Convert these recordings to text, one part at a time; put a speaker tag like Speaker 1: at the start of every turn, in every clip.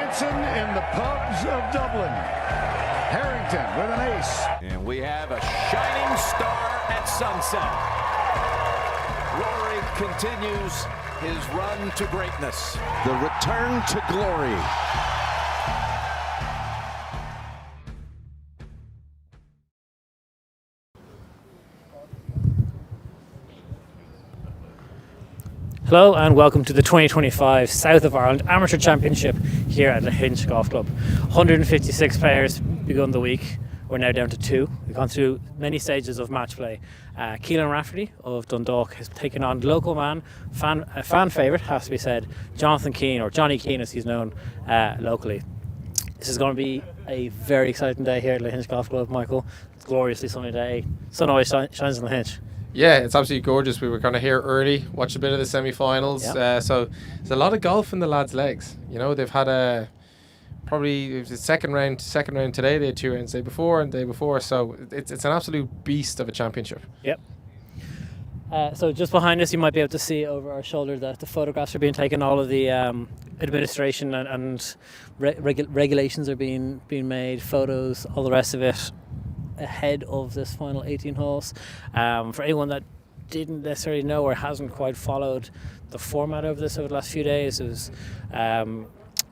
Speaker 1: dancing in the pubs of Dublin. Harrington with an ace.
Speaker 2: And we have a shining star at sunset. Rory continues his run to greatness. The return to glory.
Speaker 3: Hello and welcome to the 2025 South of Ireland Amateur Championship here at Lahinch Golf Club. 156 players begun the week. We're now down to 2. We've gone through many stages of match play. Keelan Rafferty of Dundalk has taken on local man, a fan favourite, has to be said, Jonathan Keane, or Johnny Keane as he's known locally. This is going to be a very exciting day here at Lahinch Golf Club, Michael. It's a gloriously sunny day. Sun always shines in Lahinch.
Speaker 4: Yeah, it's absolutely gorgeous. We were kind of here early, watched a bit of the semi-finals.
Speaker 3: Yep.
Speaker 4: So there's a lot of golf in the lads' legs. You know, they've had probably the second round today. They had 2 rounds the day before and the day before. So it's an absolute beast of a championship.
Speaker 3: Yep. So just behind us, you might be able to see over our shoulder that the photographs are being taken. All of the administration and regulations are being made. Photos, all the rest of it, ahead of this final 18 holes. For anyone that didn't necessarily know or hasn't quite followed the format of this over the last few days, it was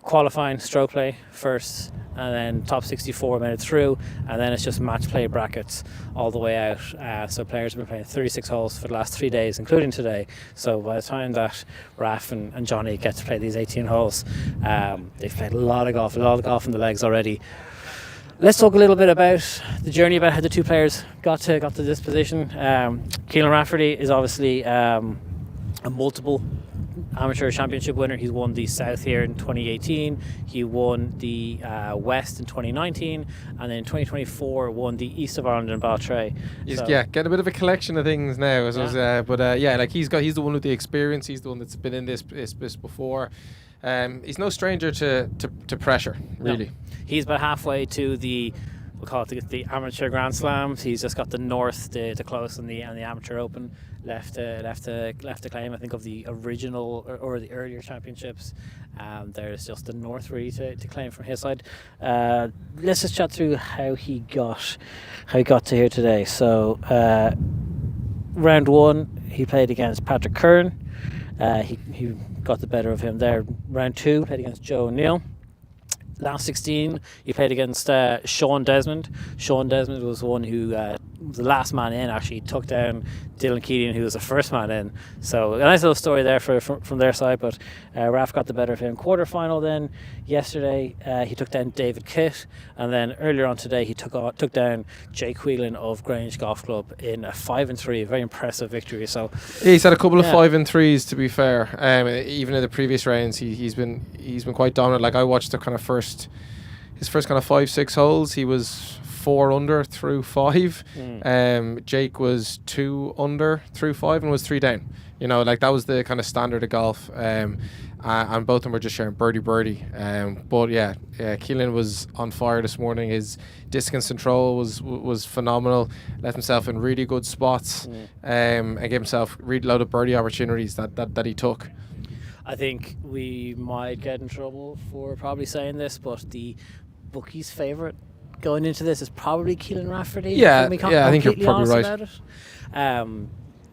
Speaker 3: qualifying, stroke play first, and then top 64 made it through, and then it's just match play brackets all the way out. So players have been playing 36 holes for the last 3 days, including today. So by the time that Raf and Johnny get to play these 18 holes, they've played a lot of golf in the legs already. Let's talk a little bit about the journey, about how the two players got to this position. Keelan Rafferty is obviously a multiple amateur championship winner. He's won the South here in 2018. He won the West in 2019, and then in 2024 won the East of Ireland in Baltray.
Speaker 4: He's getting a bit of a collection of things now. He's the one with the experience. He's the one that's been in this before. He's no stranger to pressure, really.
Speaker 3: No. He's about halfway to we'll call it the amateur Grand Slams. He's just got the North, the close, and the Amateur Open left to claim. I think of the original or the earlier championships. There's just the North really to claim from his side. Let's just chat through how he got to here today. So round 1, he played against Patrick Curran. He got the better of him there. Round 2, played against Joe O'Neill. Last 16, he played against Sean Desmond. Sean Desmond was one who was the last man in, actually took down Dylan Keating, who was the first man in. So a nice little story there from their side, but Raf got the better of him. Quarter-final then, yesterday, he took down David Kitt, and then earlier on today, he took down Jake Whelan of Grange Golf Club in a 5-3, a very impressive victory. So
Speaker 4: he's had a couple of 5-3s, to be fair. Even in the previous rounds, he's been quite dominant. Like, I watched the kind of his first kind of 5-6 holes. He was 4 under through 5. Jake was 2 under through 5 and was 3 down. You know, like, that was the kind of standard of golf. And both of them were just sharing birdie. But Keelan was on fire this morning. His distance control was phenomenal. Left himself in really good spots, and gave himself really load of birdie opportunities that he took.
Speaker 3: I think we might get in trouble for probably saying this, but the bookies' favourite going into this is probably Keelan Rafferty.
Speaker 4: I think you're probably right
Speaker 3: about it.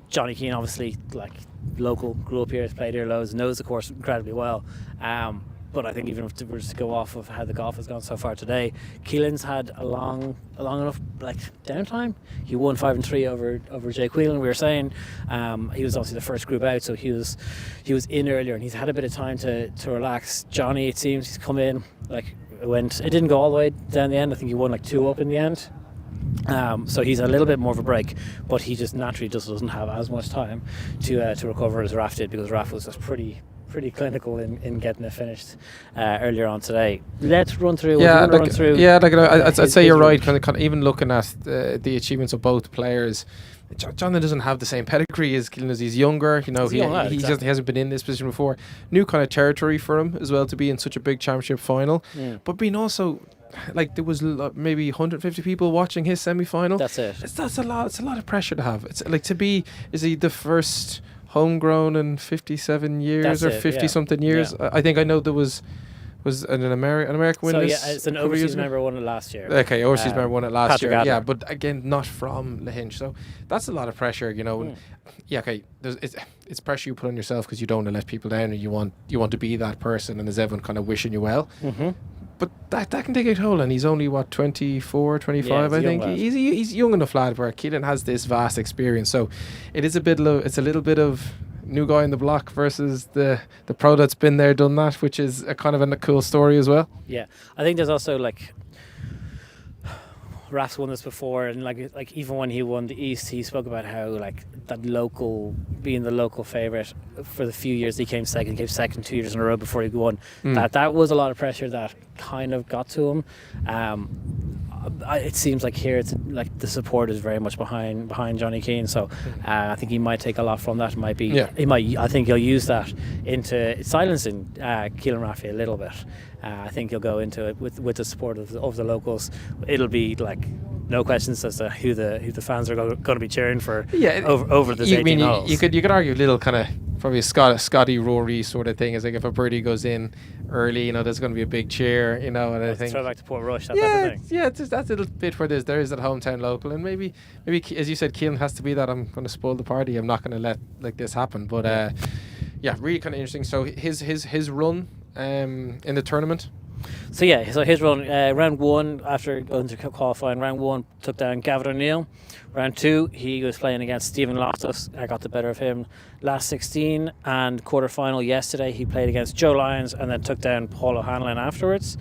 Speaker 3: Johnny Keane, obviously, like, local, grew up here, has played here loads, knows the course incredibly well. But I think even if we were to go off of how the golf has gone so far today, Keelan's had a long enough downtime. He won 5-3 over Jake Whelan. We were saying he was obviously the first group out, so he was in earlier, and he's had a bit of time to relax. Johnny, it seems, he's come in, it didn't go all the way down the end. I think he won 2 up in the end. So he's a little bit more of a break, but he just naturally just doesn't have as much time to recover as Raf did, because Raf was just pretty clinical in getting it finished earlier on today. Let's run through.
Speaker 4: I'd say you're right. Kind of even looking at the achievements of both players, Jonathan doesn't have the same pedigree as Keelan. He's younger. You know, he hasn't been in this position before. New kind of territory for him as well, to be in such a big championship final. But being also, like, there was maybe 150 people watching his semi-final.
Speaker 3: That's it.
Speaker 4: That's a lot. It's a lot of pressure to have. It's like, is he the first homegrown in 57 years or 50 something years? I think I know there was Was an American win
Speaker 3: So
Speaker 4: this?
Speaker 3: yeah, it's an
Speaker 4: a couple of years
Speaker 3: overseas
Speaker 4: ago?
Speaker 3: member won it last year.
Speaker 4: Okay, overseas member won it last
Speaker 3: Patrick
Speaker 4: year.
Speaker 3: Adler.
Speaker 4: Yeah, but again, not from Lahinch. So that's a lot of pressure, you know. And yeah, okay, it's pressure you put on yourself because you don't want to let people down, and you want to be that person, and there's everyone kind of wishing you well. Mm-hmm. But that can take a toll, and he's only, what, 24, 25,
Speaker 3: Yeah,
Speaker 4: I think. He's young enough lad where Keelan has this vast experience. So it's a little bit of new guy in the block versus the pro that's been there, done that, which is a kind of a cool story as well.
Speaker 3: Yeah, I think there's also like Raf's won this before, and like even when he won the East, he spoke about how like that local, being the local favourite for the few years he came second 2 years in a row before he won. That was a lot of pressure that kind of got to him. It seems like here it's like the support is very much behind Johnny Keane, so I think he might take a lot from that. I think he'll use that into silencing Keelan Raffy a little bit. I think he'll go into it with the support of the locals. It'll be like no questions as to who the fans are going to be cheering for over this 18 holes.
Speaker 4: You could argue a little kind of probably a Scotty Rory sort of thing. Is like if a birdie goes in early, you know, there's going to be a big cheer, you know. And I think
Speaker 3: throw back to Port Rush, that type of thing.
Speaker 4: Yeah, it's just that little bit where there is that hometown local, and maybe as you said, Keelan has to be that. I'm going to spoil the party. I'm not going to let like this happen. But really kind of interesting. So his run in the tournament.
Speaker 3: So his run, round one, after going to qualifying, round one took down Gavin O'Neill. Round two, he was playing against Stephen Loftus. I got the better of him last 16, and quarter final yesterday he played against Joe Lyons and then took down Paul O'Hanlon afterwards.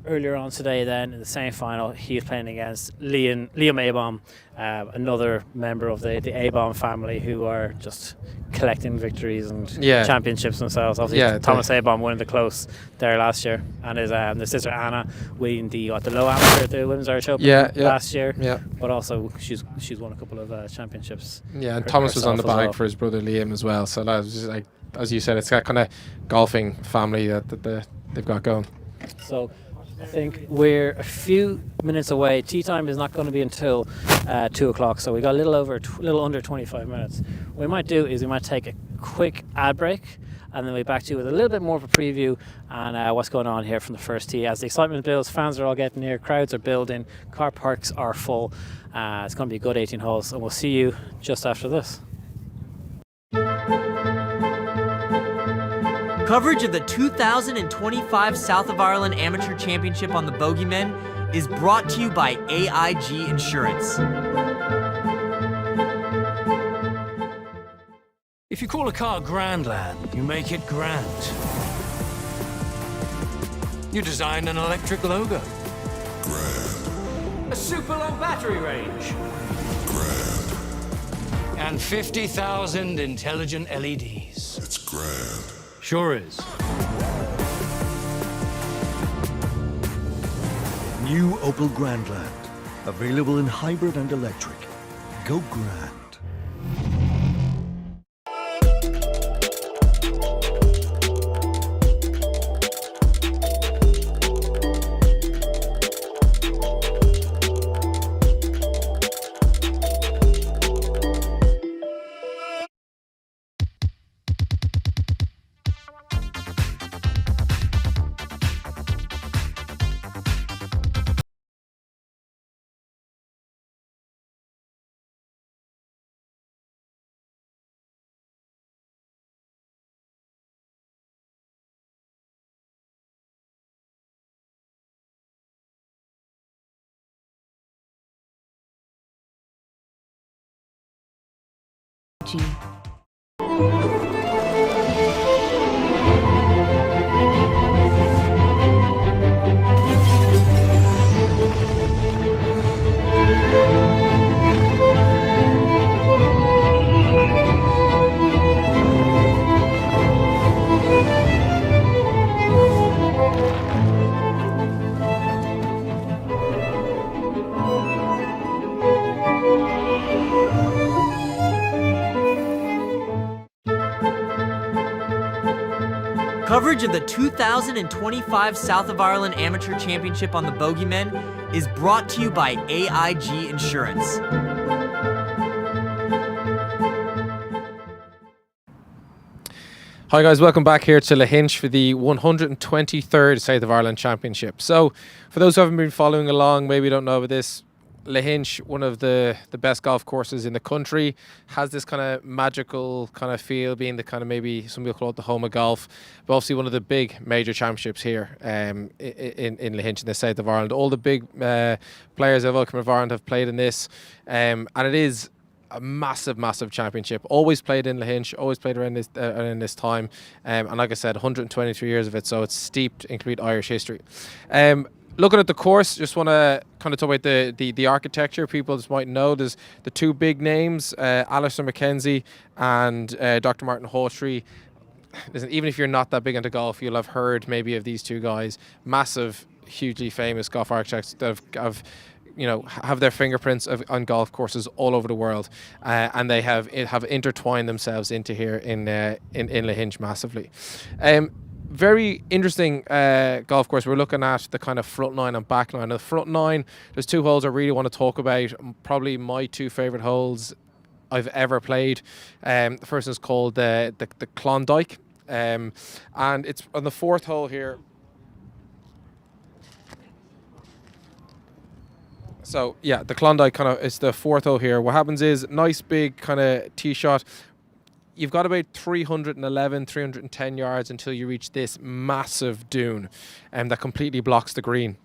Speaker 3: Earlier on today, then in the semi-final, he was playing against Liam Abom, another member of the Abom family who are just collecting victories and championships themselves. Obviously, Thomas Abom winning the close there last year, and his sister Anna winning the low amateur at the Women's Irish Open last year. Yeah, but also she's won a couple of championships.
Speaker 4: Yeah, and Thomas was on the bag for his brother Liam as well. So that was just like, as you said, it's that kind of golfing family that they've got going.
Speaker 3: So I think we're a few minutes away. Tea time is not going to be until 2 o'clock, so we got a little under 25 minutes. What we might do is we might take a quick ad break, and then we'll be back to you with a little bit more of a preview and what's going on here from the first tee. As the excitement builds, fans are all getting here, crowds are building, car parks are full. It's going to be a good 18 holes, and we'll see you just after this.
Speaker 5: Coverage of the 2025 South of Ireland Amateur Championship on the Bogeymen is brought to you by AIG Insurance.
Speaker 6: If you call a car Grandland, you make it grand. You design an electric logo. Grand. A super long battery range. Grand. And 50,000 intelligent LEDs.
Speaker 7: It's grand.
Speaker 6: Sure is.
Speaker 8: New Opel Grandland. Available in hybrid and electric. Go grand.
Speaker 5: Coverage of the 2025 South of Ireland Amateur Championship on the Bogeymen is brought to you by AIG Insurance.
Speaker 4: Hi guys, welcome back here to Lahinch for the 123rd South of Ireland Championship. So, for those who haven't been following along, maybe don't know about this, Lahinch, one of the best golf courses in the country, has this kind of magical kind of feel, being the kind of, maybe some people call it the home of golf, but obviously one of the big major championships here in Lahinch in the South of Ireland. All the big players of Ultimate of Ireland have played in this, and it is a massive championship. Always played in Lahinch, always played around this time, and like I said, 123 years of it, so it's steeped in complete Irish history. Looking at the course, just want to kind of talk about the architecture. People just might know there's the two big names, Alistair Mackenzie and Dr. Martin Hawtree. Listen, even if you're not that big into golf, you'll have heard maybe of these two guys. Massive, hugely famous golf architects that have their fingerprints on golf courses all over the world, and they have intertwined themselves into here in Lahinch massively. Very interesting golf course. We're looking at the kind of front nine and back nine. The front nine, there's two holes I really want to talk about. Probably my two favourite holes I've ever played. The first is called the Klondike, and it's on the fourth hole here. So yeah, the Klondike kind of is the fourth hole here. What happens is, nice big kind of tee shot. You've got about 311, 310 yards until you reach this massive dune that completely blocks the green.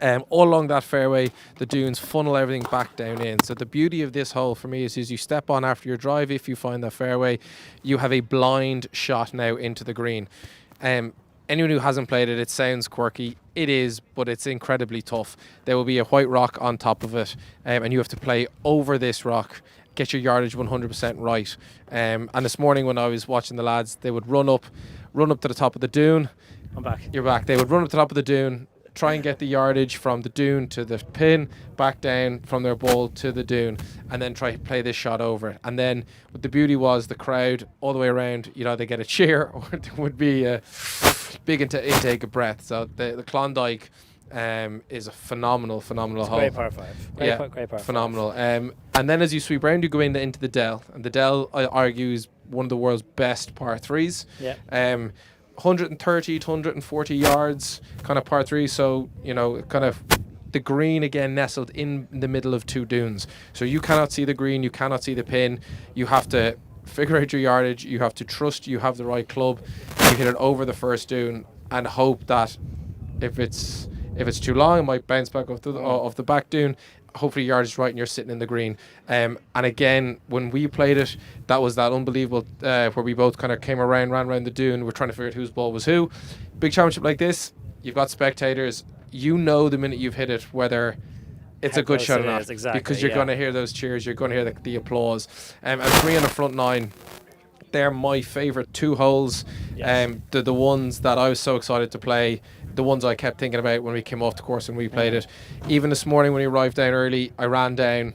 Speaker 4: All along that fairway, the dunes funnel everything back down in. So the beauty of this hole for me is you step on after your drive, if you find that fairway, you have a blind shot now into the green. Anyone who hasn't played it, it sounds quirky. It is, but it's incredibly tough. There will be a white rock on top of it, and you have to play over this rock, get your yardage 100% right. And this morning when I was watching the lads, they would run up to the top of the dune.
Speaker 3: I'm back.
Speaker 4: You're back. They would run up to the top of the dune, try and get the yardage from the dune to the pin, back down from their ball to the dune, and then try to play this shot over it. And then what the beauty was, the crowd all the way around, they get a cheer, or there would be a big intake of breath. So the Klondike is a phenomenal hole.
Speaker 3: Great par five. Great par
Speaker 4: phenomenal. And then as you sweep around, you go into the Dell, and the Dell, I argue, is one of the world's best par threes.
Speaker 3: Yeah.
Speaker 4: 130 to 140 yards kind of par three. So kind of the green again nestled in the middle of two dunes. So you cannot see the green, you cannot see the pin. You have to figure out your yardage. You have to trust you have the right club. You hit it over the first dune and hope that if it's too long, it might bounce back off the back dune. Hopefully your yardage is right and you're sitting in the green. And again, when we played it, that was that unbelievable where we both kind of ran around the dune. We're trying to figure out whose ball was who. Big championship like this, you've got spectators. The minute you've hit it, whether it's a good shot or not, because you're going to hear those cheers, you're going to hear the applause. And for me on the front nine, they're my favourite two holes.
Speaker 3: Yes.
Speaker 4: The ones that I was so excited to play, the ones I kept thinking about when we came off the course and we played it. Even this morning when we arrived down early, I ran down,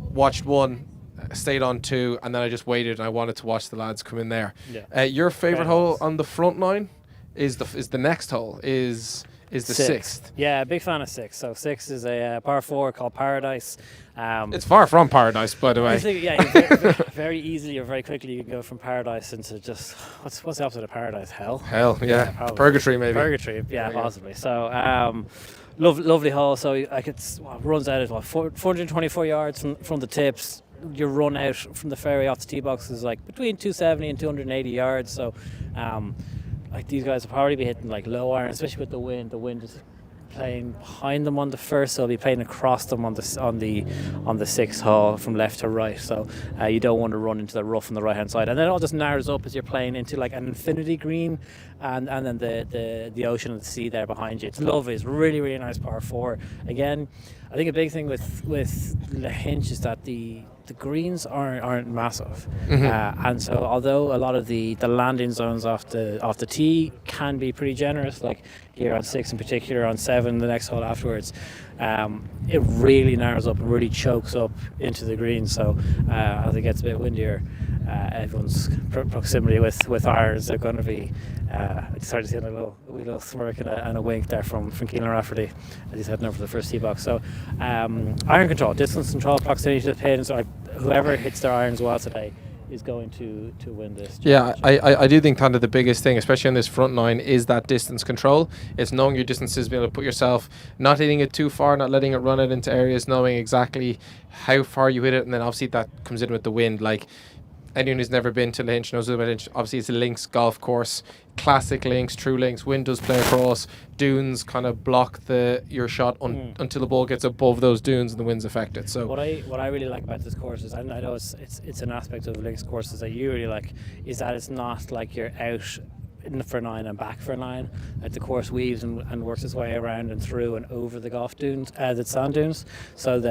Speaker 4: watched one, stayed on two, and then I just waited and I wanted to watch the lads come in there.
Speaker 3: Yeah.
Speaker 4: Your favourite hole on the front nine is the next hole, is the sixth.
Speaker 3: Yeah, big fan of six. So six is a par four called Paradise.
Speaker 4: It's far from paradise, by the way.
Speaker 3: I think, yeah, very easily or very quickly you can go from paradise into just what's the opposite of paradise? Hell.
Speaker 4: Hell, yeah. Purgatory, maybe.
Speaker 3: Purgatory, yeah, possibly. So, lovely hole. So runs out at 424 yards from the tips. Your run out from the fairway off the tee box is like between 270 and 280 yards. So, these guys will probably be hitting low iron, especially with the wind. The wind is playing behind them on the first, so they'll be playing across them on the sixth hole from left to right. So you don't want to run into the rough on the right hand side, and then it all just narrows up as you're playing into an infinity green, and then the ocean and the sea there behind you. It's lovely. It's really nice par four. Again, I think a big thing with Lahinch is that the greens aren't massive, and so although a lot of the landing zones off the tee can be pretty generous, like here on 6 in particular, on 7 the next hole afterwards, it really narrows up and really chokes up into the green. So as it gets a bit windier, everyone's proximity with irons are going to be. I started seeing a little smirk and a wink there from Keelan Rafferty as he's heading over to the first tee box. So iron control, distance control, proximity to the pin. So whoever hits their irons well today is going to win this.
Speaker 4: Yeah, I do think kind of the biggest thing, especially on this front nine, is that distance control. It's knowing your distances, being able to put yourself, not hitting it too far, not letting it run it into areas, knowing exactly how far you hit it, and then obviously that comes in with the wind. Like, anyone who's never been to Lahinch knows about Lahinch. Obviously, it's a links golf course, classic links, true links. Wind does play across. Dunes kind of block your shot until the ball gets above those dunes and the wind's affected. So
Speaker 3: what I really like about this course is, and I know it's an aspect of links courses that you really like, is that it's not like you're out for 9 and back for 9. Like, the course weaves and works its way around and through and over the golf dunes, the sand dunes. So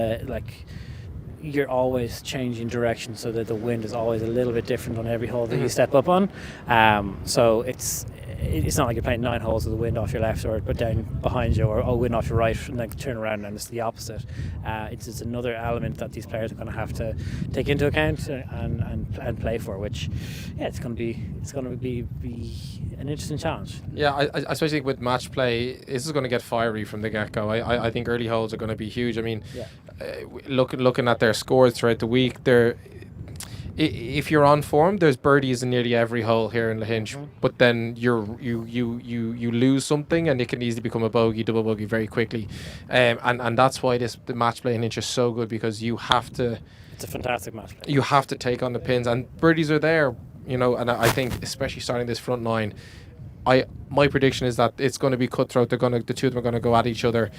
Speaker 3: you're always changing direction, so that the wind is always a little bit different on every hole that you step up on. So it's not like you're playing 9 holes with the wind off your left or but down behind you, or wind off your right and then turn around and it's the opposite. It's another element that these players are going to have to take into account and play for, which it's going to be an interesting challenge.
Speaker 4: Yeah, I especially think with match play, this is going to get fiery from the get-go. I think early holes are going to be huge. I mean, looking at their scores throughout the week, if you're on form, there's birdies in nearly every hole here in Lahinch. But then you lose something, and it can easily become a bogey, double bogey very quickly. And that's why the match play in Lahinch is so good, because you have to.
Speaker 3: It's a fantastic match play.
Speaker 4: You have to take on the pins, and birdies are there. And I think especially starting this front nine, my prediction is that it's going to be cutthroat. The two of them are going to go at each other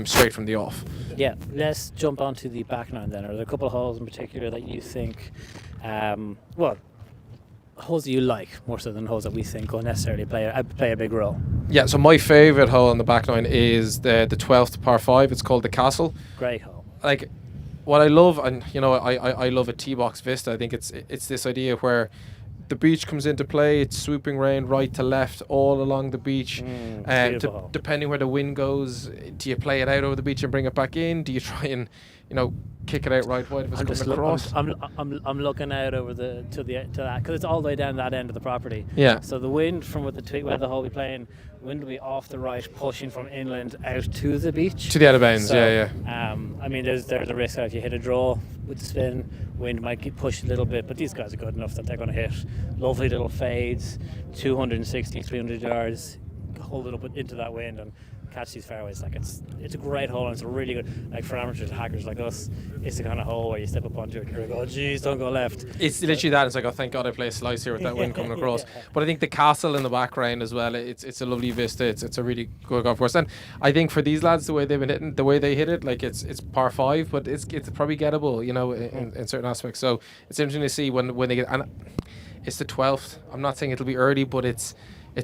Speaker 4: straight from the off.
Speaker 3: Yeah, let's jump onto the back nine then. Are there a couple of holes in particular that you think, holes that you like more so than holes that we think will necessarily play a big role?
Speaker 4: Yeah, so my favourite hole on the back nine is the 12th par 5. It's called the Castle.
Speaker 3: Great hole.
Speaker 4: Like, what I love, and I love a tee box vista. I think it's this idea where the beach comes into play. It's swooping rain right to left all along the beach. Depending where the wind goes, do you play it out over the beach and bring it back in? Do you try and kick it out right wide if it's coming across?
Speaker 3: I'm looking out over to that, because it's all the way down that end of the property.
Speaker 4: Yeah.
Speaker 3: So the wind from where the hole we playing, wind will be off the right, pushing from inland out to the beach.
Speaker 4: To the out of bounds.
Speaker 3: So,
Speaker 4: yeah.
Speaker 3: I mean, there's a risk that if you hit a draw with the spin, wind might get pushed a little bit, but these guys are good enough that they're going to hit lovely little fades, 260, 300 yards, hold it up into that wind and catch these fairways. Like, it's a great hole, and it's a really good, like, for amateurs, hackers like us, it's the kind of hole where you step up onto it and you're like, oh geez, don't go left. It's
Speaker 4: literally that. It's like, oh, thank God I play a slice here with that wind coming across. Yeah. But I think the castle in the background as well, it's a lovely vista. It's a really good golf course, and I think for these lads, the way they've been hitting, the way they hit it, like, it's par 5, but it's probably gettable, in certain aspects. So it's interesting to see when they get, and it's the 12th. I'm not saying it'll be early, but it's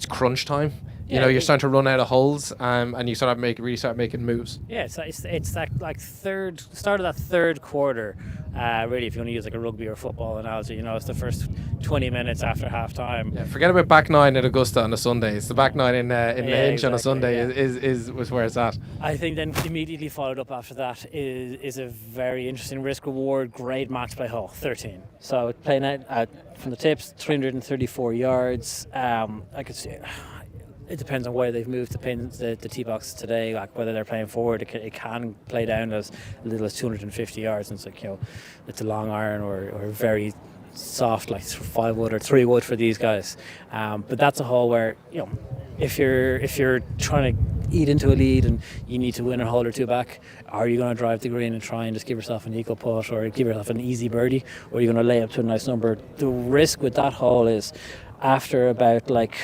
Speaker 4: crunch time. You're starting to run out of holes, and you start making moves.
Speaker 3: Yeah, it's that like start of that third quarter. Really, if you want to use like a rugby or football analogy, it's the first 20 minutes after half time.
Speaker 4: Yeah, forget about back nine at Augusta on a Sunday. It's the back nine in Lahinch on a Sunday is where it's at.
Speaker 3: I think then immediately followed up after that is a very interesting risk reward, great match play hole, 13. So playing out from the tips, 334 yards. I could see. It depends on where they've moved the pins, the tee boxes today. Like, whether they're playing forward, it can play down as little as 250 yards. And it's like, it's a long iron or very soft, like 5 wood or 3 wood for these guys. But that's a hole where, if you're trying to eat into a lead and you need to win a hole or two back, are you going to drive the green and try and just give yourself an equal putt or give yourself an easy birdie, or are you going to lay up to a nice number? The risk with that hole is after about, like,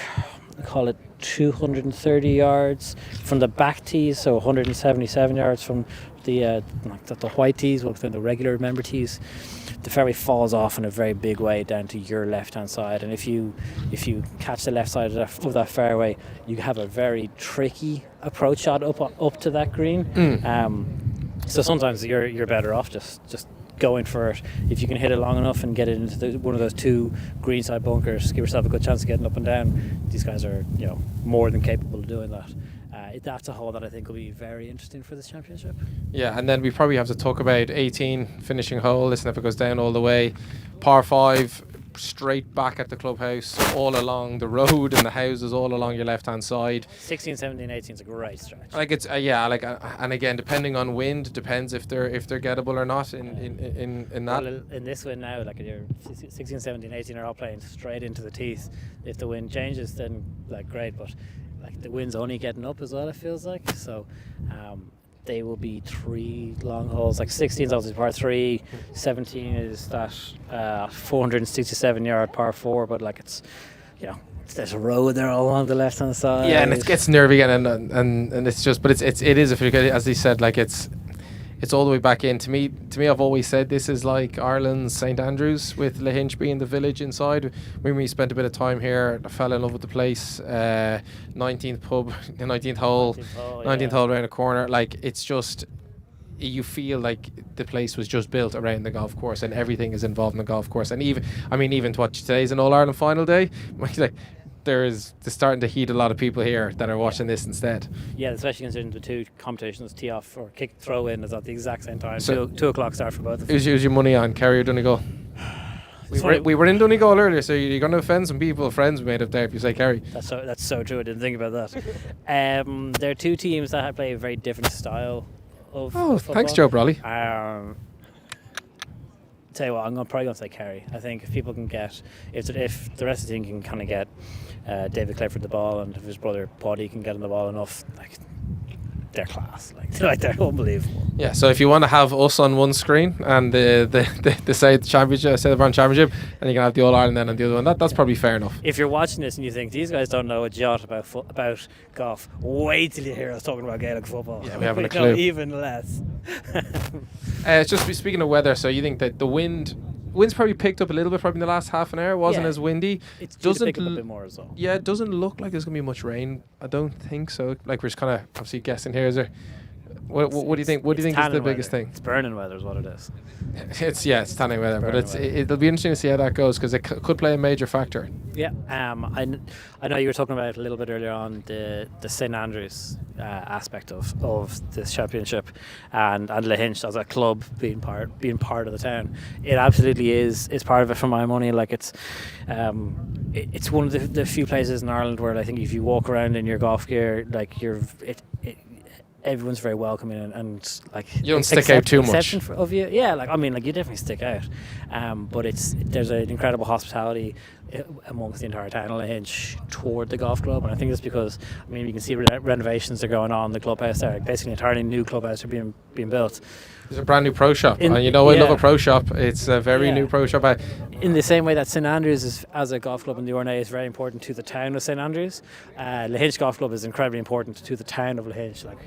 Speaker 3: call it 230 yards from the back tees, so 177 yards from the white tees, the regular member tees, the fairway falls off in a very big way down to your left hand side, and if you catch the left side of that fairway, you have a very tricky approach shot up to that green. So sometimes you're better off just going for it. If you can hit it long enough and get it into one of those 2 greenside bunkers, give yourself a good chance of getting up and down. These guys are more than capable of doing that. That's a hole that I think will be very interesting for this championship.
Speaker 4: Yeah, and then we probably have to talk about 18 finishing hole. Listen, if it goes down all the way, par 5, straight back at the clubhouse, all along the road and the houses, all along your left hand side.
Speaker 3: 16, 17, 18 is a great stretch.
Speaker 4: Like it's and again, depending on wind, depends if they're gettable or not in that.
Speaker 3: Well, in this wind now, like you're 16, 17, 18 are all playing straight into the teeth. If the wind changes, then like great, but like the wind's only getting up as well, it feels like. So they will be 3 long holes, like 16 is obviously par 3, 17 is that 467 yard par 4, but like it's, you know, there's a road there all along the left hand side.
Speaker 4: Yeah, and it gets nervy again, and it's just, but it is, if you get, as he said, like it's all the way back in. To me, I've always said this is like Ireland's St Andrews, with Lahinch being the village inside. When we spent a bit of time here, I fell in love with the place. 19th pub, the 19th hole, 19th hole around the corner. Like it's just, you feel like the place was just built around the golf course, and everything is involved in the golf course. And even to watch today's an All Ireland final day, like they're starting to heat a lot of people here that are watching this instead.
Speaker 3: Yeah, especially considering the 2 competitions, tee off or kick throw in, is at the exact same time. So 2 o'clock start for both of them.
Speaker 4: Who's your money on, Kerry or Donegal? We were in Donegal earlier, so you're going to offend some people, friends we made up there, if you say Kerry.
Speaker 3: That's so true. I didn't think about that. There are 2 teams that play a very different style of football.
Speaker 4: Thanks, Joe Brawley.
Speaker 3: Tell you what, I'm probably going to say Kerry. I think if people can get, if the rest of the team can kind of get David Clifford the ball, and if his brother Paddy can get him the ball enough, like they're class. Like they're unbelievable.
Speaker 4: Yeah. So if you want to have us on one screen and the South Championship, South Ireland Championship, and you can have the All Ireland then on the other one, that's probably fair enough.
Speaker 3: If you're watching this and you think these guys don't know a jot about golf, wait till you hear us talking about Gaelic football.
Speaker 4: Yeah, we haven't a
Speaker 3: know
Speaker 4: clue.
Speaker 3: even less.
Speaker 4: Just speaking of weather, so you think that the wind's probably picked up a little bit probably in the last half an hour. It wasn't as windy.
Speaker 3: It doesn't pick up a bit more as well.
Speaker 4: Yeah, it doesn't look like there's going to be much rain. I don't think so. Like, we're just kind of obviously guessing here. Is there? What do you think? What do you think is the biggest thing?
Speaker 3: It's burning weather is what it is.
Speaker 4: It's tanning weather, but it'll be interesting to see how that goes, because it could play a major factor.
Speaker 3: Yeah, I know you were talking about it a little bit earlier on, the St Andrews aspect of this championship, and Lahinch as a club being part of the town. It absolutely is part of it for my money. Like it's one of the few places in Ireland where I think if you walk around in your golf gear, like everyone's very welcoming and like
Speaker 4: you don't stick out too much
Speaker 3: of you. Yeah, like I mean, like you definitely stick out. But there's an incredible hospitality amongst the entire town of Lahinch toward the golf club, and I think it's because you can see renovations are going on. The clubhouse there, like basically an entirely new clubhouse are being built.
Speaker 4: There's a brand new pro shop, and I love a pro shop. It's a very new pro shop.
Speaker 3: In the same way that St Andrews is, as a golf club in the Ornay, is very important to the town of St Andrews, Lahinch Golf Club is incredibly important to the town of Lahinch. Like,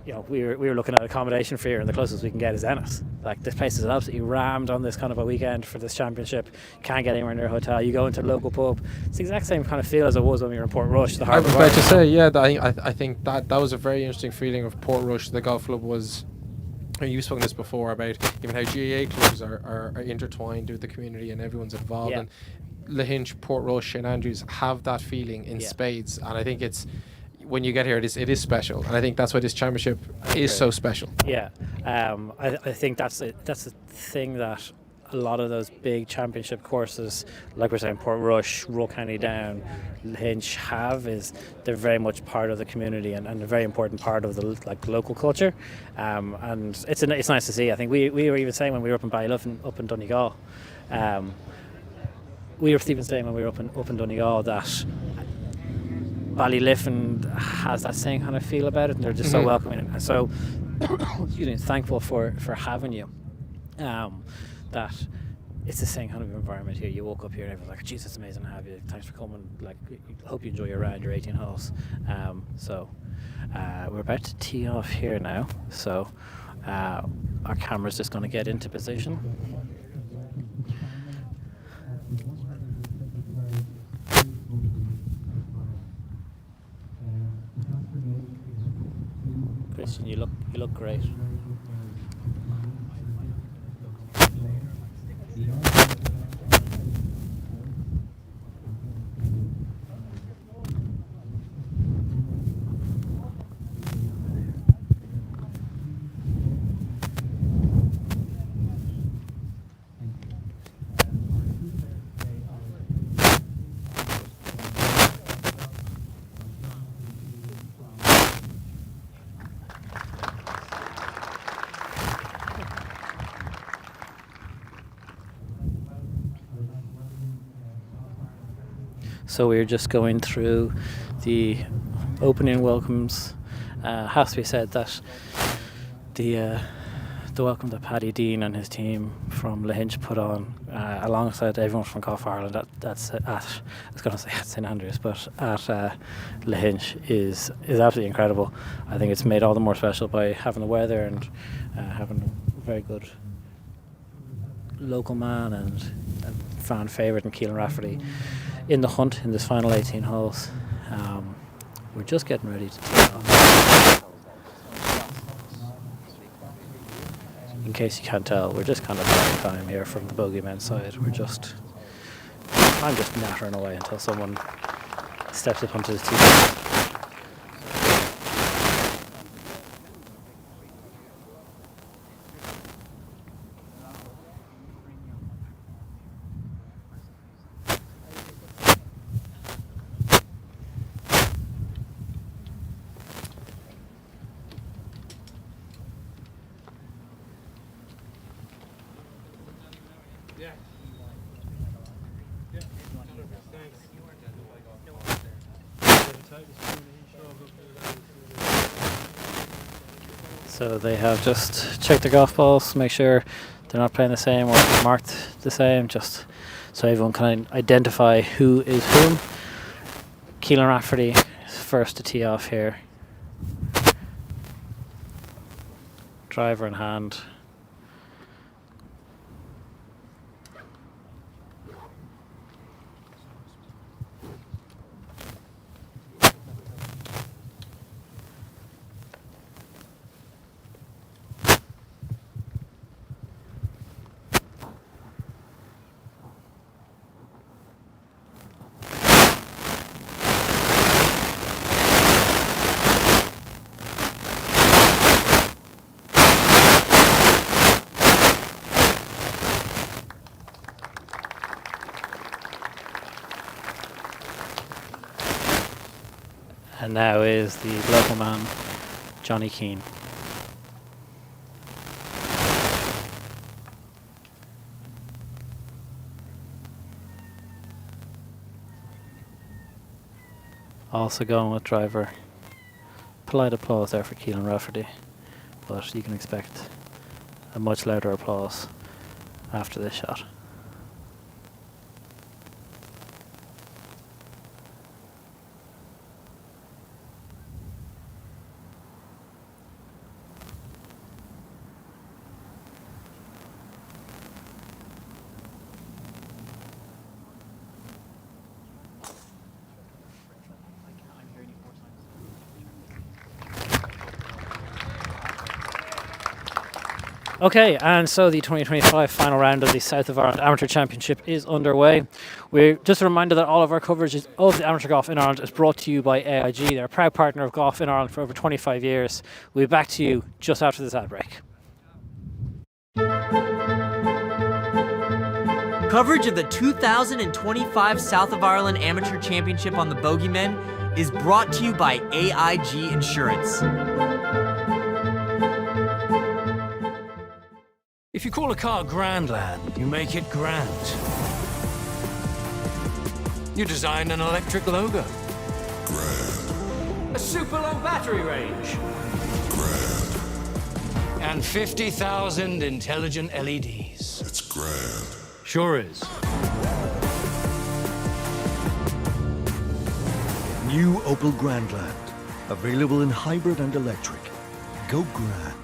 Speaker 3: you know, we were looking at accommodation for here, and the closest we can get is Ennis. Like, this place is absolutely rammed on this kind of a weekend for this championship. You can't get anywhere near a hotel. You go into a local pub. It's the exact same kind of feel as it was when we were in Port Rush. I was about
Speaker 4: to say, I think that was a very interesting feeling of Port Rush. The golf club was. You've spoken this before about even how GAA clubs are intertwined with the community and everyone's involved. And Lahinch, Port Rush, and Andrews have that feeling in spades. And I think it's, when you get here, it is special. And I think that's why this championship is so special. Yeah,
Speaker 3: I think that's the thing that a lot of those big championship courses, like we're saying, Port Rush, Royal County Down, Lahinch have, is they're very much part of the community and a very important part of the local culture, and it's nice to see. I think we were even saying when we were up in Ballyliffin, up in Donegal, we were even saying when we were up in Donegal that Ballyliffin has that same kind of feel about it, and they're just so welcoming and so thankful for having you. That it's the same kind of environment here. You woke up here and everyone's like, "Geez, it's amazing to have you. Thanks for coming. Like, hope you enjoy your round, your 18 holes." We're about to tee off here now. So our camera's just going to get into position. Christian, you look great. So we're just going through the opening welcomes. Has to be said that the welcome that Paddy Dean and his team from Lahinch put on, alongside everyone from Golf Ireland that's at, I was going to say at St Andrews, but at Lahinch is absolutely incredible. I think it's made all the more special by having the weather and having a very good local man and fan favourite in Keelan Rafferty in the hunt in this final 18 holes. We're just getting ready to tee off. In case you can't tell, we're just kind of buying time here from the Bogey men's side. I'm just nattering away until someone steps up onto the tee. So they have just checked their golf balls, make sure they're not playing the same or marked the same, just so everyone can identify who is whom. Keelan Rafferty is first to tee off here. Driver in hand. And now is the local man, Johnny Keane. Also going with driver. Polite applause there for Keelan Rafferty, but you can expect a much louder applause after this shot. Okay, and so the 2025 final round of the South of Ireland Amateur Championship is underway. We're just a reminder that all of our coverage of the amateur golf in Ireland is brought to you by AIG. They're a proud partner of golf in Ireland for over 25 years. We'll be back to you just after this ad break.
Speaker 5: Coverage of the 2025 South of Ireland Amateur Championship on the Bogey Men is brought to you by AIG Insurance.
Speaker 6: If you call a car Grandland, you make it grand. You design an electric logo. Grand. A super low battery range. Grand. And 50,000 intelligent LEDs.
Speaker 7: It's grand.
Speaker 6: Sure is.
Speaker 8: New Opel Grandland. Available in hybrid and electric. Go grand.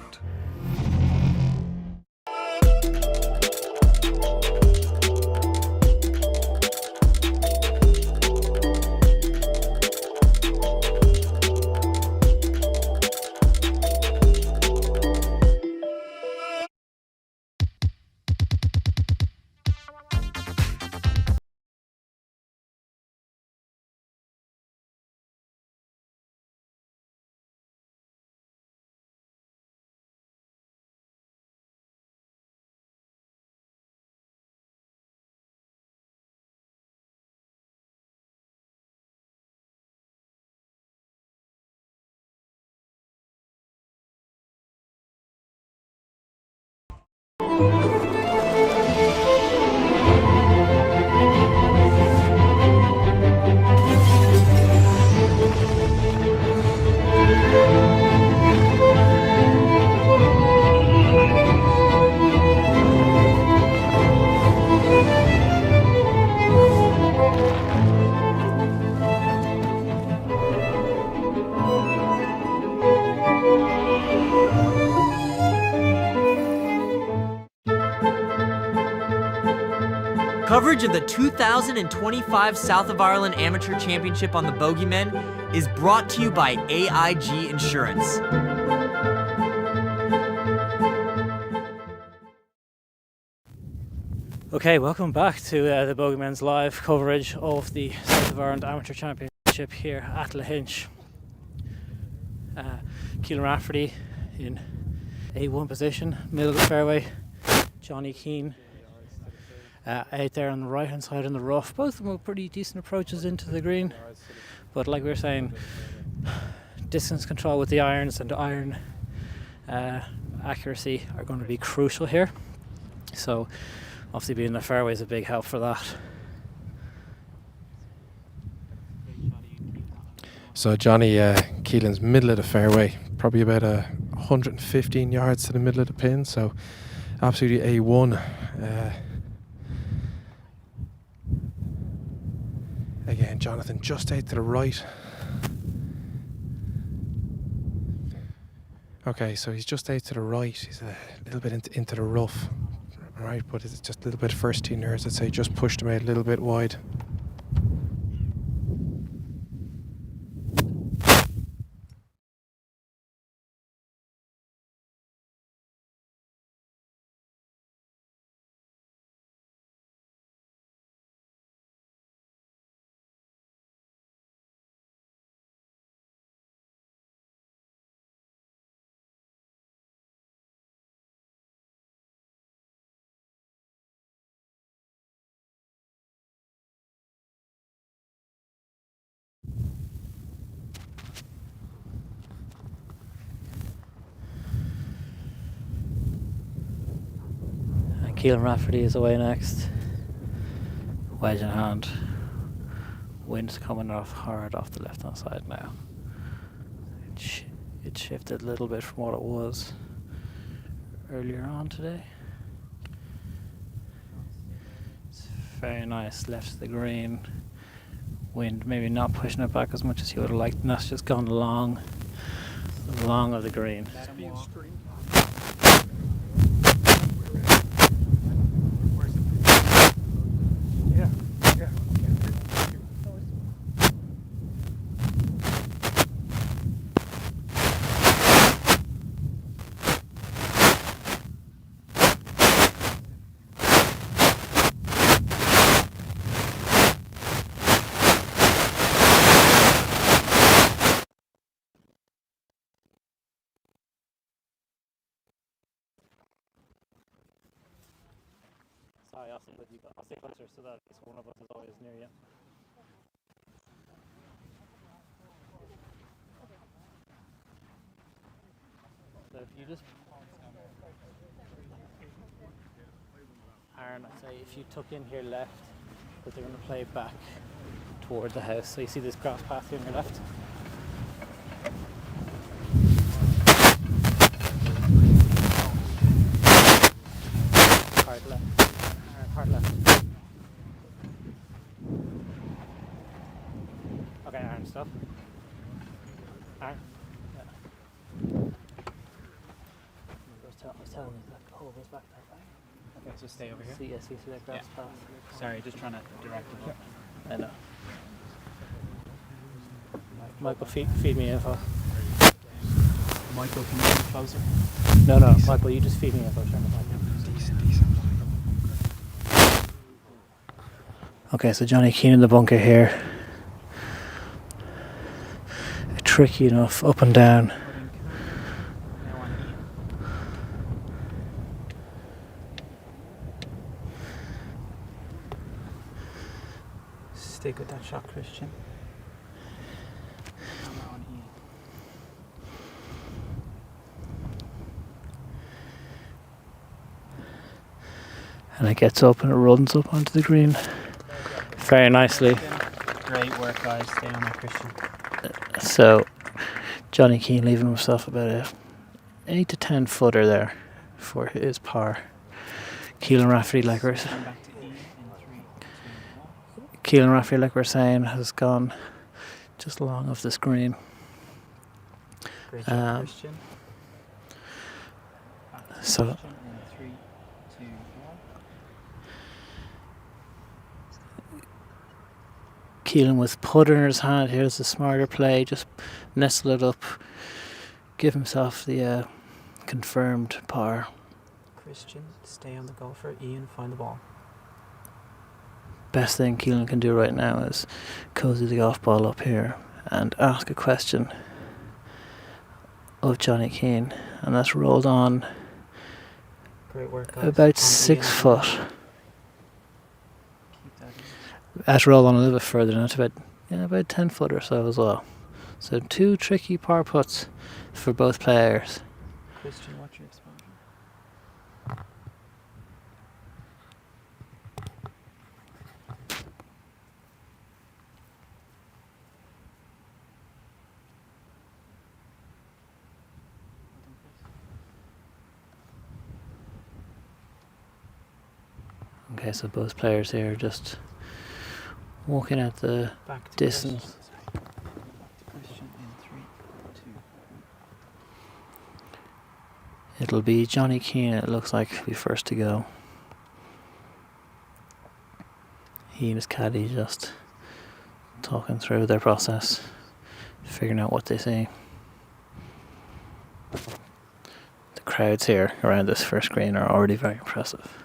Speaker 5: Coverage of the 2025 South of Ireland Amateur Championship on the Bogey Men is brought to you by AIG Insurance.
Speaker 3: Okay, welcome back to the Bogey Men's live coverage of the South of Ireland Amateur Championship here at Lahinch. Keelan Rafferty in A1 position, middle of the fairway. Johnny Keane out there on the right hand side in the rough. Both of them were pretty decent approaches into the green, but like we were saying, distance control with the irons and iron accuracy are going to be crucial here. So obviously being in the fairway is a big help for that.
Speaker 4: So Johnny Keelan's middle of the fairway, probably about 115 yards to the middle of the pin, so absolutely A1. Again, Jonathan just out to the right. Okay, so he's just out to the right. He's a little bit into the rough. Right, but it's just a little bit first tee nerves, I'd say, just pushed him out a little bit wide.
Speaker 3: Keelan Rafferty is away next. Wedge in hand. Wind's coming off hard off the left hand side now. It shifted a little bit from what it was earlier on today. It's very nice left to the green. Wind maybe not pushing it back as much as you would have liked, and that's just gone long of the green. Sorry, I'll stay closer so that one of us is always near you. So if you just, Aaron, I'd say if you tuck in here left, because they're going to play back toward the house. So you see this grass path here on your left? Hard left. Hard left. Okay, Aaron, stop. Aaron? Yeah. I was telling you that the hole goes back that way.
Speaker 7: Okay, so stay over here.
Speaker 3: See that grass path?
Speaker 7: Sorry, just trying to direct it.
Speaker 3: I know. Michael, feed me info.
Speaker 7: Michael, can you come closer?
Speaker 3: No, Michael, you just feed me info. Turn the mic on. Okay, so Johnny Keane in the bunker here. Tricky enough, up and down.
Speaker 7: Stick with that shot, Christian.
Speaker 3: And it gets up and it runs up onto the green very nicely.
Speaker 7: Great work, guys. Stay on that, Christian.
Speaker 3: So Johnny Keane leaving himself about a 8 to 10 footer there for his par. Keelan Rafferty, like we're saying, has gone just long off the screen.
Speaker 7: Great job, Christian.
Speaker 3: So.
Speaker 7: In 3, 2, 1.
Speaker 3: Keelan with putter in his hand. Here's the smarter play. Just nestle it up. Give himself the confirmed par.
Speaker 7: Christian, stay on the golfer. Ian, find the ball.
Speaker 3: Best thing Keelan can do right now is cozy the golf ball up here and ask a question of Johnny Keane, and that's rolled on
Speaker 7: Great work, guys.
Speaker 3: about
Speaker 7: On
Speaker 3: 6
Speaker 7: Ian.
Speaker 3: foot.
Speaker 7: Keep that in.
Speaker 3: That's rolled on a little bit further, and it's about 10 foot or so as well. So 2 tricky par putts for both players.
Speaker 7: Christian, watch your exposure.
Speaker 3: Okay, so both players here just walking at the
Speaker 7: Back to
Speaker 3: distance.
Speaker 7: Christian in 3, 2.
Speaker 3: It'll be Johnny Keane, it looks like, be first to go. He and his caddy just talking through their process, figuring out what they see. The crowds here around this first green are already very impressive.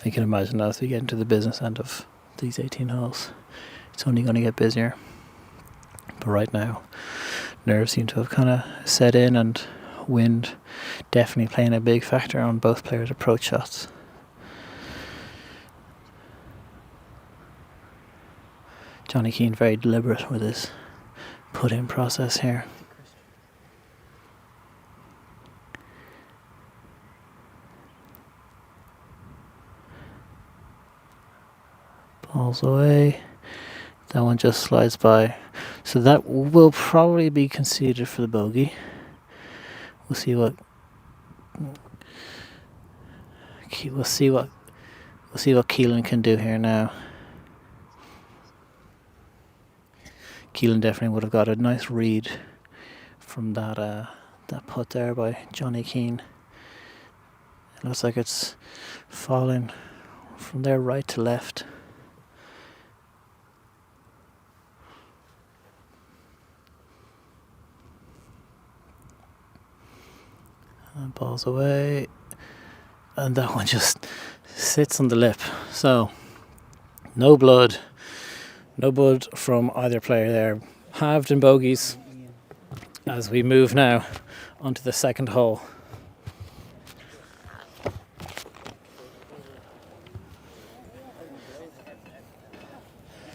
Speaker 3: You can imagine that as we get into the business end of these 18 holes, it's only going to get busier. But right now, nerves seem to have kind of set in, and wind definitely playing a big factor on both players' approach shots. Johnny Keane very deliberate with his put-in process here. Balls away. That one just slides by. So that will probably be conceded for the bogey. We'll see what Keelan can do here now. Keelan definitely would have got a nice read from that putt there by Johnny Keane. It looks like it's falling from there right to left. And balls away, and that one just sits on the lip. So no blood from either player there. Halved in bogeys as we move now onto the second hole.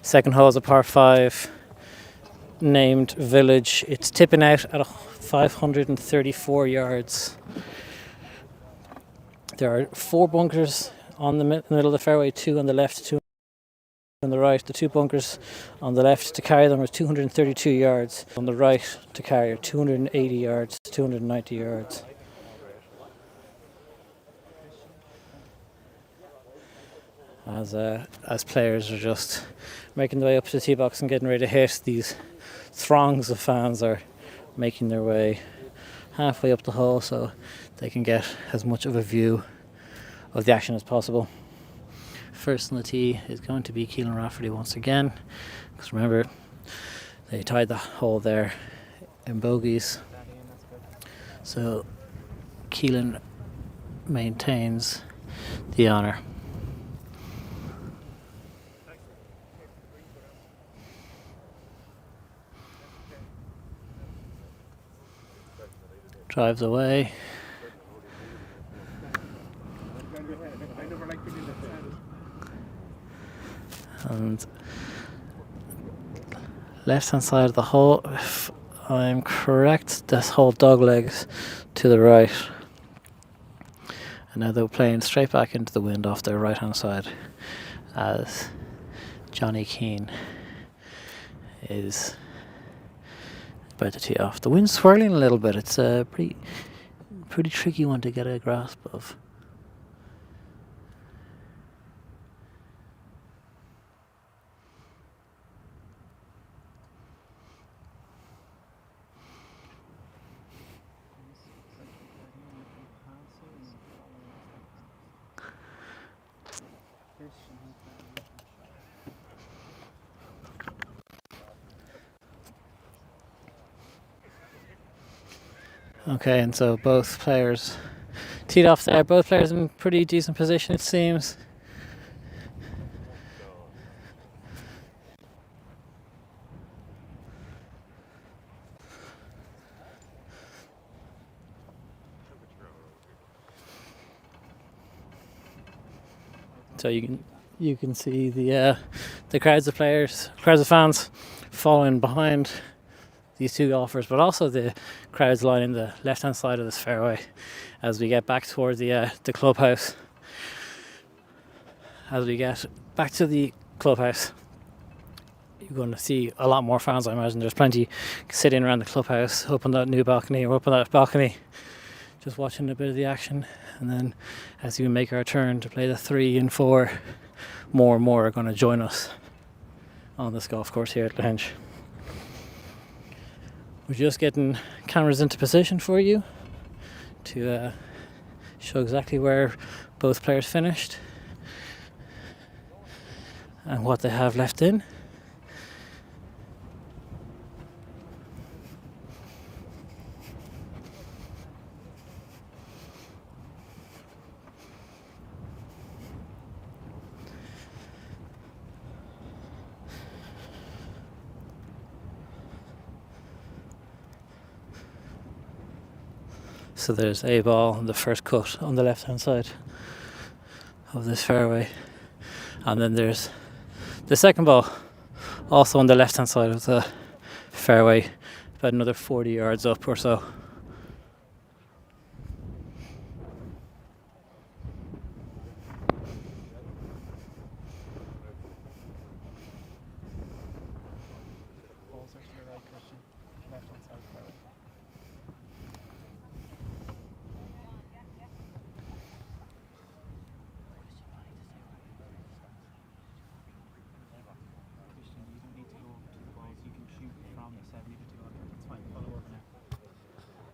Speaker 3: Second hole is a par 5 named Village. It's tipping out at 534 yards. There are 4 bunkers on the middle of the fairway, 2 on the left, 2 on the right. The 2 bunkers on the left to carry them are 232 yards. On the right to carry are 280 yards, 290 yards. As players are just making their way up to the tee box and getting ready to hit, these throngs of fans are making their way halfway up the hole so they can get as much of a view of the action as possible. First on the tee is going to be Keelan Rafferty once again, because remember, they tied the hole there in bogeys. So Keelan maintains the honour. Drives away. And left hand side of the hole, if I'm correct, this hole doglegs to the right. And now they're playing straight back into the wind off their right hand side as Johnny Keane is about to tee off. The wind's swirling a little bit. It's a pretty tricky one to get a grasp of. Okay, and so both players teed off there. Both players in pretty decent position, it seems. So you can see the crowds of players, crowds of fans following behind these two golfers, but also the crowds lining the left-hand side of this fairway as we get back towards the clubhouse. As we get back to the clubhouse, you're going to see a lot more fans, I imagine. There's plenty sitting around the clubhouse, up on that new balcony, or up on that balcony, just watching a bit of the action. And then as we make our turn to play the 3 and 4, more and more are going to join us on this golf course here at Lahinch. We're just getting cameras into position for you to show exactly where both players finished and what they have left in. So there's a ball in the first cut on the left hand side of this fairway, and then there's the second ball also on the left hand side of the fairway, about another 40 yards up or so.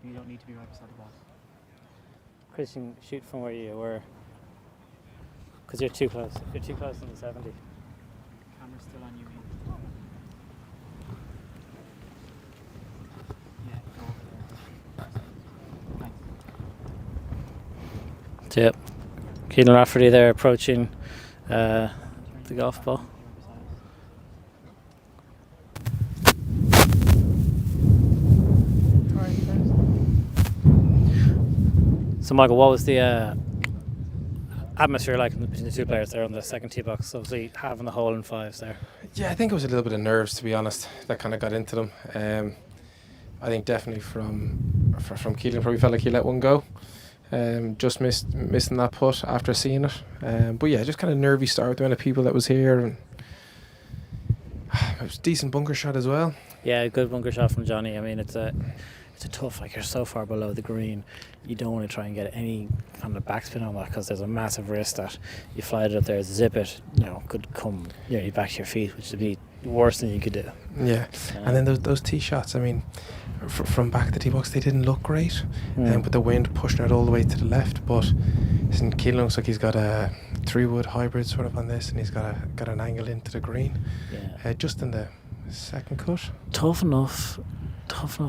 Speaker 7: You don't need to be right beside the ball.
Speaker 3: Christian, shoot from where you were, because you're too close. You're too close in the 70.
Speaker 7: Camera's still on you, Ian. Yeah, go over there. Thanks.
Speaker 3: Yep. Keelan Rafferty there approaching the golf ball. So Michael, what was the atmosphere like between the two players there on the second tee box? Obviously having the hole in 5s there.
Speaker 4: Yeah, I think it was a little bit of nerves, to be honest, that kind of got into them. I think definitely from Keelan, probably felt like he let one go. Just missing that putt after seeing it. But yeah, just kind of nervy start with the amount of people that was here, and it was a decent bunker shot as well.
Speaker 3: Yeah, good bunker shot from Johnny. I mean, it's a tough, like, you're so far below the green, you don't want to try and get any kind of backspin on that, because there's a massive risk that you fly it up there, zip it, could come back to your feet, which would be the worst thing you could do.
Speaker 4: Yeah, and then those tee shots, I mean, from back at the tee box, they didn't look great, but the wind pushing it all the way to the left. But Keelan looks like he's got a 3-wood hybrid sort of on this, and he's got an angle into the green. Yeah. Just in the second cut.
Speaker 3: Tough enough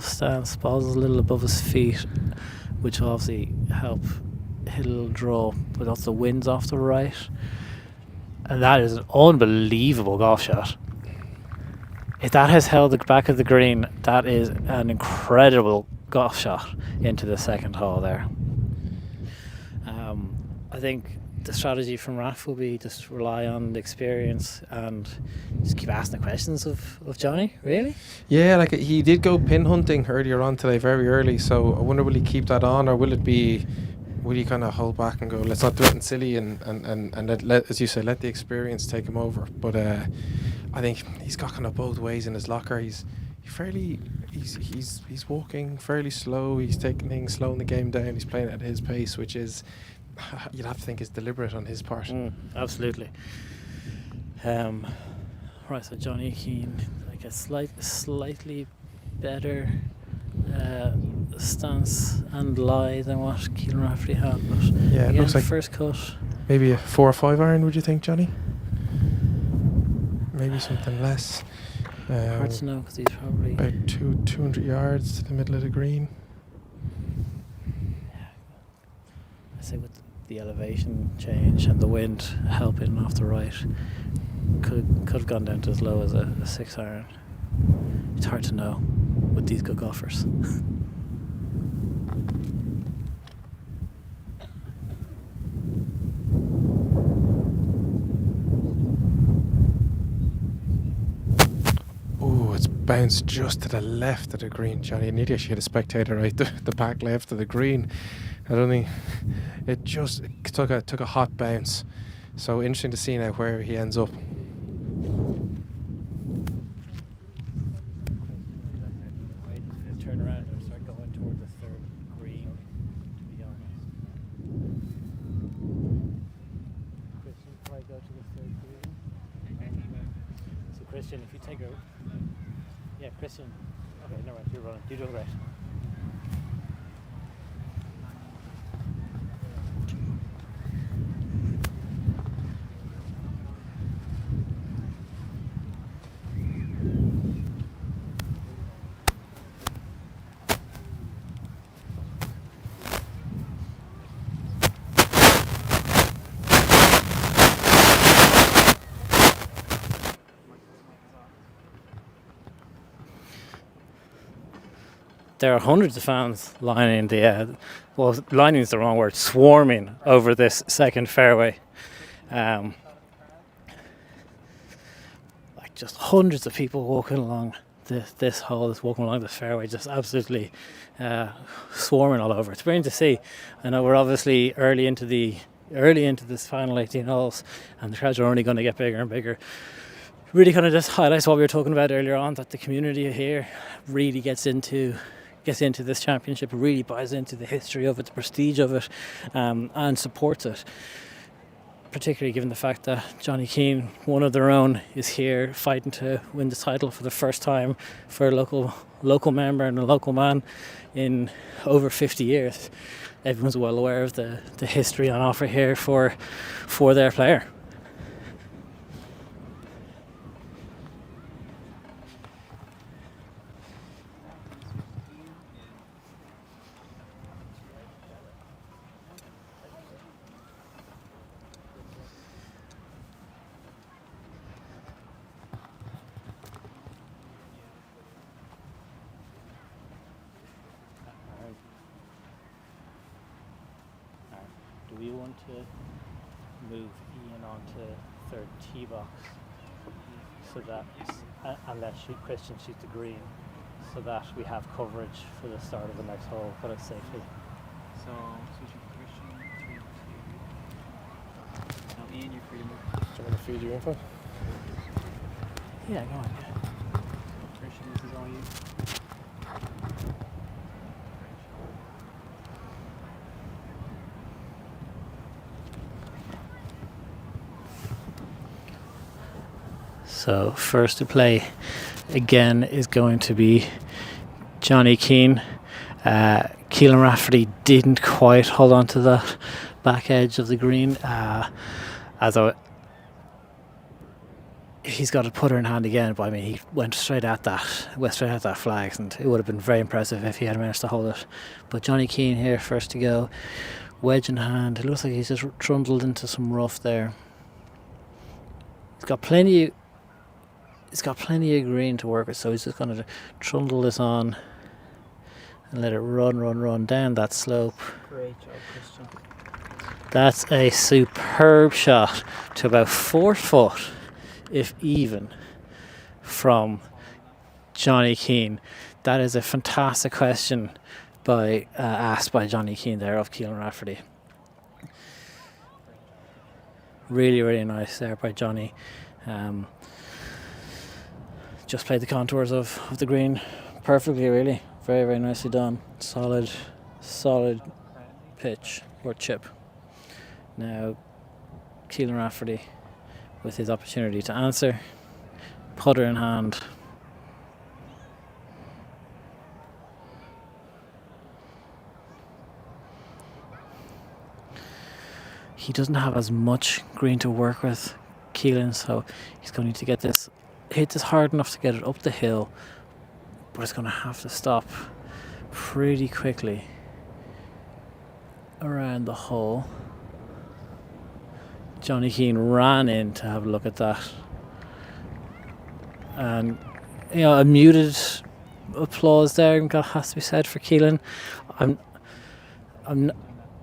Speaker 3: stance. Ball's a little above his feet, which will obviously help hit a little draw, but that's the wind's off the right, and that is an unbelievable golf shot. If that has held the back of the green, that is an incredible golf shot into the second hole there. I think the strategy from Raf will be just rely on the experience and just keep asking the questions of Johnny, really.
Speaker 4: Yeah, like he did go pin hunting earlier on today, very early, so I wonder will he keep that on, or will he kind of hold back and go, let's not do anything silly and let, as you say, let the experience take him over. But I think he's got kind of both ways in his locker. He's walking fairly slow, he's taking things, slowing the game down, he's playing at his pace, which is, you'd have to think, is deliberate on his part.
Speaker 3: Absolutely. Right, so Johnny Keane, like a slightly better stance and lie than what Keelan Rafferty had, but
Speaker 4: yeah,
Speaker 3: again,
Speaker 4: it looks like
Speaker 3: first cut.
Speaker 4: Maybe a 4 or 5 iron, would you think, Johnny? Maybe something less.
Speaker 3: Hard to know, because he's probably
Speaker 4: about 200 yards to the middle of the green.
Speaker 3: I say with the elevation change and the wind helping off the right, could have gone down to as low as a 6 iron. It's hard to know with these good golfers.
Speaker 4: Oh, it's bounced just to the left of the green, Johnny. An idiot, she had a spectator right the back left of the green. I don't think it just took a hot bounce. So interesting to see now where he ends up.
Speaker 3: Turn around and start going toward the third green, to be honest. Christian, probably go to the third green. So Christian, if you take a... Yeah, Christian. Okay, no, right, you're running. You're doing great. There are hundreds of fans lining lining is the wrong word, swarming over this second fairway. Like just hundreds of people walking along this hole, walking along the fairway, just absolutely swarming all over. It's brilliant to see. I know we're obviously early into this final 18 holes, and the crowds are only going to get bigger and bigger. Really kind of just highlights what we were talking about earlier on, that the community here really gets into this championship, really buys into the history of it, the prestige of it, and supports it. Particularly given the fact that Johnny Keane, one of their own, is here fighting to win the title for the first time for a local member and a local man in over 50 years. Everyone's well aware of the history on offer here for their player. Do we want to move Ian onto third tee box so that, unless Christian shoots the green, so that we have coverage for the start of the next hole, put it safely?
Speaker 7: So, switching Christian to... Now Ian, you're free to move.
Speaker 4: Do you want to feed your info?
Speaker 3: Yeah, go on.
Speaker 7: Christian, this is all you.
Speaker 3: So first to play again is going to be Johnny Keane. Keelan Rafferty didn't quite hold on to that back edge of the green. He's got a putter in hand again, but I mean he went straight at that flag, and it would have been very impressive if he had managed to hold it. But Johnny Keane here first to go, wedge in hand. It looks like he's just trundled into some rough there. He's got plenty of green to work with, so he's just going to trundle this on and let it run down that slope.
Speaker 7: Great job, Christian.
Speaker 3: That's a superb shot to about 4 foot, if even, from Johnny Keane. That is a fantastic question asked by Johnny Keane there of Keelan Rafferty. Really, really nice there by Johnny. Just played the contours of the green perfectly, really. Very, very nicely done. Solid pitch or chip. Now, Keelan Rafferty with his opportunity to answer. Putter in hand. He doesn't have as much green to work with, Keelan, so he's going to need to hit this hard enough to get it up the hill, but it's going to have to stop pretty quickly around the hole. Johnny Keane ran in to have a look at that. And, a muted applause there has to be said for Keelan. I'm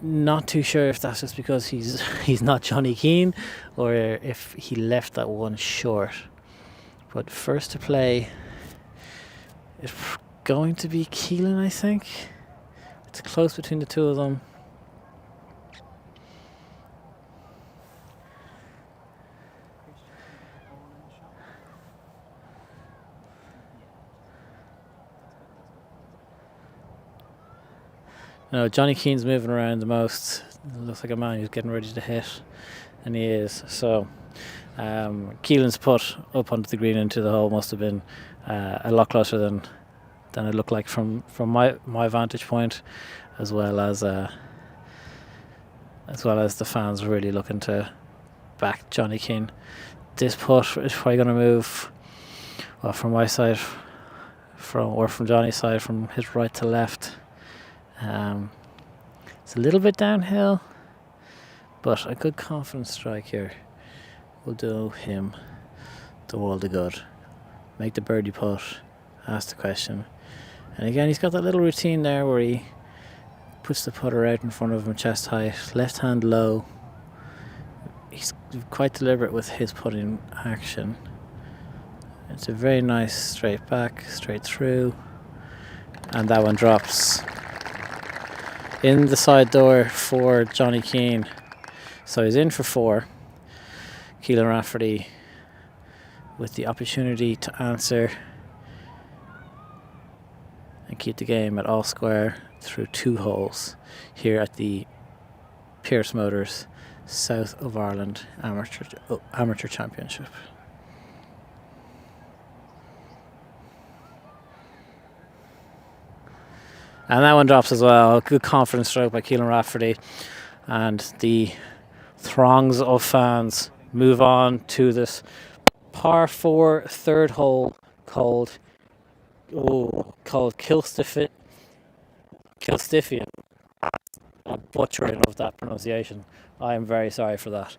Speaker 3: not too sure if that's just because he's not Johnny Keane or if he left that one short. But first to play is going to be Keelan, I think. It's close between the two of them. No, Johnny Keane's moving around the most. It looks like a man who's getting ready to hit, and he is. So, Keelan's putt up onto the green into the hole must have been a lot closer than it looked like from my vantage point, as well as the fans really looking to back Johnny Keane. This putt is probably going to move, well, from my side, from Johnny's side, from his right to left. It's a little bit downhill, but a good confidence strike here will do him the world of good. Make the birdie putt, ask the question, and again he's got that little routine there where he puts the putter out in front of him chest height, left hand low. He's quite deliberate with his putting action. It's a very nice straight back, straight through, and that one drops in the side door for Johnny Keane. So he's in for 4. Keelan Rafferty with the opportunity to answer and keep the game at all square through 2 holes here at the Pierce Motors South of Ireland Amateur Championship. And that one drops as well. Good confidence stroke by Keelan Rafferty. And the throngs of fans move on to this par 4 third hole called Kilstifian. A butchering of that pronunciation. I am very sorry for that.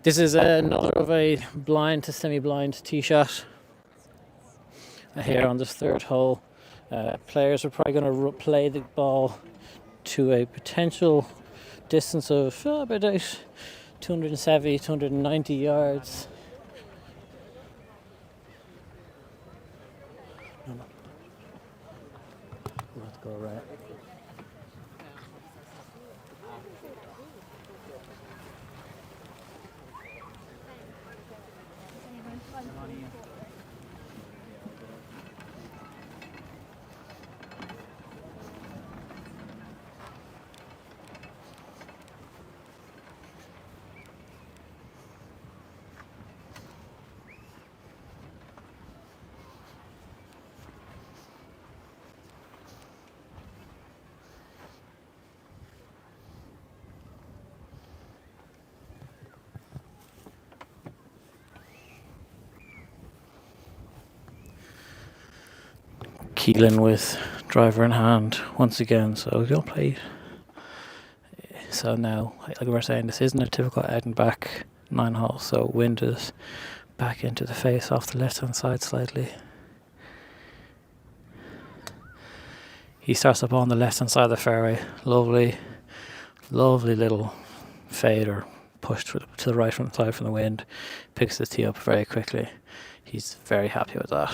Speaker 3: This is another of a blind to semi-blind tee shot. Here on this third hole, players are probably going to play the ball to a potential distance of about 270, 290 yards. We'll have to go right. Keelan with driver in hand once again, so he'll play. So now, like we were saying, this isn't a typical out and back 9 hole, so wind is back into the face off the left hand side slightly. He starts up on the left hand side of the fairway. Lovely little fade or push to the right from the side from the wind. Picks the tee up very quickly. He's very happy with that.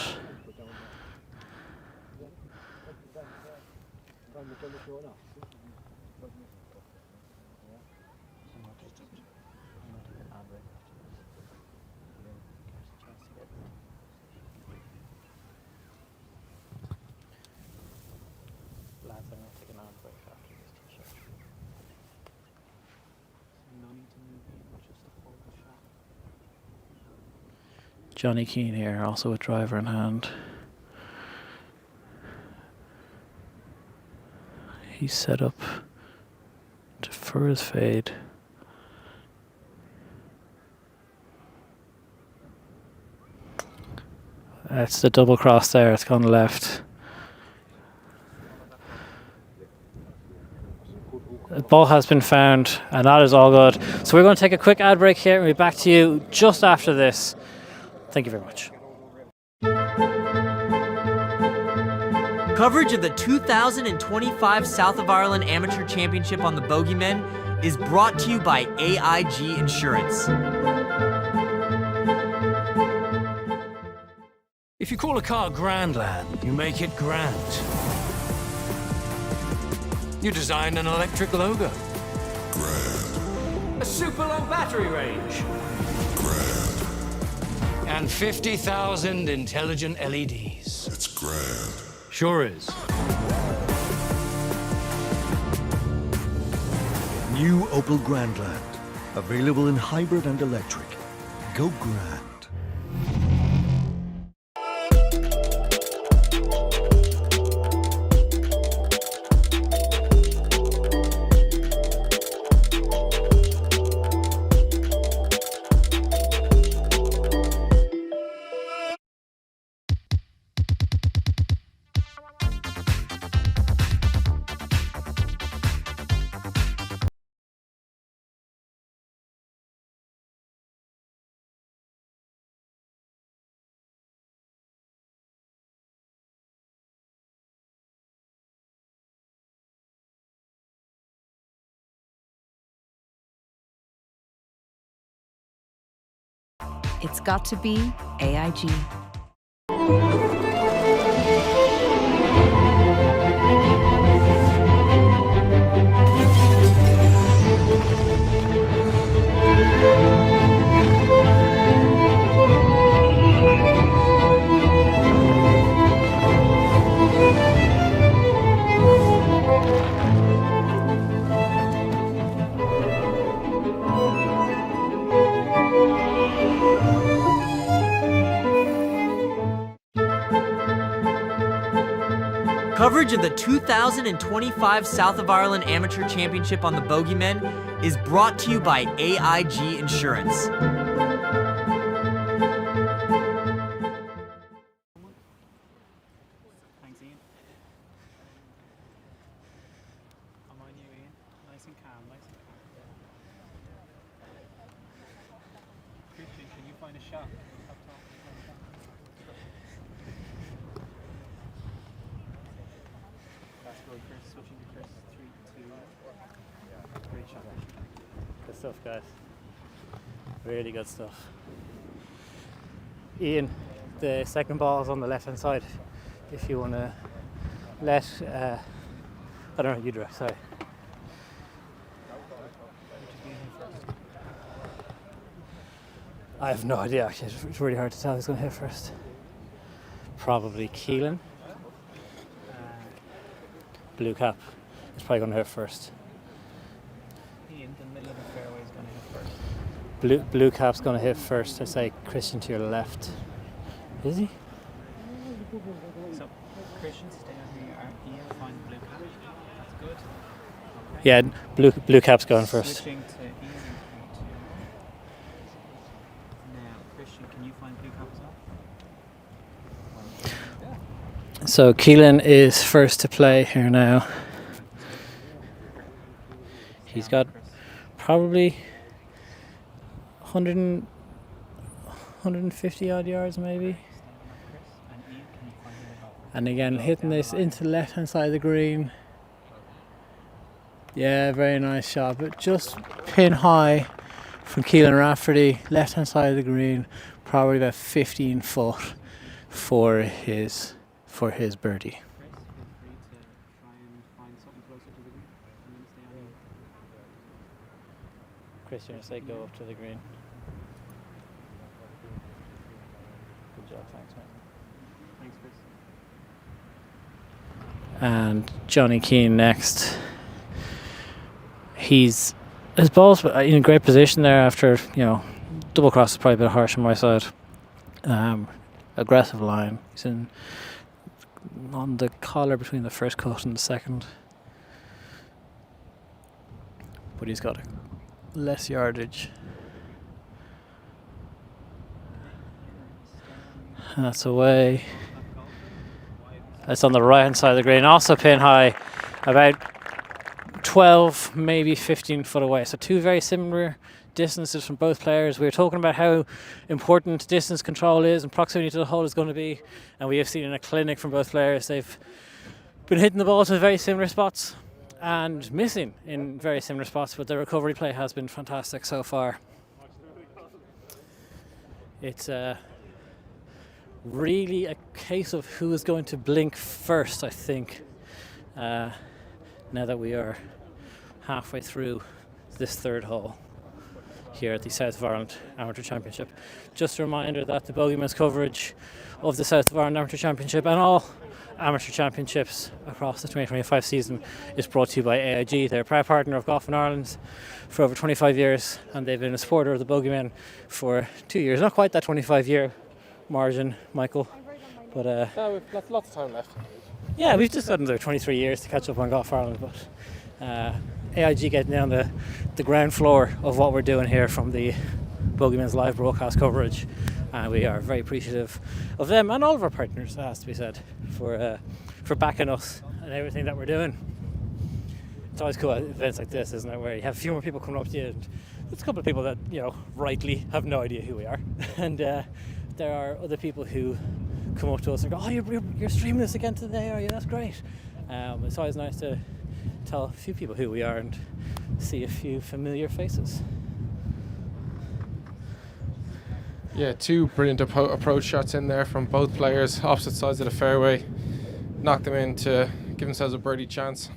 Speaker 3: Johnny Keane here, also with driver in hand. He's set up for his fade. It's the double cross there, it's gone left. the ball has been found, and that is all good. So we're going to take a quick ad break here, and we'll be back to you just after this. Thank you very much.
Speaker 5: Coverage of the 2025 South of Ireland Amateur Championship on the Bogey Men is brought to you by AIG Insurance.
Speaker 6: If you call a car Grandland, you make it grand. You design an electric logo. Grand. A super low battery range. Grand. And 50,000 intelligent LEDs. It's grand. Sure is.
Speaker 8: New Opel Grandland. Available in hybrid and electric. Go Grand.
Speaker 9: It's got to be AIG.
Speaker 5: Coverage of the 2025 South of Ireland Amateur Championship on the Bogey Men is brought to you by AIG Insurance.
Speaker 7: Thanks, Ian. I'm on you, Ian. Nice and calm, nice and calm. Christian, can you find a shot? Up top. That's good, Chris. Switching to Chris. 3, 2. Great shot.
Speaker 3: Good stuff, guys. Really good stuff. Ian, the second ball is on the left-hand side. If you want to let, I don't know, you direct, sorry. I have no idea, actually. It's really hard to tell who's going to hit first. Probably Keelan. Blue cap is probably going to hit first.
Speaker 7: Ian, the middle of the fairway is going to hit first.
Speaker 3: Blue cap's going to hit first. I say Christian to your left. Is he?
Speaker 7: So, Christian, stay on here. Ian, find the blue cap. That's good. Okay.
Speaker 3: Yeah, blue cap's going first.
Speaker 7: Switching to Ian. 3, 2. Now, Christian, can you find blue cap as well?
Speaker 3: So Keelan is first to play here now. He's got probably 150 odd yards maybe. And again, hitting this into the left hand side of the green. Yeah, very nice shot, but just pin high from Keelan Rafferty, left hand side of the green, probably about 15 foot for his birdie. Christian, I say go up to the green. Good job, thanks, mate.
Speaker 7: Thanks, Chris.
Speaker 3: And Johnny Keane next. His ball's in a great position there after, double cross is probably a bit harsh on my side. Aggressive line. He's on the collar between the first cut and the second. But he's got less yardage. And that's away. That's on the right hand side of the green. Also pin high, about 12, maybe 15 foot away. So two very similar distances from both players. We were talking about how important distance control is and proximity to the hole is going to be, and we have seen in a clinic from both players they've been hitting the ball to very similar spots and missing in very similar spots, but the recovery play has been fantastic so far. It's really a case of who is going to blink first, I think, now that we are halfway through this third hole here at the South of Ireland Amateur Championship. Just a reminder that the Bogeyman's coverage of the South of Ireland Amateur Championship and all amateur championships across the 2025 season is brought to you by AIG. They're a proud partner of Golf in Ireland for over 25 years, and they've been a supporter of the Bogeymen for 2 years. Not quite that 25-year margin, Michael, but
Speaker 4: No, we've lots of time left.
Speaker 3: yeah, we've just got another 23 years to catch up on Golf Ireland, but AIG getting down the ground floor of what we're doing here from the Bogeyman's live broadcast coverage, and we are very appreciative of them and all of our partners, it has to be said, for backing us and everything that we're doing. It's always cool at events like this, isn't it, where you have a few more people coming up to you, and there's a couple of people that, you know, rightly have no idea who we are, and there are other people who come up to us and go, oh, you're streaming this again today, are you? That's great. It's always nice to tell a few people who we are and see a few familiar faces.
Speaker 4: Yeah, two brilliant approach shots in there from both players, opposite sides of the fairway. Knocked them in to give themselves a birdie chance.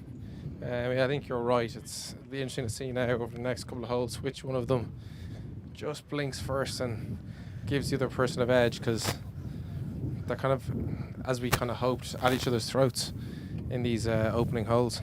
Speaker 4: I think you're right. It'll be interesting to see now over the next couple of holes which one of them just blinks first and gives the other person an edge, because they're kind of, as we kind of hoped, at each other's throats in these opening holes.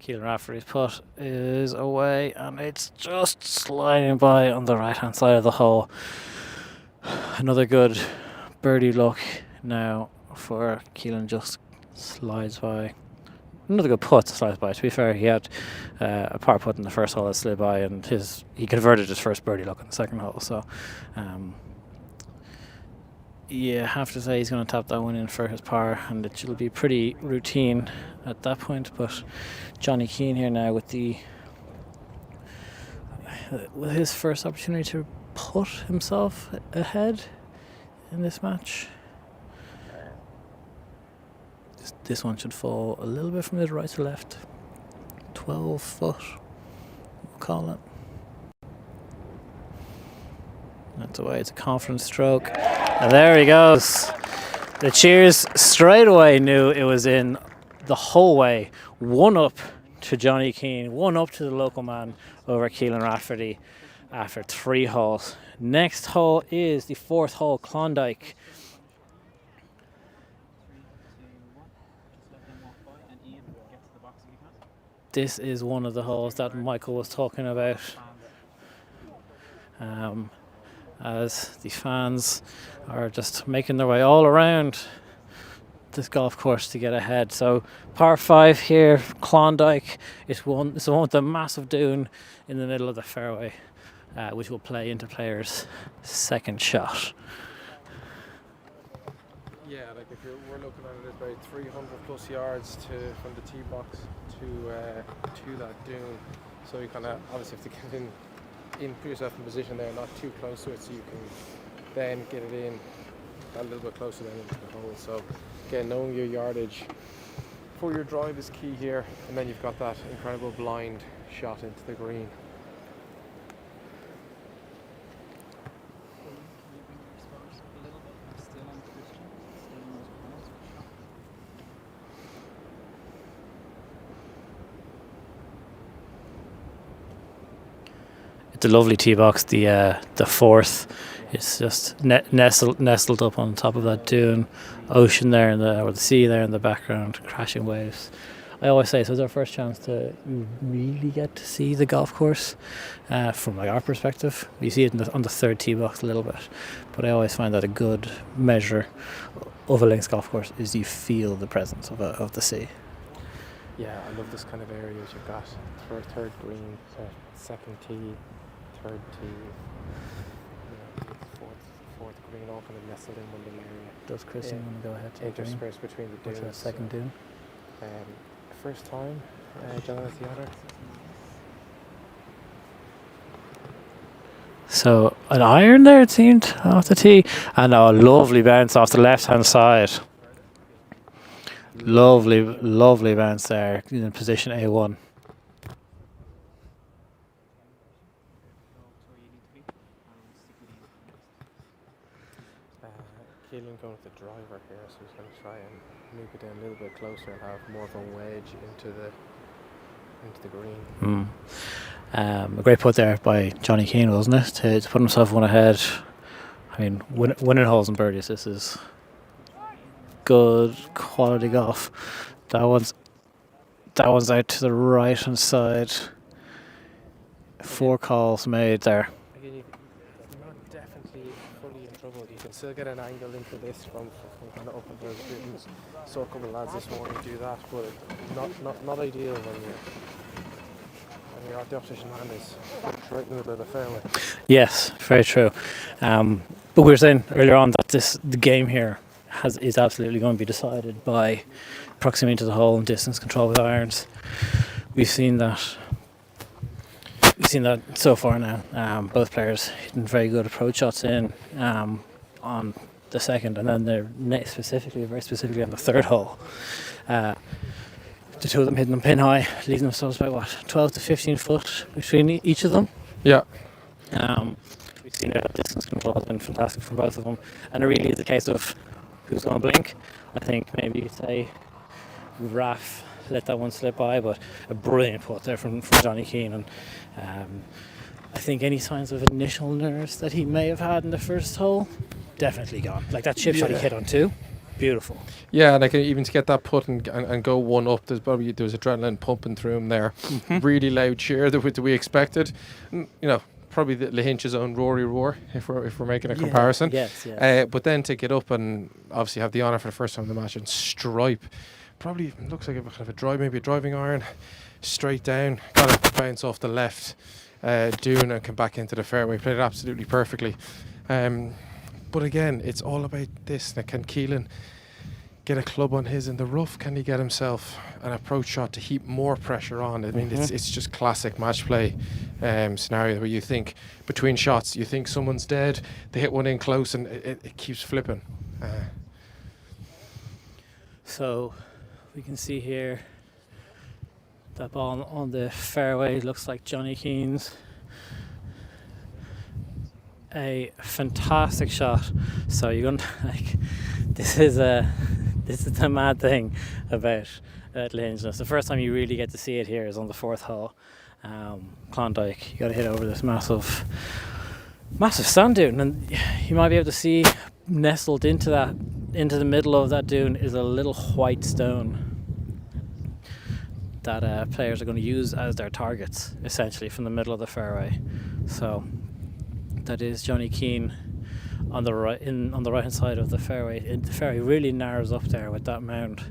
Speaker 3: Keelan Rafferty's putt is away, and it's just sliding by on the right hand side of the hole. Another good birdie look now for Keelan, just slides by. Another good putt slides by. To be fair, he had a par putt in the first hole that slid by, and he converted his first birdie look in the second hole. So, yeah, I have to say he's going to tap that one in for his par, and it should be pretty routine at that point. But Johnny Keane here now with his first opportunity to put himself ahead in this match. This one should fall a little bit from his right to left. 12 foot, we'll call it. That's away. It's a confident stroke. And there he goes. The cheers straight away knew it was in the whole way. One up to Johnny Keane, one up to the local man over Keelan Rafferty after 3 holes. Next hole is the 4th hole, Klondike. This is one of the holes that Michael was talking about. As the fans are just making their way all around this golf course to get ahead. So par 5 here, Klondike. It's the one with the massive dune in the middle of the fairway, which will play into players' second shot.
Speaker 4: Yeah, like if we're looking at it, it's about 300 plus yards from the tee box to that dune. So you kind of obviously have to get put yourself in position there, not too close to it, so you can then get it in a little bit closer than into the hole. So again, knowing your yardage for your drive is key here, and then you've got that incredible blind shot into the green.
Speaker 3: the lovely tee box. The fourth is just nestled up on top of that dune, ocean there or the sea there in the background, crashing waves. I always say, so it's our first chance to really get to see the golf course from like our perspective. You see it on the third tee box a little bit, but I always find that a good measure of a links golf course is you feel the presence of the sea.
Speaker 4: Yeah, I love this kind of areas you've got. Third green, second tee, third tee, fourth green, all kind of nestled in one little area.
Speaker 3: Does Christian want to go ahead?
Speaker 4: Interspersed between the dunes.
Speaker 3: What's that second dune?
Speaker 4: First time, John has the honour.
Speaker 3: So an iron there, it seemed, off the tee, and a lovely bounce off the left hand side. Lovely bounce there in position A1.
Speaker 4: Keelan going with the driver here, so he's going to try and move it down a little bit closer and have more of a wedge into the green.
Speaker 3: A great putt there by Johnny Keane, wasn't it? To put himself one ahead. I mean, winning holes and birdies. This is good quality golf. That one's out to the right hand side. 4 calls made there.
Speaker 4: Again, you're not definitely fully in trouble. You can still get an angle into this from kind of up and down the dunes. Saw a couple of lads this morning do that, but not ideal when you're the opposition hand is right in the middle of the fairway.
Speaker 3: Yes, very true. But we were saying earlier on that the game here is absolutely going to be decided by proximity to the hole and distance control with irons. We've seen that so far now. Both players hitting very good approach shots in on the second, and then they're very specifically on the third hole. The two of them hitting them pin high, leaving themselves about 12 to 15 foot between each of them.
Speaker 4: Yeah.
Speaker 3: We've seen that distance control has been fantastic from both of them, and it really is a case of who's going to blink. I think maybe you could say Raf let that one slip by, but a brilliant putt there from Johnny Keane. And I think any signs of initial nerves that he may have had in the first hole, definitely gone. Like that chip shot he hit on 2, beautiful.
Speaker 4: Yeah, and even to get that putt and go one up, there was adrenaline pumping through him there. Really loud cheer that we expected. Probably the Lahinch's own Rory roar, if we're making a comparison.
Speaker 3: Yes.
Speaker 4: But then to get up and obviously have the honour for the first time in the match and stripe, probably looks like a driving iron, straight down, got to bounce off the left dune and come back into the fairway. Played it absolutely perfectly. But again, it's all about this. Now, can Keelan get a club on his in the rough? Can he get himself an approach shot to heap more pressure on? I mean, it's just classic match play scenario where you think between shots, you think someone's dead, they hit one in close and it keeps flipping.
Speaker 3: So we can see here that ball on the fairway looks like Johnny Keane's. A fantastic shot. So you're going to this is the mad thing about Lahinch. It's the first time you really get to see it here is on the 4th hole. Klondike, you got to hit over this massive sand dune, and you might be able to see nestled into the middle of that dune is a little white stone that players are going to use as their targets, essentially from the middle of the fairway. So that is Johnny Keane on the right hand side of the fairway. The fairway really narrows up there with that mound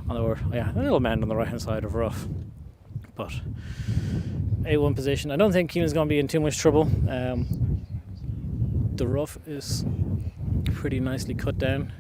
Speaker 3: a little mound on the right hand side of rough. But A1 position. I don't think Keane is going to be in too much trouble. The rough is pretty nicely cut down.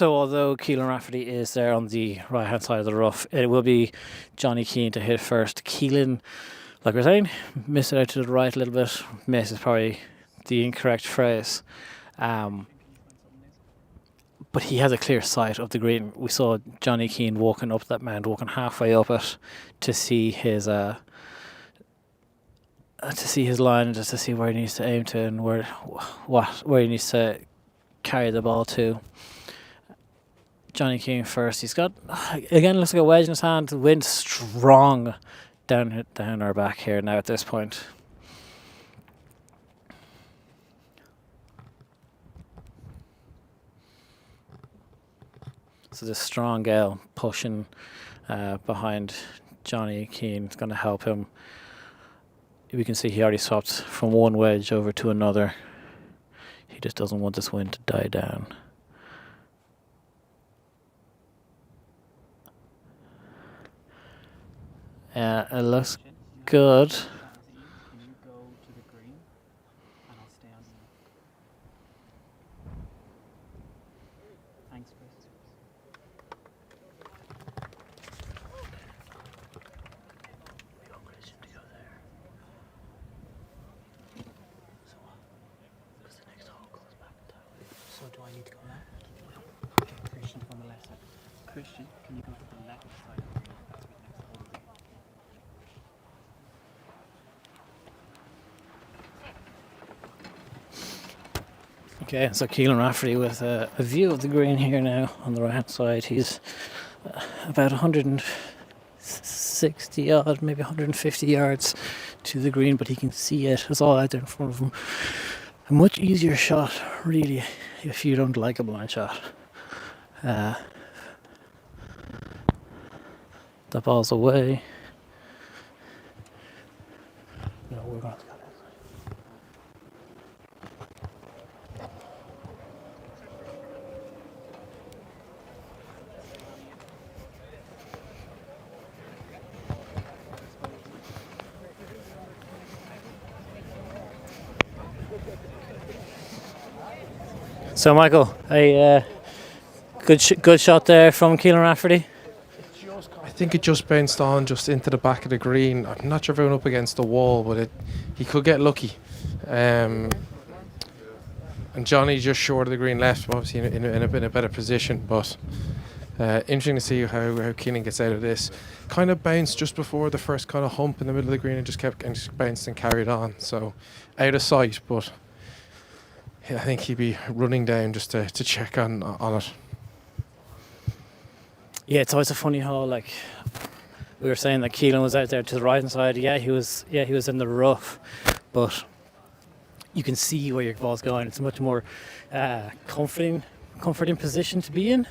Speaker 3: So although Keelan Rafferty is there on the right hand side of the rough, it will be Johnny Keane to hit first. Keelan, like we're saying, missed it out to the right a little bit. Miss is probably the incorrect phrase. But he has a clear sight of the green. We saw Johnny Keane walking up that mound, walking halfway up it to see his line, and just to see where he needs to aim to and where he needs to carry the ball to. Johnny Keane first. He's got, again, looks like a wedge in his hand. The wind strong down our back here now at this point. So this strong gale pushing behind Johnny Keane is going to help him. We can see he already swapped from one wedge over to another. He just doesn't want this wind to die down. It looks good.
Speaker 7: Can you go to the green and I'll stay on the... Thanks, Chris.
Speaker 3: We want Christian to go there. So what? Because the next hole goes back that way.
Speaker 7: So do I need to go left? Okay, Christian on the left side. Christian, can you go to the left side of the green? That's where the next hole is.
Speaker 3: Okay, so Keelan Rafferty with a view of the green here now on the right hand side. He's about 160 odd, maybe 150 yards to the green, but he can see it. It's all out there in front of him. A much easier shot, really, if you don't like a blind shot. The ball's away. No, we're going to go. So Michael, a good shot there from Keelan Rafferty.
Speaker 4: I think it just bounced on just into the back of the green. I'm not sure if it went up against the wall, but he could get lucky. And Johnny just short of the green left, obviously in a better position. But interesting to see how Keelan gets out of this. Kind of bounced just before the first kind of hump in the middle of the green and just bounced and carried on. So out of sight, but I think he'd be running down just to check on it.
Speaker 3: Yeah, it's always a funny hole. Like we were saying that Keelan was out there to the right hand side. Yeah, he was in the rough, but you can see where your ball's going. It's a much more comforting position to be in.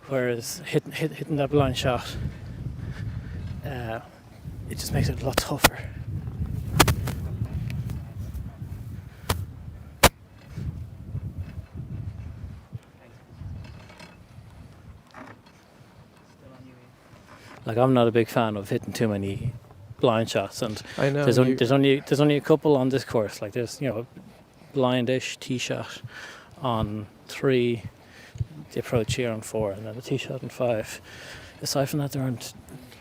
Speaker 3: Whereas hitting that blind shot, it just makes it a lot tougher. Like I'm not a big fan of hitting too many blind shots, and
Speaker 4: I know
Speaker 3: there's only a couple on this course. Like there's blindish tee shot on 3, the approach here on 4, and then the tee shot on 5. Aside from that, there aren't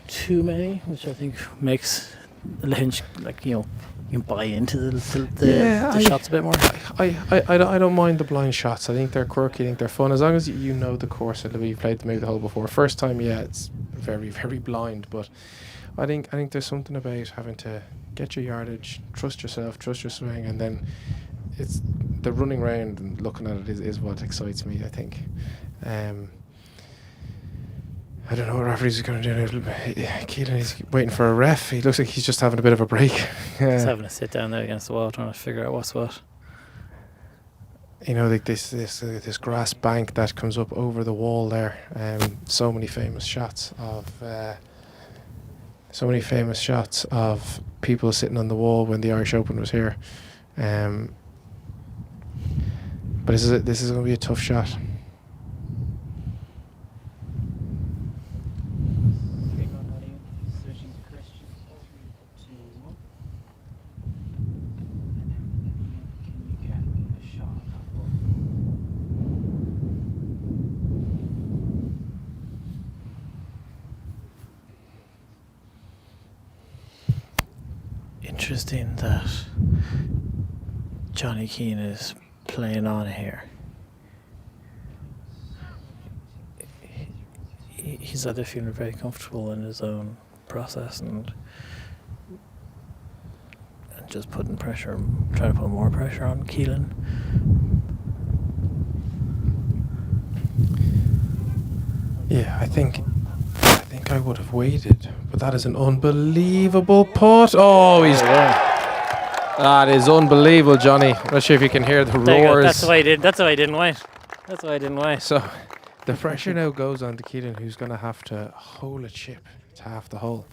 Speaker 3: too many, which I think makes Lahinch you can buy into the shots a bit more.
Speaker 4: I don't mind the blind shots. I think they're quirky. I think they're fun as long as you know the course and you've played maybe the hole before. First time, yeah, it's very, very blind. But I think there's something about having to get your yardage, trust yourself, trust your swing, and then it's the running round and looking at it is what excites me. I think. I don't know what referee's going to do. Keelan is waiting for a ref. He looks like he's just having a bit of a break.
Speaker 3: He's having to sit down there against the wall, trying to figure out what's what.
Speaker 4: Like this grass bank that comes up over the wall there. So many famous shots of people sitting on the wall when the Irish Open was here. But this is going to be a tough shot.
Speaker 3: interesting that Johnny Keane is playing on here. He's either feeling very comfortable in his own process and just putting pressure, trying to put more pressure on Keelan.
Speaker 4: Yeah, I think I would have waited, but that is an unbelievable putt. Oh, that is unbelievable, Johnny. I'm not sure if you can hear the roars.
Speaker 3: That's why I didn't wait.
Speaker 4: So the pressure now goes on to Keelan, who's going to have to hole a chip to half the hole.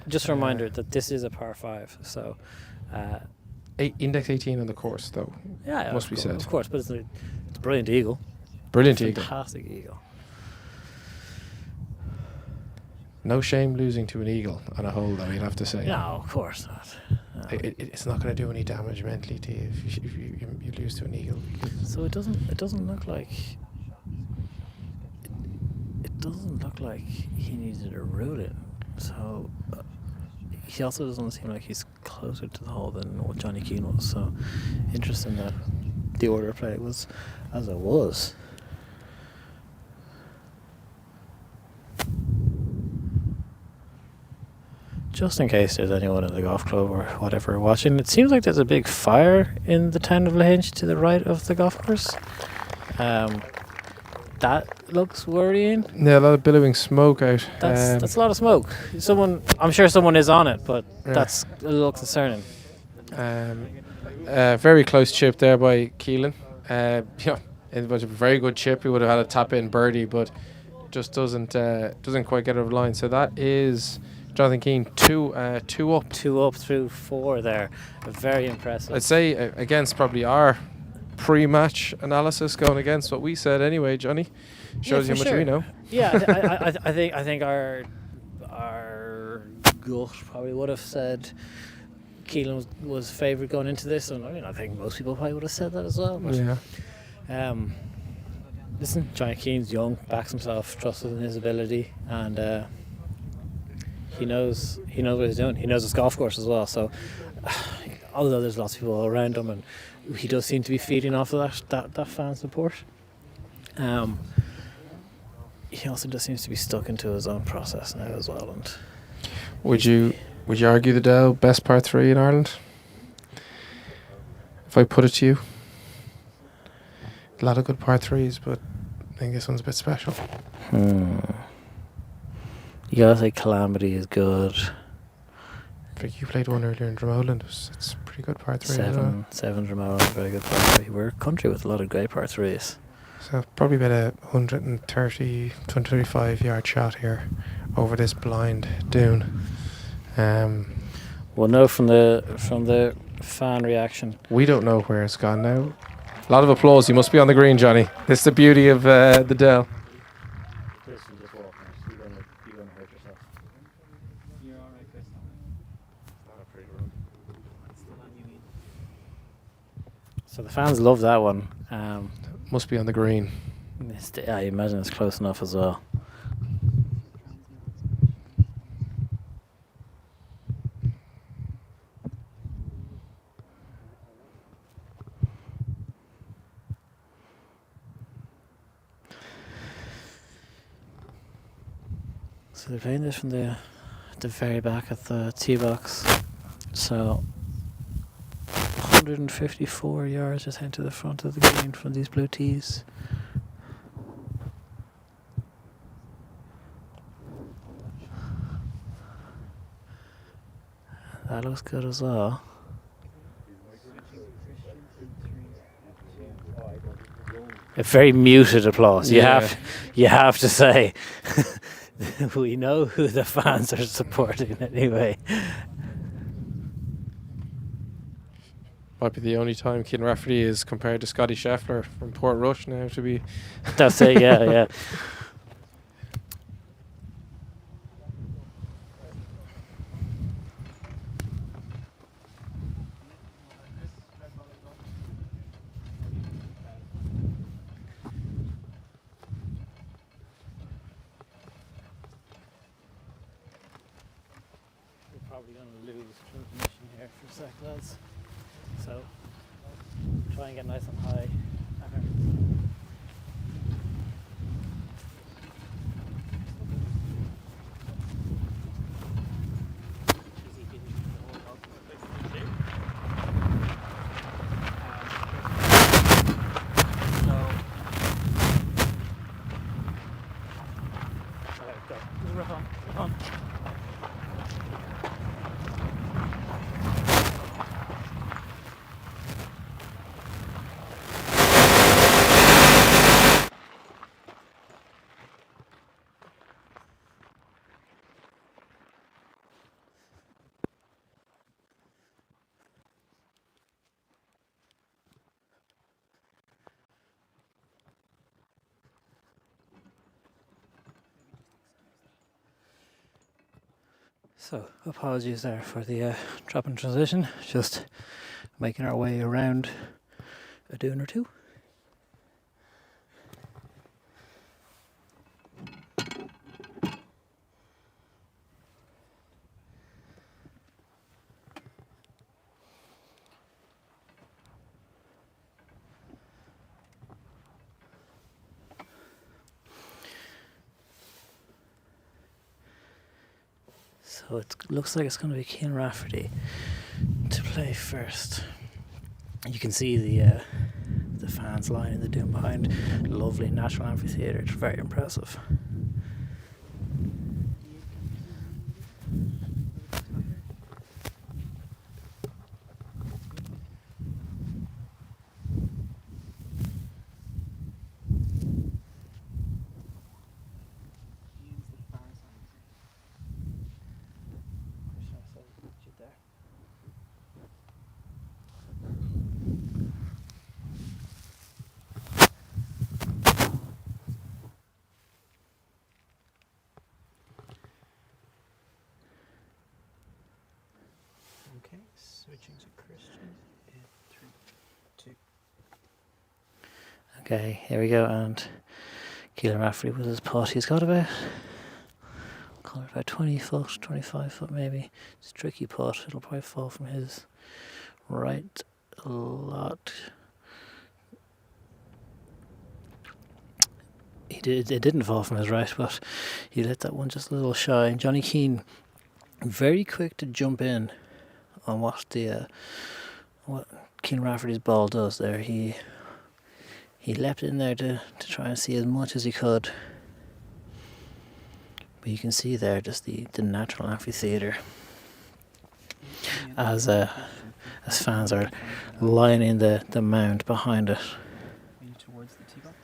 Speaker 3: Just a reminder that this is a par 5, so
Speaker 4: index 18 on the course, though.
Speaker 3: Yeah,
Speaker 4: must be said.
Speaker 3: Of course, but it's a brilliant eagle.
Speaker 4: Brilliant eagle.
Speaker 3: Fantastic eagle.
Speaker 4: No shame losing to an eagle on a hole, though, you'd have to say.
Speaker 3: No, of course not. No.
Speaker 4: It's not going to do any damage mentally to you if you lose to an eagle.
Speaker 3: So it doesn't look like he needed a root in. So he also doesn't seem like he's closer to the hole than what Johnny Keane was. So interesting that the order of play was as it was. Just in case there's anyone in the golf club or whatever watching, it seems like there's a big fire in the town of Lahinch to the right of the golf course. That looks worrying.
Speaker 4: Yeah, a lot of billowing smoke out.
Speaker 3: That's a lot of smoke. I'm sure someone is on it, but that's a little concerning.
Speaker 4: Very close chip there by Keelan. It was a very good chip. He would have had a tap-in birdie, but just doesn't quite get over the line. So that is Jonathan Keane, two up.
Speaker 3: 2 up through 4 there. Very impressive.
Speaker 4: I'd say against probably our pre-match analysis going against what we said anyway, Johnny. Shows you how much we know.
Speaker 3: Yeah, I think our gut probably would have said Keelan was favourite going into this, and I think most people probably would have said that as well. But,
Speaker 4: yeah.
Speaker 3: Listen, Johnny Keane's young, backs himself, trusts in his ability, and he knows what he's doing. He knows his golf course as well. So, although there's lots of people around him, and he does seem to be feeding off of that fan support. He also just seems to be stuck into his own process now as well. And
Speaker 4: would you argue the Dell best par 3 in Ireland? If I put it to you, a lot of good par 3s, but I think this one's a bit special.
Speaker 3: You gotta say Calamity is good.
Speaker 4: I think you played one earlier in Dromoland. It's pretty good par 3.
Speaker 3: Seven Dromoland, very good par 3. We're a country with a lot of great par 3s.
Speaker 4: So probably about a 135 yard shot here over this blind dune.
Speaker 3: We'll know from the fan reaction.
Speaker 4: We don't know where it's gone now. A lot of applause. You must be on the green, Johnny. This is the beauty of the Dell. So the fans love that one. Must be on the green.
Speaker 3: I imagine it's close enough as well. So they're playing this from the very back of the tee box. So 154 yards just into the front of the green from these blue tees. That looks good as well. A very muted applause. You have to say. We know who the fans are supporting anyway.
Speaker 4: Might be the only time Keane Rafferty is compared to Scotty Scheffler from Port Rush now to be.
Speaker 3: That's it, yeah. probably going to lose transmission here for a sec, lads. So try and get nice and high. So apologies there for the drop in transition, just making our way around a dune or two. So it looks like it's going to be Keane Rafferty to play first. You can see the fans line in the dune behind. Lovely natural amphitheatre. It's very impressive.
Speaker 7: Okay, switching to Christian in 3, 2.
Speaker 3: Okay, here we go, and Keelan Rafferty with his putt. He's got about 20 foot, 25 foot maybe. It's a tricky putt. It'll probably fall from his right a lot. It didn't fall from his right, but he let that one just a little shy. And Johnny Keane, very quick to jump in on what Keane Rafferty's ball does there. He leapt in there to try and see as much as he could. But you can see there just the natural amphitheatre as fans are lining the mound behind it.
Speaker 7: Towards the tee box.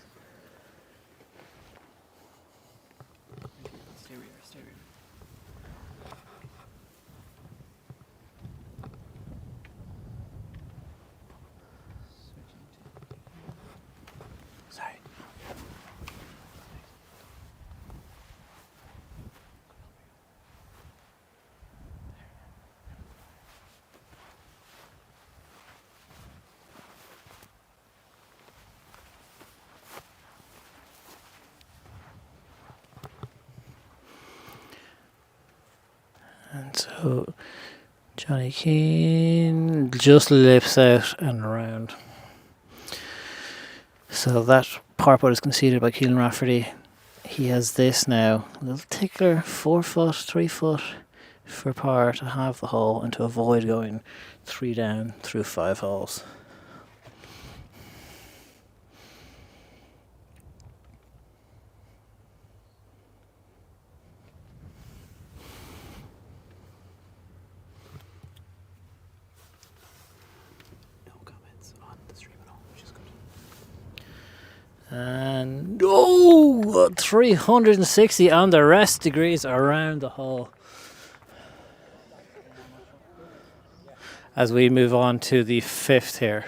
Speaker 7: Stay where you are, stay where you are.
Speaker 3: Sorry. And so Johnny Keane just lips out and around. So that par putt is conceded by Keelan Rafferty. He has this now, a little tickler, 4 foot, 3 foot for par to have the hole and to avoid going 3 down through 5 holes.
Speaker 7: No comments on the stream at all, which is good.
Speaker 3: And 360 on the rest degrees around the hole. As we move on to the 5th here.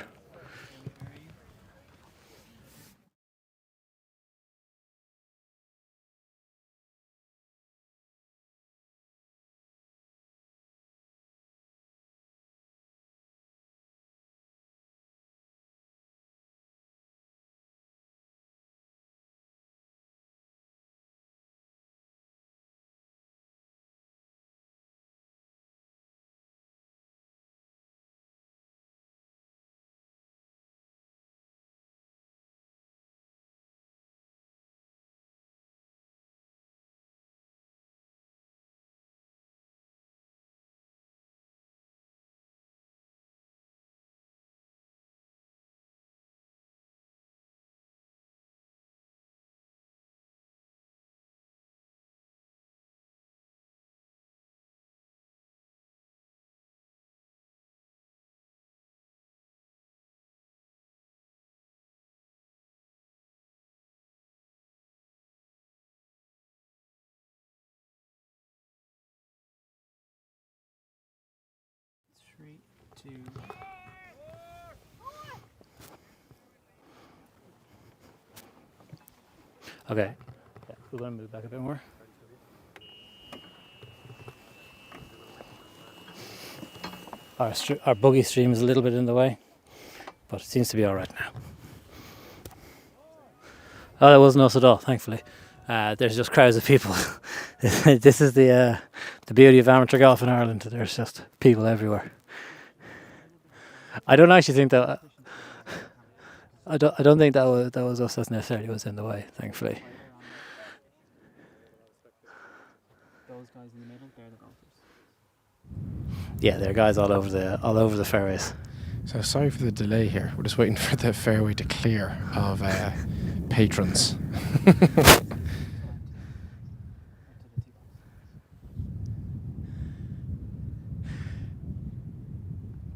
Speaker 7: 3, 2.
Speaker 3: Okay. Yeah, we're going to move back a bit more. Our buggy stream is a little bit in the way, but it seems to be all right now. Oh, that wasn't us at all, thankfully. There's just crowds of people. This is the beauty of amateur golf in Ireland. There's just people everywhere. I don't actually think that. I don't think that was us that necessarily was in the way, thankfully.
Speaker 7: Those guys in the middle, they're the golfers.
Speaker 3: Yeah, there are guys all over the fairways.
Speaker 4: So sorry for the delay here. We're just waiting for the fairway to clear of patrons.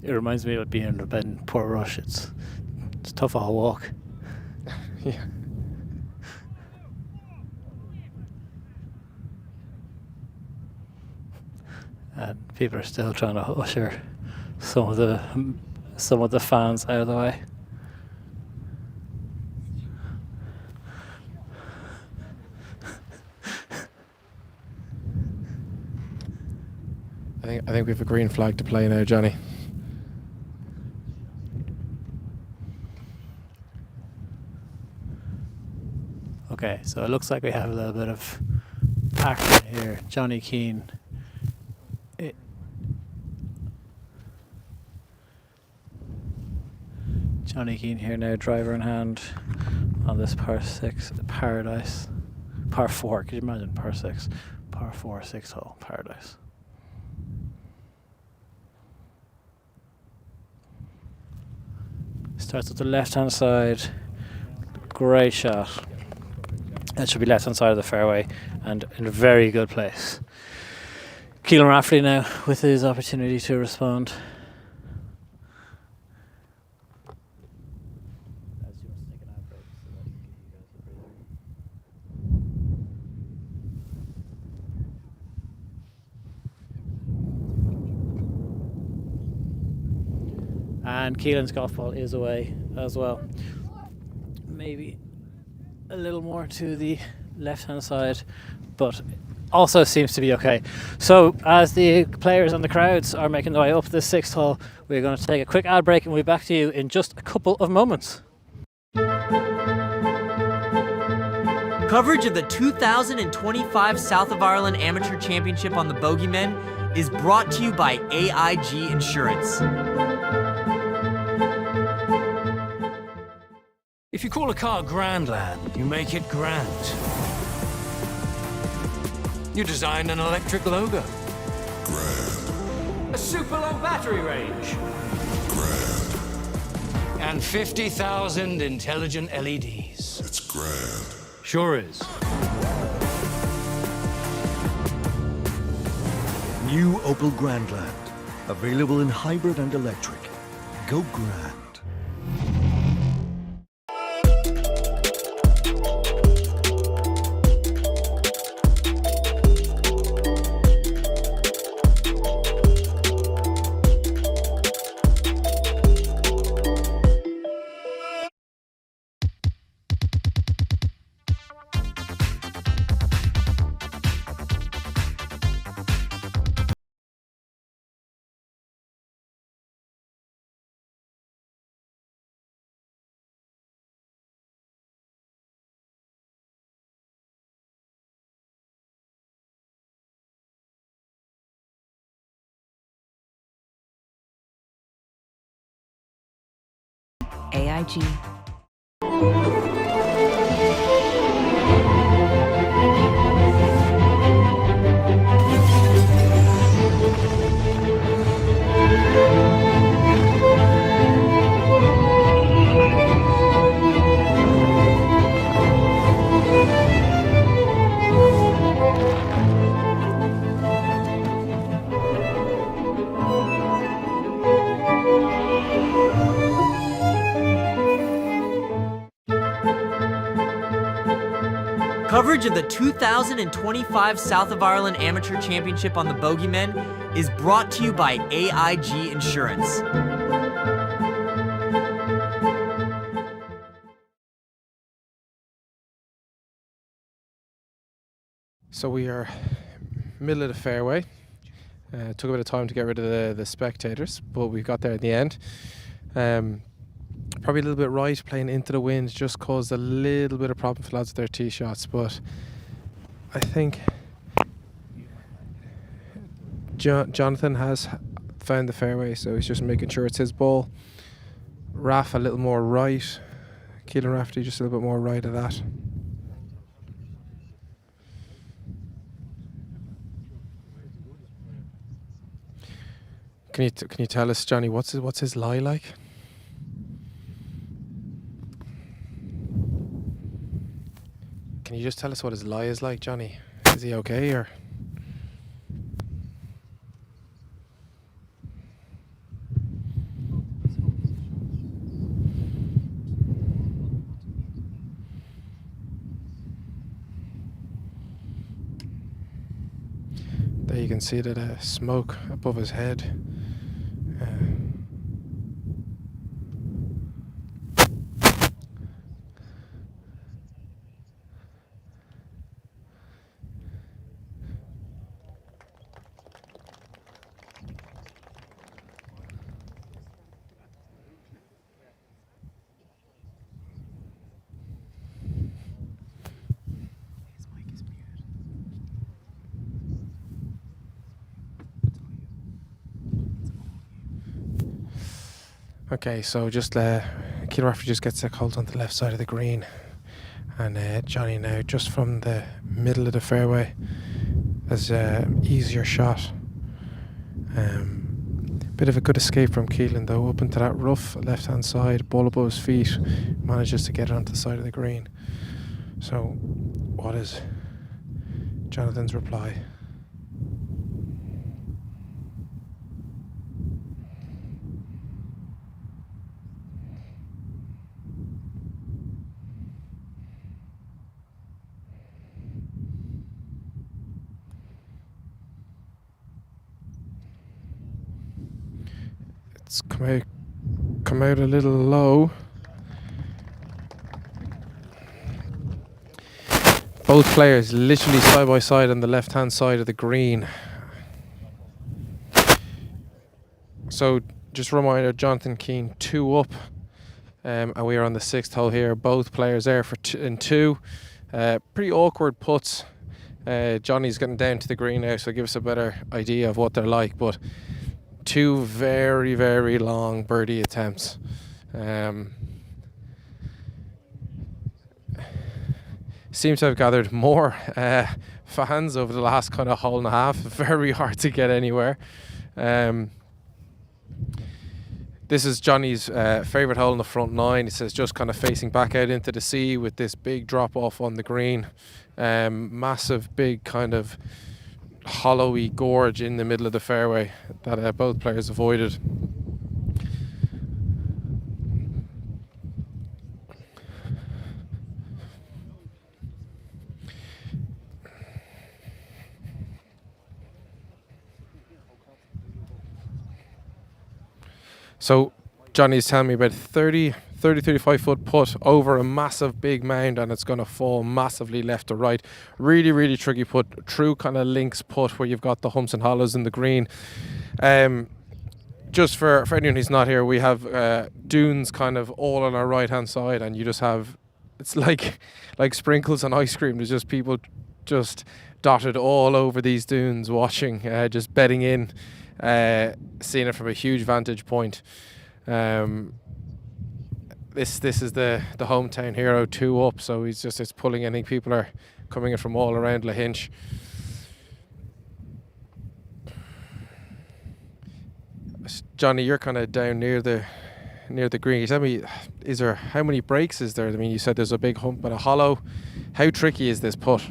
Speaker 3: It reminds me of being in Port Rush. It's tough all walk.
Speaker 4: Yeah.
Speaker 3: And people are still trying to usher some of the fans out of the way.
Speaker 4: I think we have a green flag to play now, Johnny.
Speaker 3: Okay, so it looks like we have a little bit of action here. Johnny Keane. Johnny Keane here now, driver in hand on this par 6 paradise. Par 4, could you imagine? Par 6. Par 4, 6 hole, paradise. Starts at the left hand side. Great shot. That should be left hand side of the fairway and in a very good place. Keelan Rafferty now with his opportunity to respond. And Keelan's golf ball is away as well. Maybe a little more to the left hand side, but also seems to be okay. So as the players and the crowds are making their way up the 6th hole, we're going to take a quick ad break and we'll be back to you in just a couple of moments.
Speaker 5: Coverage of the 2025 South of Ireland Amateur Championship on the Bogey Men is brought to you by AIG Insurance.
Speaker 6: If you call a car Grandland, you make it grand. You design an electric logo. Grand. A super low battery range. Grand. And 50,000 intelligent LEDs. It's grand. Sure is.
Speaker 8: New Opel Grandland. Available in hybrid and electric. Go grand.
Speaker 9: AIG.
Speaker 5: Coverage of the 2025 South of Ireland Amateur Championship on the Bogey Men is brought to you by AIG Insurance.
Speaker 4: So we are middle of the fairway. Took a bit of time to get rid of the spectators, but we got there in the end. Probably a little bit right, playing into the wind just caused a little bit of problem for lads with their tee shots, but I think Jonathan has found the fairway, so he's just making sure it's his ball. Raf a little more right, Keelan Rafferty just a little bit more right of that. Can you tell us, Johnny, what's his lie like? Can you just tell us what his lie is like, Johnny? Is he okay or? There you can see that smoke above his head. Okay, so just Keelan Rafferty just gets a hold on the left side of the green, and Johnny now just from the middle of the fairway has easier shot. Bit of a good escape from Keelan though, up into that rough left hand side, ball above his feet, manages to get it onto the side of the green. So what is Jonathan's reply? It's come out a little low. Both players literally side by side on the left hand side of the green. So just a reminder, Jonathan Keane 2 up, and we are on the 6th hole here. Both players there for in 2. Pretty awkward putts. Johnny's getting down to the green now, so give us a better idea of what they're like, but 2 very, very long birdie attempts. Seem to have gathered more fans over the last kind of hole and a half. Very hard to get anywhere. This is Johnny's favourite hole in the front 9. It says just kind of facing back out into the sea with this big drop off on the green. Massive big kind of hollowy gorge in the middle of the fairway that both players avoided. So Johnny's telling me about 35 foot putt over a massive big mound, and it's going to fall massively left to right. Really, really tricky putt. True kind of links putt where you've got the humps and hollows in the green. Just for anyone who's not here, we have dunes kind of all on our right hand side, and you just have, it's like sprinkles on ice cream. There's just people just dotted all over these dunes watching, just bedding in, seeing it from a huge vantage point. This is the hometown hero, 2 up, so it's pulling. I think people are coming in from all around Lahinch. Johnny, you're kind of down near the green. You tell me, how many breaks is there? I mean, you said there's a big hump and a hollow. How tricky is this putt?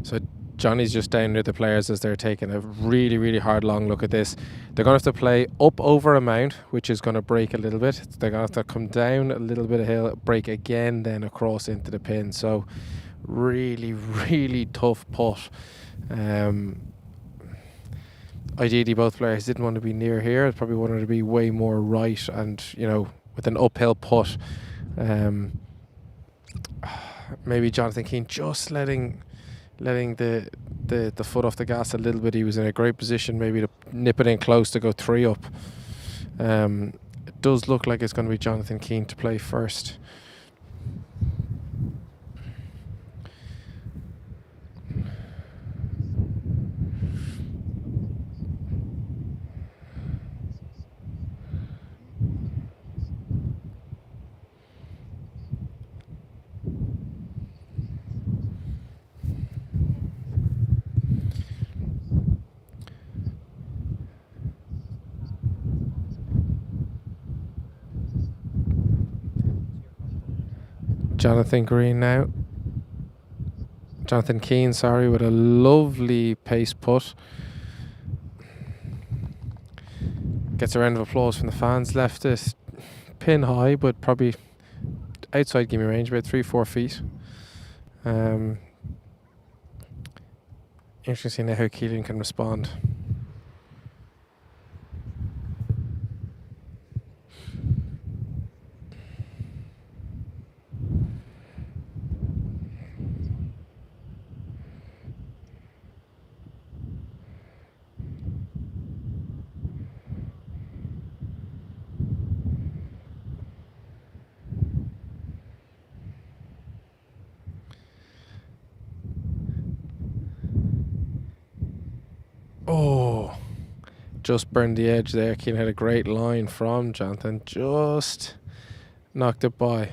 Speaker 4: So Johnny's just down near the players as they're taking a really, really hard long look at this. They're going to have to play up over a mount, which is going to break a little bit. They're going to have to come down a little bit of hill, break again, then across into the pin. So really, really tough putt. Ideally, both players didn't want to be near here. They probably wanted to be way more right, and with an uphill putt, maybe Jonathan Keane just letting the foot off the gas a little bit. He was in a great position maybe to nip it in close to go 3 up. It does look like it's going to be Jonathan Keane to play first. Jonathan Keane, sorry, with a lovely pace putt. Gets a round of applause from the fans. Left it pin high, but probably outside gimme range, about 3-4 feet. Interesting now how Keelan can respond. Oh, just burned the edge there. Keane had a great line from Jonathan, just knocked it by.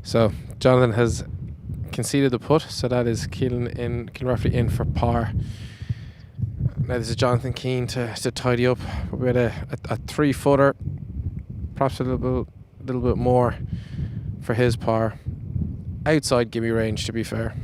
Speaker 4: So Jonathan has conceded the putt, so that is Keelan roughly in for par. Now this is Jonathan Keane to tidy up. We had a 3-footer, perhaps a little bit more for his par. Outside gimme range, to be fair.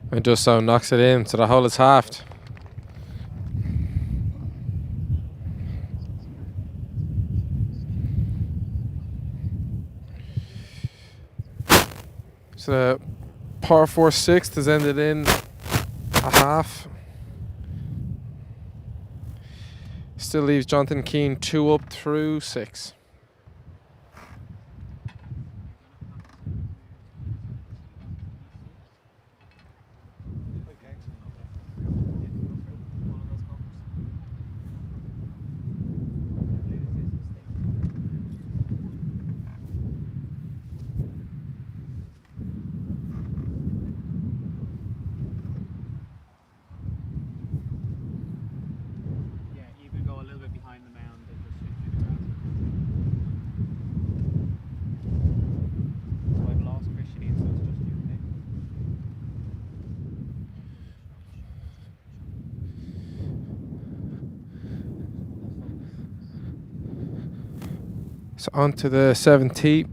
Speaker 4: And just so knocks it in, so the hole is halved. So the par 4 6th has ended in a half. Still leaves Jonathan Keane 2 up through 6. So on to the 7th tee.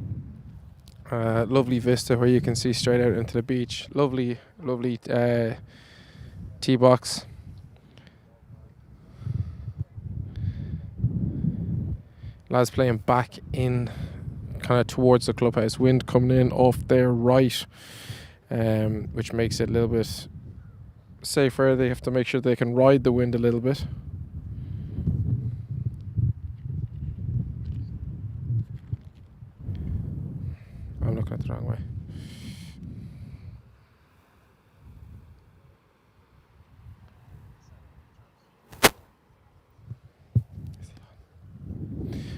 Speaker 4: Lovely vista where you can see straight out into the beach. Lovely tee box. Lads playing back in kind of towards the clubhouse. Wind coming in off their right, which makes it a little bit safer. They have to make sure they can ride the wind a little bit. I'm looking at the wrong way.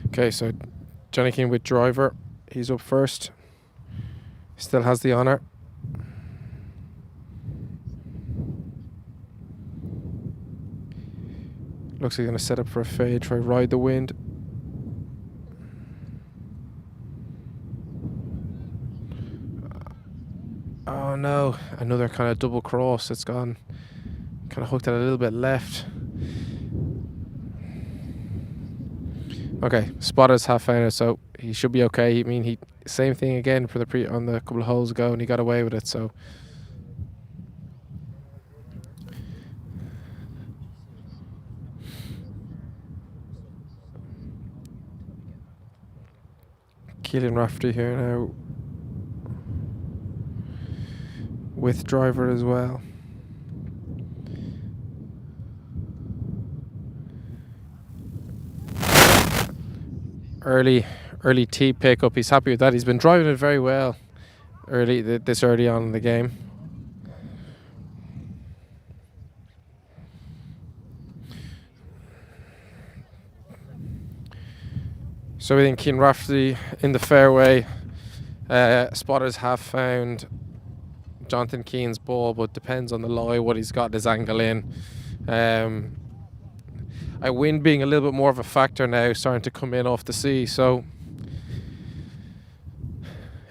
Speaker 4: Okay, so Johnny Keane with driver. He's up first. Still has the honour. Looks like he's going to set up for a fade, try ride the wind. Oh no, another kind of double cross. It's gone, kind of hooked it a little bit left. Okay, spotter's half found it, so he should be okay. I mean, he same thing again for the on the couple of holes ago, and he got away with it. So Keelan Rafferty here now with driver as well. Early tee pickup. He's happy with that. He's been driving it very well this early on in the game. So we think Keelan Rafferty in the fairway. Spotters have found Jonathan Keane's ball, but depends on the lie what he's got his angle in. Wind being a little bit more of a factor now, starting to come in off the sea, so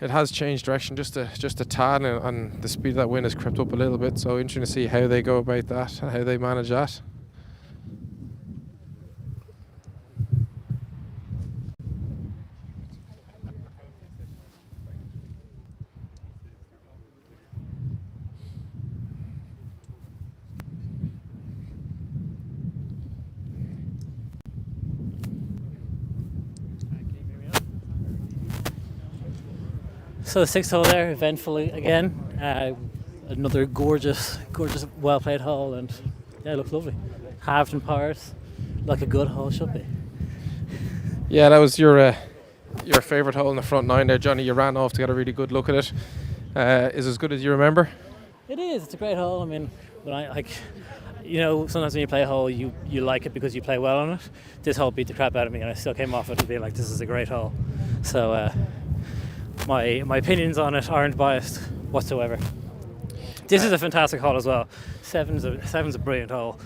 Speaker 4: it has changed direction just a tad, and the speed of that wind has crept up a little bit. So interesting to see how they go about that and how they manage that.
Speaker 3: So the 6th hole there, eventfully again. Another gorgeous, well played hole, and yeah, it looks lovely. Halved in pars, like a good hole should be.
Speaker 4: Yeah, that was your favourite hole in the front 9 there, Johnny. You ran off to get a really good look at it. Is it as good as you remember?
Speaker 3: It is. It's a great hole. I mean, when I sometimes when you play a hole, you like it because you play well on it. This hole beat the crap out of me, and I still came off it and being like, this is a great hole. So my opinions on it aren't biased whatsoever. This is a fantastic hole as well. Seven's a brilliant hole.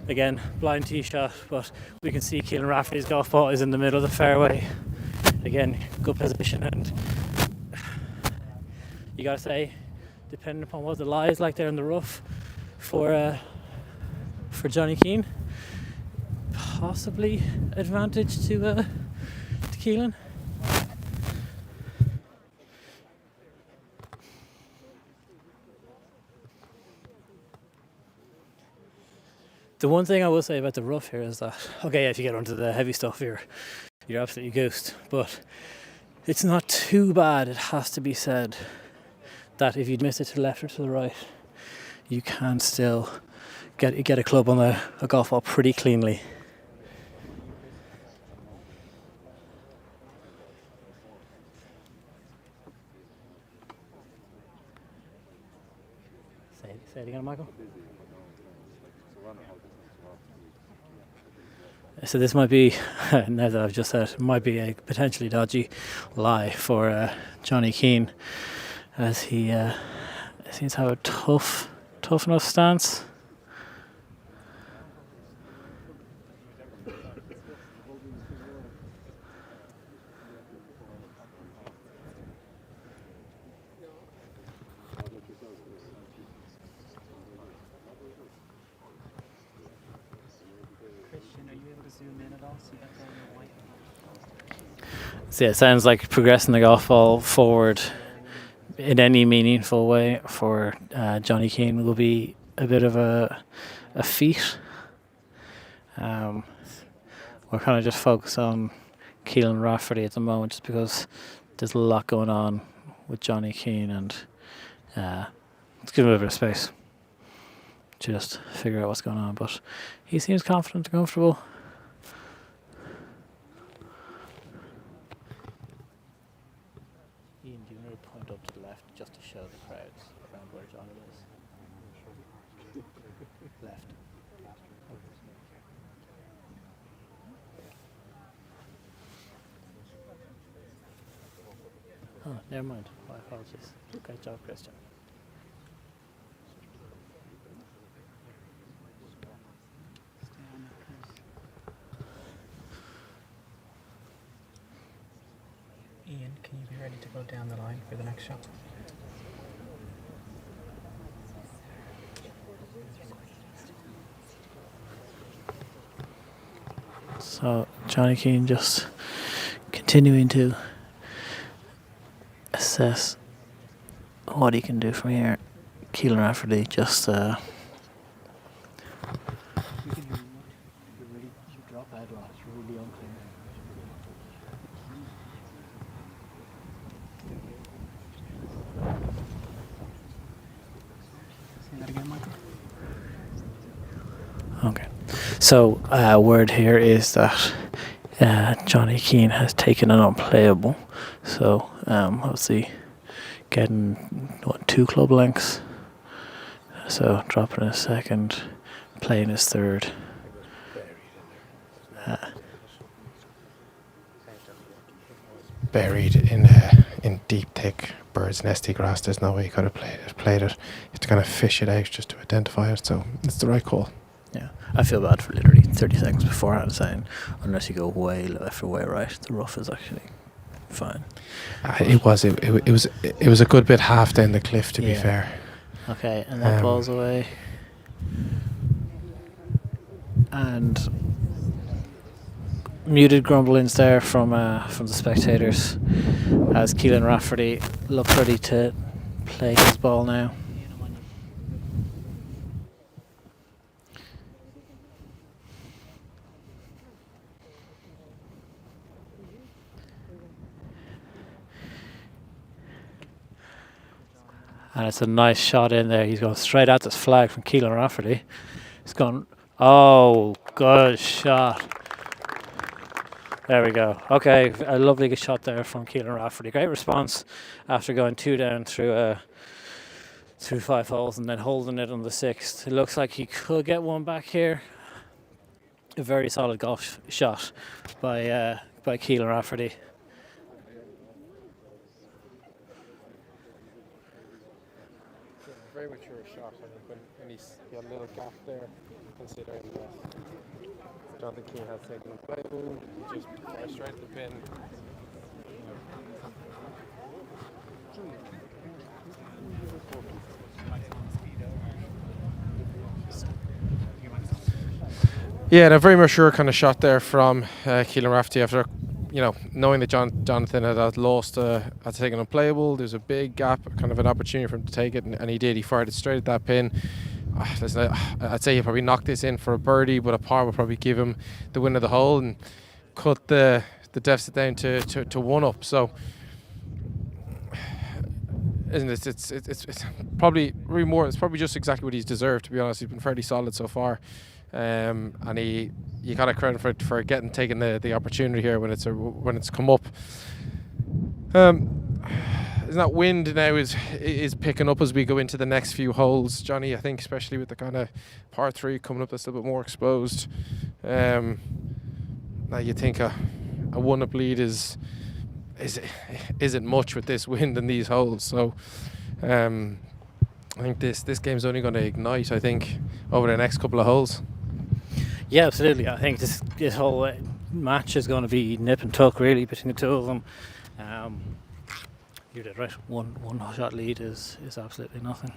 Speaker 3: Again, blind tee shot, but we can see Keelan Rafferty's golf ball is in the middle of the fairway. Again, good position, and you gotta say, depending upon what the lie is like there in the rough for Johnny Keane, possibly advantage to Keelan. The one thing I will say about the rough here is that, okay, yeah, if you get onto the heavy stuff, you're absolutely goosed. But it's not too bad, it has to be said, that if you miss it to the left or to the right, you can still get a club on a golf ball pretty cleanly. Say it again, Michael. So this might be, now that I've just said, it might be a potentially dodgy lie for Johnny Keane, as he seems to have a tough enough stance. So yeah, it sounds like progressing the golf ball forward in any meaningful way for Johnny Keane will be a bit of a feat. We're kind of just focused on Keelan Rafferty at the moment, just because there's a lot going on with Johnny Keane, and let's give him a bit of space to just figure out what's going on. But he seems confident and comfortable. Ian, do you want to point up to the left just to show the crowds around where Johnny is? Left. Oh, never mind. Wow. Apologies. Great job, Christian.
Speaker 7: Ian, can you be ready to go down the line for the next shot?
Speaker 3: So Johnny Keane just continuing to assess what he can do from here. Keelan Rafferty just
Speaker 7: Say that again, Michael.
Speaker 3: okay. So word here is that Johnny Keane has taken an unplayable. So obviously getting 2 club lengths. So dropping his second, playing his third.
Speaker 4: Buried in deep, thick bird's nesty grass. There's no way he could have played it. You have to kind of fish it out just to identify it. So it's the right call.
Speaker 3: Yeah, I feel bad for literally 30 seconds beforehand saying, unless you go way left or way right, the rough is actually fine.
Speaker 4: It was a good bit half down the cliff, to be fair.
Speaker 3: Okay, and that ball's away. And muted grumblings there from the spectators as Keelan Rafferty looks ready to play his ball now. And it's a nice shot in there. He's going straight at this flag from Keelan Rafferty. He's gone, oh, good shot. There we go. Okay, a lovely shot there from Keelan Rafferty. Great response after going 2 down through 5 holes and then holding it on the 6th. It looks like he could get one back here. A very solid golf shot by Keelan Rafferty.
Speaker 4: Very mature shot, and he's got a little gap there, considering that Jonathan Keane has taken the play. He just fires straight to the pin. Yeah, and a very mature kind of shot there from Keelan Rafferty after, knowing that Jonathan had lost, had taken an unplayable. There's a big gap, kind of an opportunity for him to take it, and he did. He fired it straight at that pin. I'd say he probably knocked this in for a birdie, but a par would probably give him the win of the hole and cut the deficit down to 1 up. So, isn't it? It's probably really more. It's probably just exactly what he's deserved, to be honest. He's been fairly solid so far. And you got to credit for taking the opportunity here when it's come up. Isn't that wind now is picking up as we go into the next few holes, Johnny? I think especially with the kind of par 3 coming up that's a little bit more exposed. Now you think a 1-up lead isn't much with this wind and these holes. So I think this game's only going to ignite, I think, over the next couple of holes.
Speaker 3: Yeah, absolutely. I think this whole match is going to be nip and tuck, really, between the two of them. You did right. One shot lead is absolutely nothing.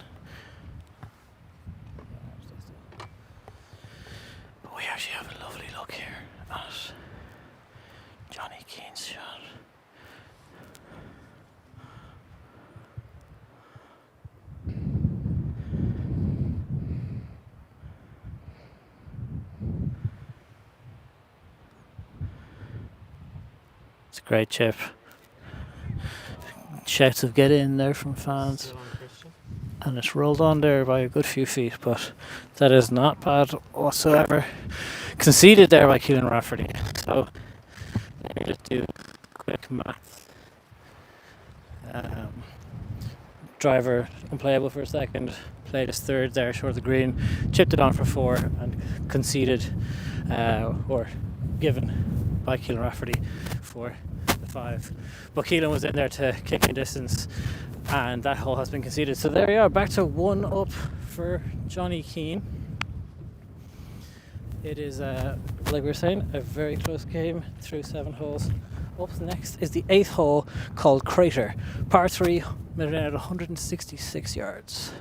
Speaker 3: But we actually have a lovely look here at Johnny Keane's shot. It's a great chip. Shouts of get in there from fans. And it's rolled on there by a good few feet, but that is not bad whatsoever. Conceded there by Keelan Rafferty. So let me just do quick math. Driver unplayable for a second, played his third there short of the green, chipped it on for 4 and conceded or given by Keelan Rafferty for the 5. But Keelan was in there to kick in distance and that hole has been conceded. So there we are, back to 1 up for Johnny Keane. It is, like we were saying, a very close game through 7 holes. Up next is the 8th hole, called Crater, par 3, measured out 166 yards.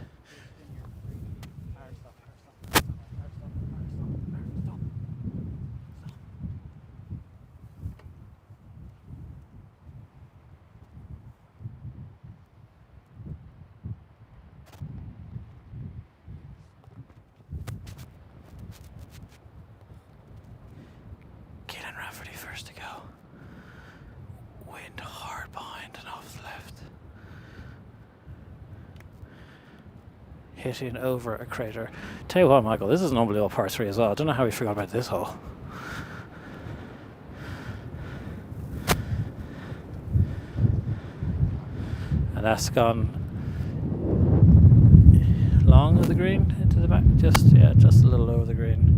Speaker 3: First to go. Wind hard behind and off the left. Hitting over a crater. Tell you what, Michael, this is an unbelievable par 3 as well. I don't know how we forgot about this hole. And that's gone long of the green into the back. Just a little over the green.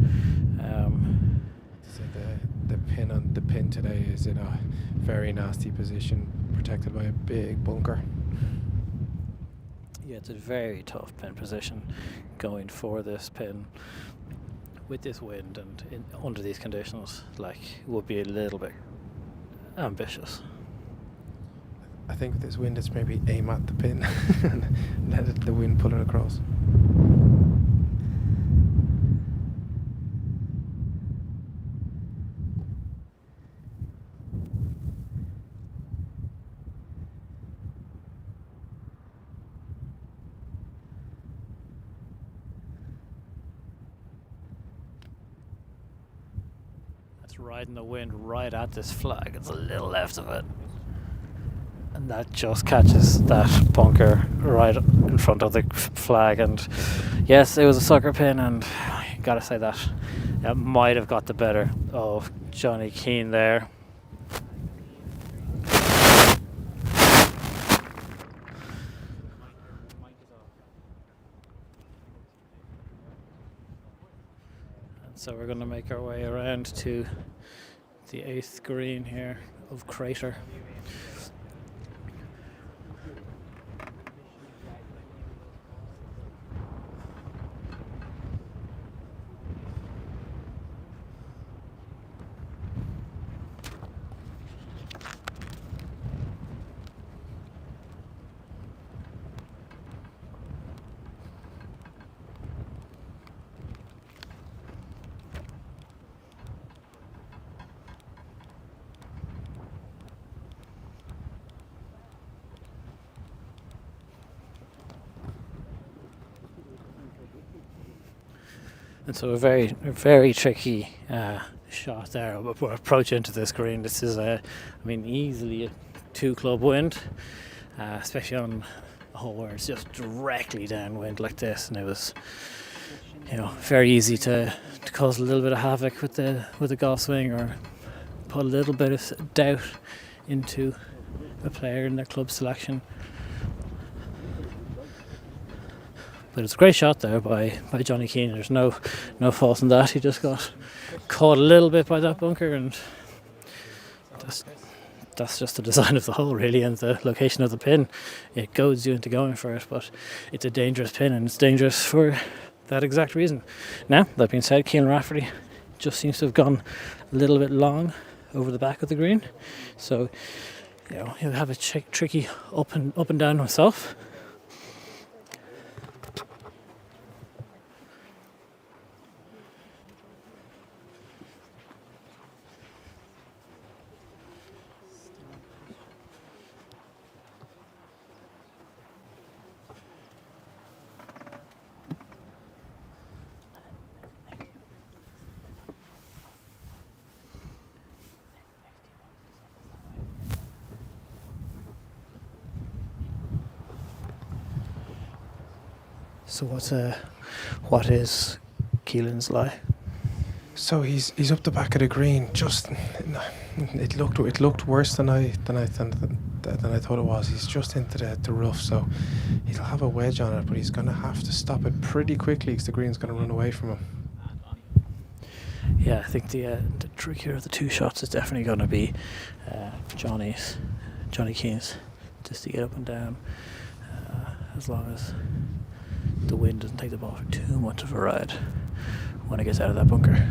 Speaker 4: The pin today is in a very nasty position, protected by a big bunker.
Speaker 3: Yeah, it's a very tough pin position going for this pin with this wind and under these conditions. Like, would be a little bit ambitious.
Speaker 4: I think with this wind, it's maybe aim at the pin and let the wind pull it across. Riding the wind right at this flag. It's a little left of it, and that just catches that bunker right in front of the flag. And yes, it was a sucker pin, and I gotta say that might have got the better of Johnny Keane there. So we're going to make our way around to the 8th green here of Crater. And so a very tricky shot there. We're approaching into this green. This is easily a 2-club wind, especially on a hole where it's just directly downwind like this. And it was, very easy to cause a little bit of havoc with the golf swing, or put a little bit of doubt into a player in their club selection. But it's a great shot there by Johnny Keane. There's no fault in that. He just got caught a little bit by that bunker, and that's just the design of the hole, really, and the location of the pin. It goads you into going for it, but it's a dangerous pin, and it's dangerous for that exact reason. Now, that being said, Keelan Rafferty just seems to have gone a little bit long over the back of the green, so he'll have a tricky up and down himself. So what is Keelan's lie? So he's up the back of the green. Just it looked worse than I thought it was. He's just into the rough, so he'll have a wedge on it, but he's going to have to stop it pretty quickly because the green's going to run away from him.
Speaker 3: Yeah, I think the trickier of the 2 shots is definitely going to be Johnny Keane's, just to get up and down. as long as the wind doesn't take the ball for too much of a ride when it gets out of that bunker.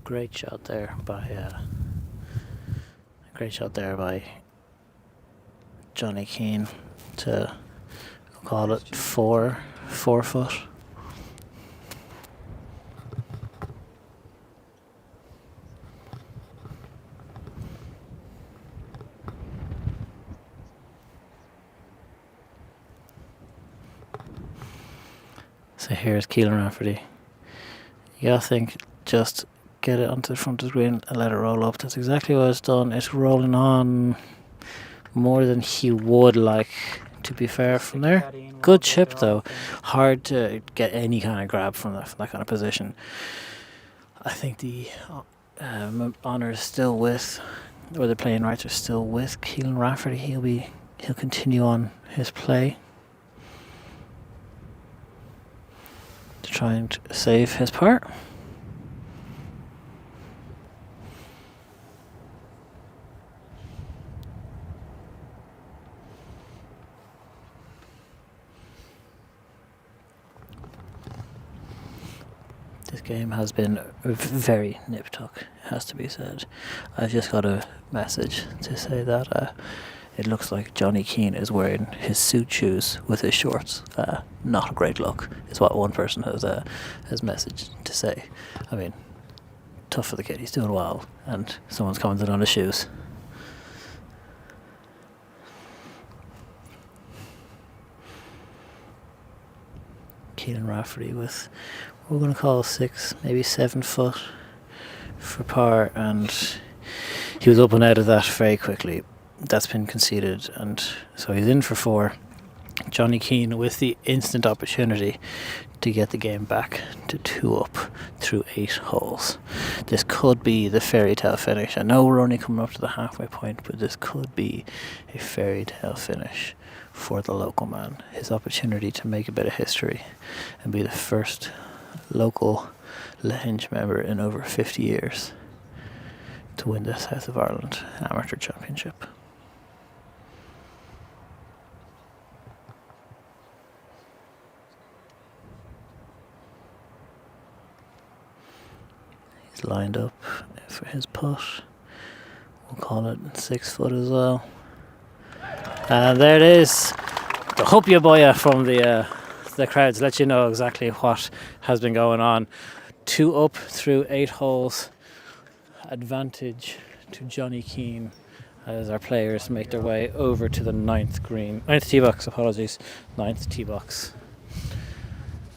Speaker 3: Great shot there by Johnny Keane to call it 4 foot. So here's Keelan Rafferty. You gotta think, just get it onto the front of the green and let it roll up. That's exactly what it's done. It's rolling on more than he would like, to be fair, from there. Good chip though. Hard to get any kind of grab from that kind of position. I think the honour is still with, or the playing rights are still with Keelan Rafferty. He'll continue on his play to try and save his part. This game has been very nip-tuck, it has to be said. I've just got a message to say that it looks like Johnny Keane is wearing his suit shoes with his shorts. Not a great look, is what one person has messaged to say. I mean, tough for the kid, he's doing well, and someone's commented on his shoes. Keelan Rafferty with, we're going to call 6, maybe 7 foot for par, and he was up and out of that very quickly. That's been conceded, and so he's in for 4. Johnny Keane with the instant opportunity to get the game back to 2 up through 8 holes. This could be the fairy tale finish. I know we're only coming up to the halfway point, but this could be a fairy tale finish for the local man. His opportunity to make a bit of history and be the first local Lahinch member in over 50 years to win the South of Ireland Amateur Championship. He's lined up for his putt. We'll call it 6 foot as well. And there it is. The Hupia Boya from the crowds let you know exactly what has been going on. 2 up through 8 holes. Advantage to Johnny Keane as our players make their way over to the 9th tee box, 9th tee box,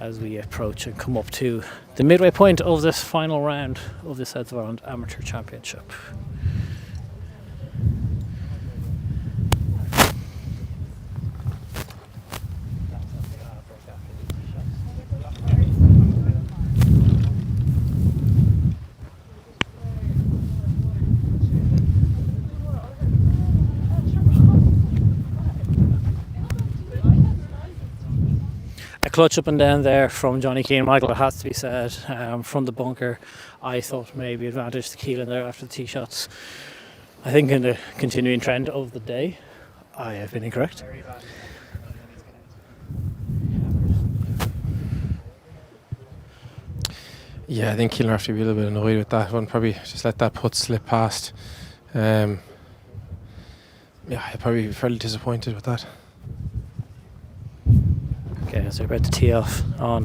Speaker 3: as we approach and come up to the midway point of this final round of the South of Ireland Amateur Championship. Clutch up and down there from Johnny Keane. Michael, it has to be said, from the bunker, I thought maybe advantage to Keelan there after the tee shots. I think in the continuing trend of the day, I have been incorrect.
Speaker 4: Yeah, I think Keelan have to be a little bit annoyed with that one. Probably just let that putt slip past. Yeah, I'd probably be fairly disappointed with that.
Speaker 3: Okay, so we're about to tee off on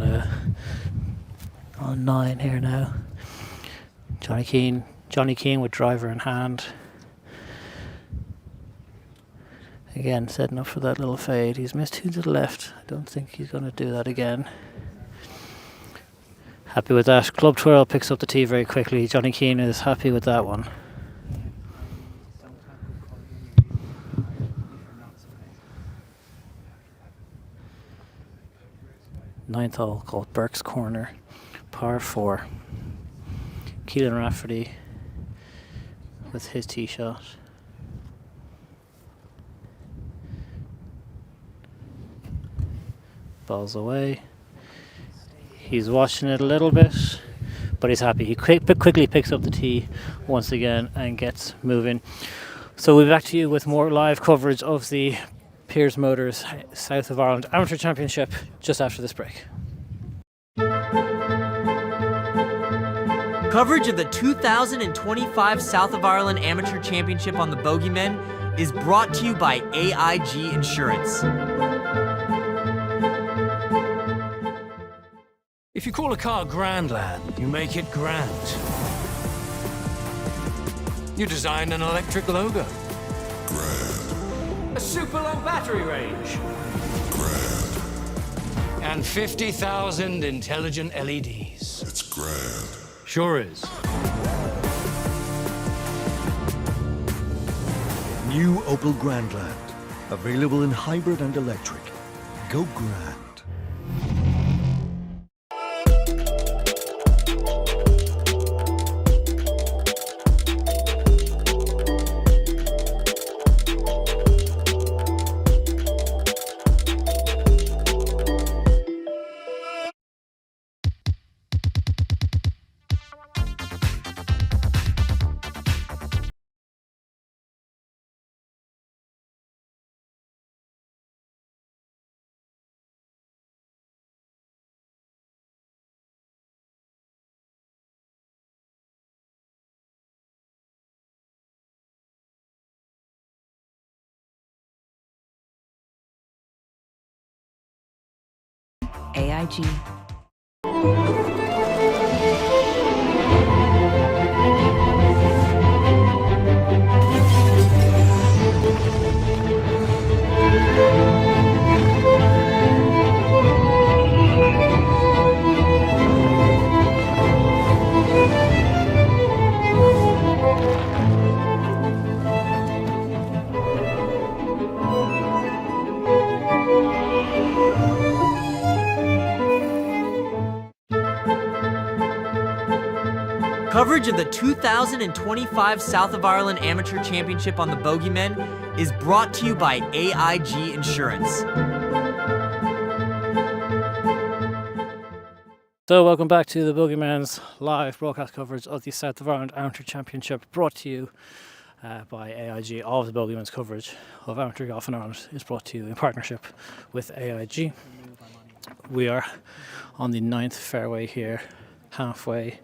Speaker 3: 9 here now. Johnny Keane with driver in hand. Again, setting up for that little fade. He's missed 2 to the left. I don't think he's going to do that again. Happy with that. Club twirl picks up the tee very quickly. Johnny Keane is happy with that one. Ninth hole called Burke's Corner, par 4. Keelan Rafferty with his tee shot. Ball's away. He's watching it a little bit, but he's happy. He quickly picks up the tee once again and gets moving. So we'll be back to you with more live coverage of the Piers Motors South of Ireland Amateur Championship just after this break.
Speaker 5: Coverage of the 2025 South of Ireland Amateur Championship on the Bogeymen is brought to you by AIG Insurance.
Speaker 6: If you call a car Grandland, you make it grand. You design an electric logo. Grand. A super long battery range. Grand. And 50,000 intelligent LEDs. It's grand. Sure is.
Speaker 8: New Opel Grandland. Available in hybrid and electric. Go grand.
Speaker 9: AIG.
Speaker 5: Coverage of the 2025 South of Ireland Amateur Championship on the Bogeymen is brought to you by AIG Insurance.
Speaker 3: So welcome back to the Bogeyman's live broadcast coverage of the South of Ireland Amateur Championship, brought to you by AIG. All of the Bogeyman's coverage of amateur golf in Ireland is brought to you in partnership with AIG. We are on the 9th fairway here, halfway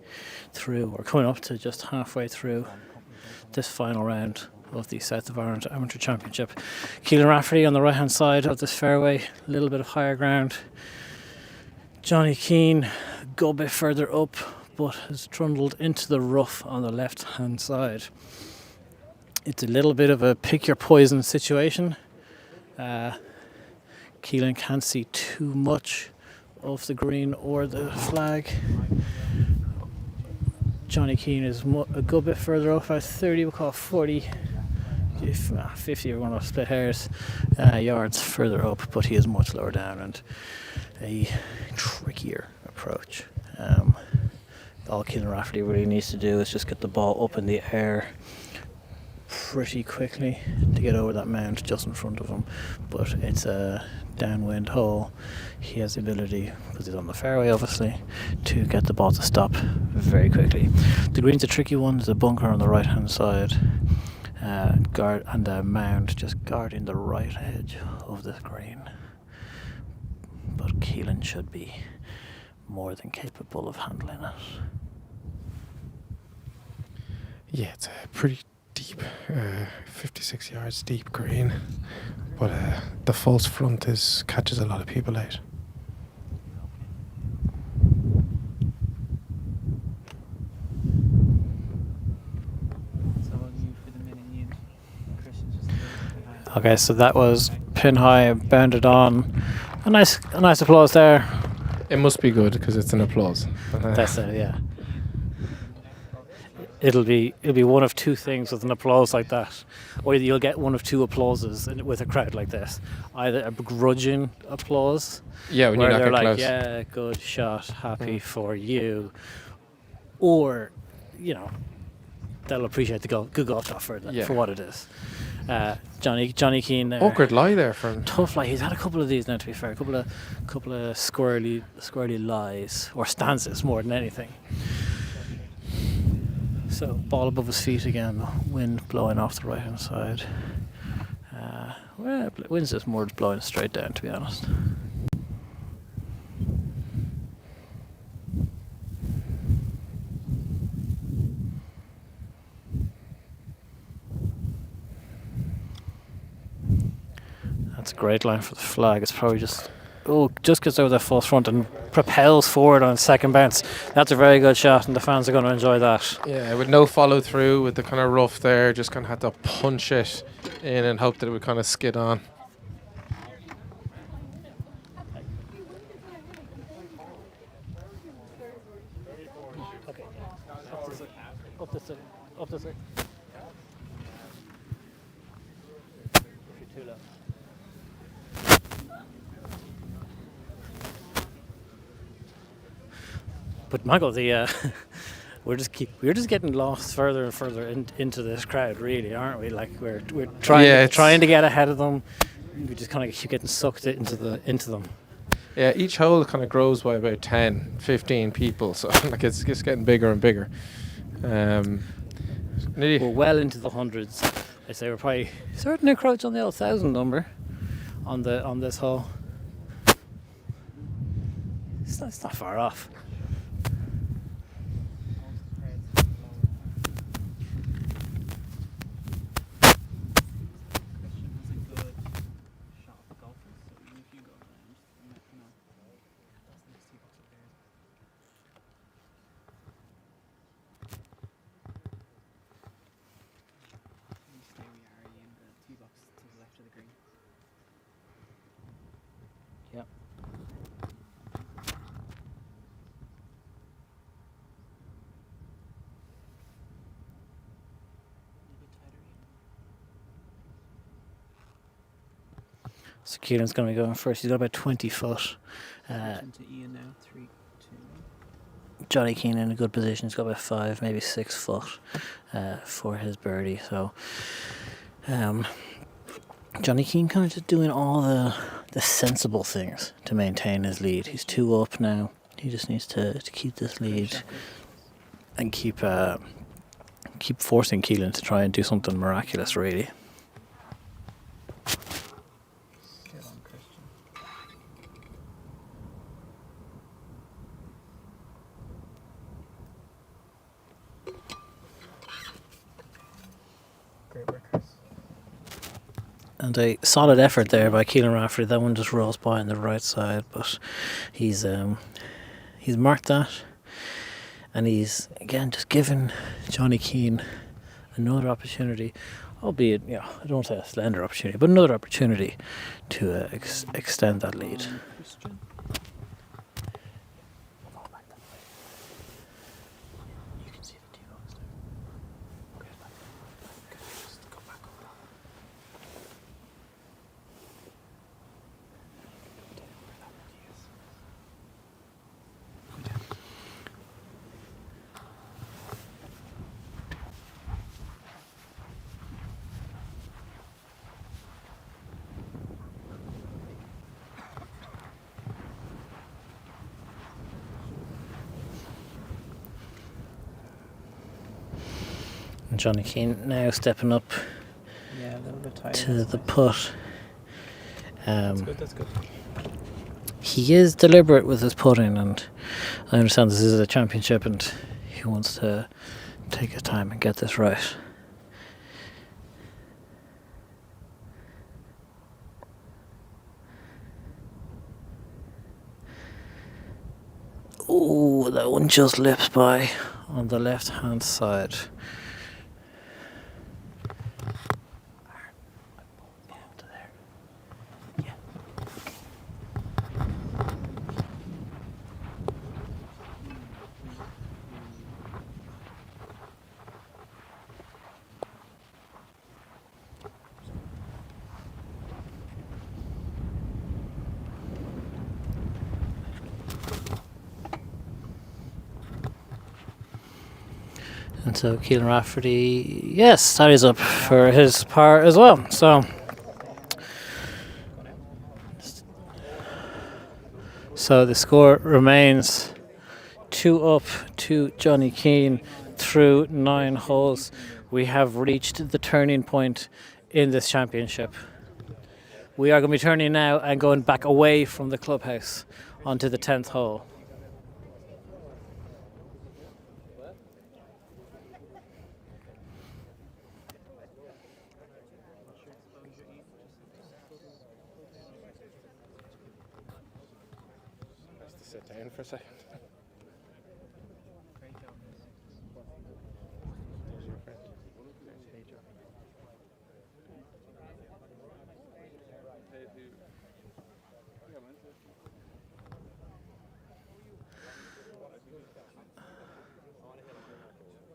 Speaker 3: through, or coming up to just halfway through this final round of the South of Ireland Amateur Championship. Keelan Rafferty on the right hand side of this fairway, a little bit of higher ground. Johnny Keane a good bit further up, but has trundled into the rough on the left hand side. It's a little bit of a pick your poison situation. Keelan can't see too much of the green or the flag. Johnny Keane is a good bit further up, about 30, we'll call it 40, 50, we're going to split hairs, yards further up, but he is much lower down and a trickier approach. All Keelan Rafferty really needs to do is just get the ball up in the air pretty quickly to get over that mound just in front of him, but it's a downwind hole. He has the ability, because he's on the fairway obviously, to get the ball to stop very quickly. The green's a tricky one. There's a bunker on the right hand side, guard, and a mound just guarding the right edge of the green, but Keelan should be more than capable of handling it.
Speaker 4: Yeah, it's a pretty deep, 56 yards deep green, but the false front catches a lot of people out.
Speaker 3: Okay, so that was pin high, bounded on. A nice applause there.
Speaker 4: It must be good because it's an applause.
Speaker 3: That's it, yeah. it'll be one of two things with an applause like that, or you'll get one of two applauses with a crowd like this: either a begrudging applause,
Speaker 4: Yeah, when
Speaker 3: where
Speaker 4: you're
Speaker 3: they're
Speaker 4: not
Speaker 3: like,
Speaker 4: getting close.
Speaker 3: "Yeah, good shot, happy for you," or they'll appreciate the good golf shot for what it is. Johnny Keane there.
Speaker 4: Awkward lie there from.
Speaker 3: Tough lie. He's had a couple of these now. To be fair, a couple of squirrely lies or stances more than anything. So ball above his feet again. Wind blowing off the right hand side. Wind's just more blowing straight down, to be honest. That's a great line for the flag. It's probably just gets over the false front and propels forward on second bounce. That's a very good shot, and the fans are going to enjoy that.
Speaker 4: Yeah, with no follow through, with the kind of rough there, just kind of had to punch it in and hope that it would kind of skid on.
Speaker 3: Okay, up the six. Too low. But Michael, we're just getting lost further and further into this crowd, really, aren't we? Like we're trying to get ahead of them. We just kind of keep getting sucked into them.
Speaker 4: Yeah, each hole kind of grows by about 10, 15 people, so like it's just getting bigger and bigger.
Speaker 3: We're well into the hundreds. I say we're probably starting to encroach on the old 1,000 number on this hole. It's not far off. So Keelan's going to be going first. He's got about 20 foot.
Speaker 7: Into Ian now, 3, 2.
Speaker 3: Johnny Keane in a good position. He's got about 5, maybe 6 foot for his birdie. So Johnny Keane kind of just doing all the sensible things to maintain his lead. He's 2 up now. He just needs to keep this lead and keep forcing Keelan to try and do something miraculous, really. And a solid effort there by Keelan Rafferty. That one just rolls by on the right side, but he's marked that, and he's again just given Johnny Keane another opportunity, albeit I don't want to say a slender opportunity, but another opportunity to extend that lead. Johnny Keane now stepping up to the putt.
Speaker 7: That's good.
Speaker 3: He is deliberate with his putting, and I understand this is a championship and he wants to take his time and get this right. Oh, that one just lips by on the left hand side. So Keelan Rafferty, yes, that is up for his par as well. So the score remains 2 up to Johnny Keane through 9 holes. We have reached the turning point in this championship. We are going to be turning now and going back away from the clubhouse onto the 10th hole.
Speaker 4: Sit down for a second.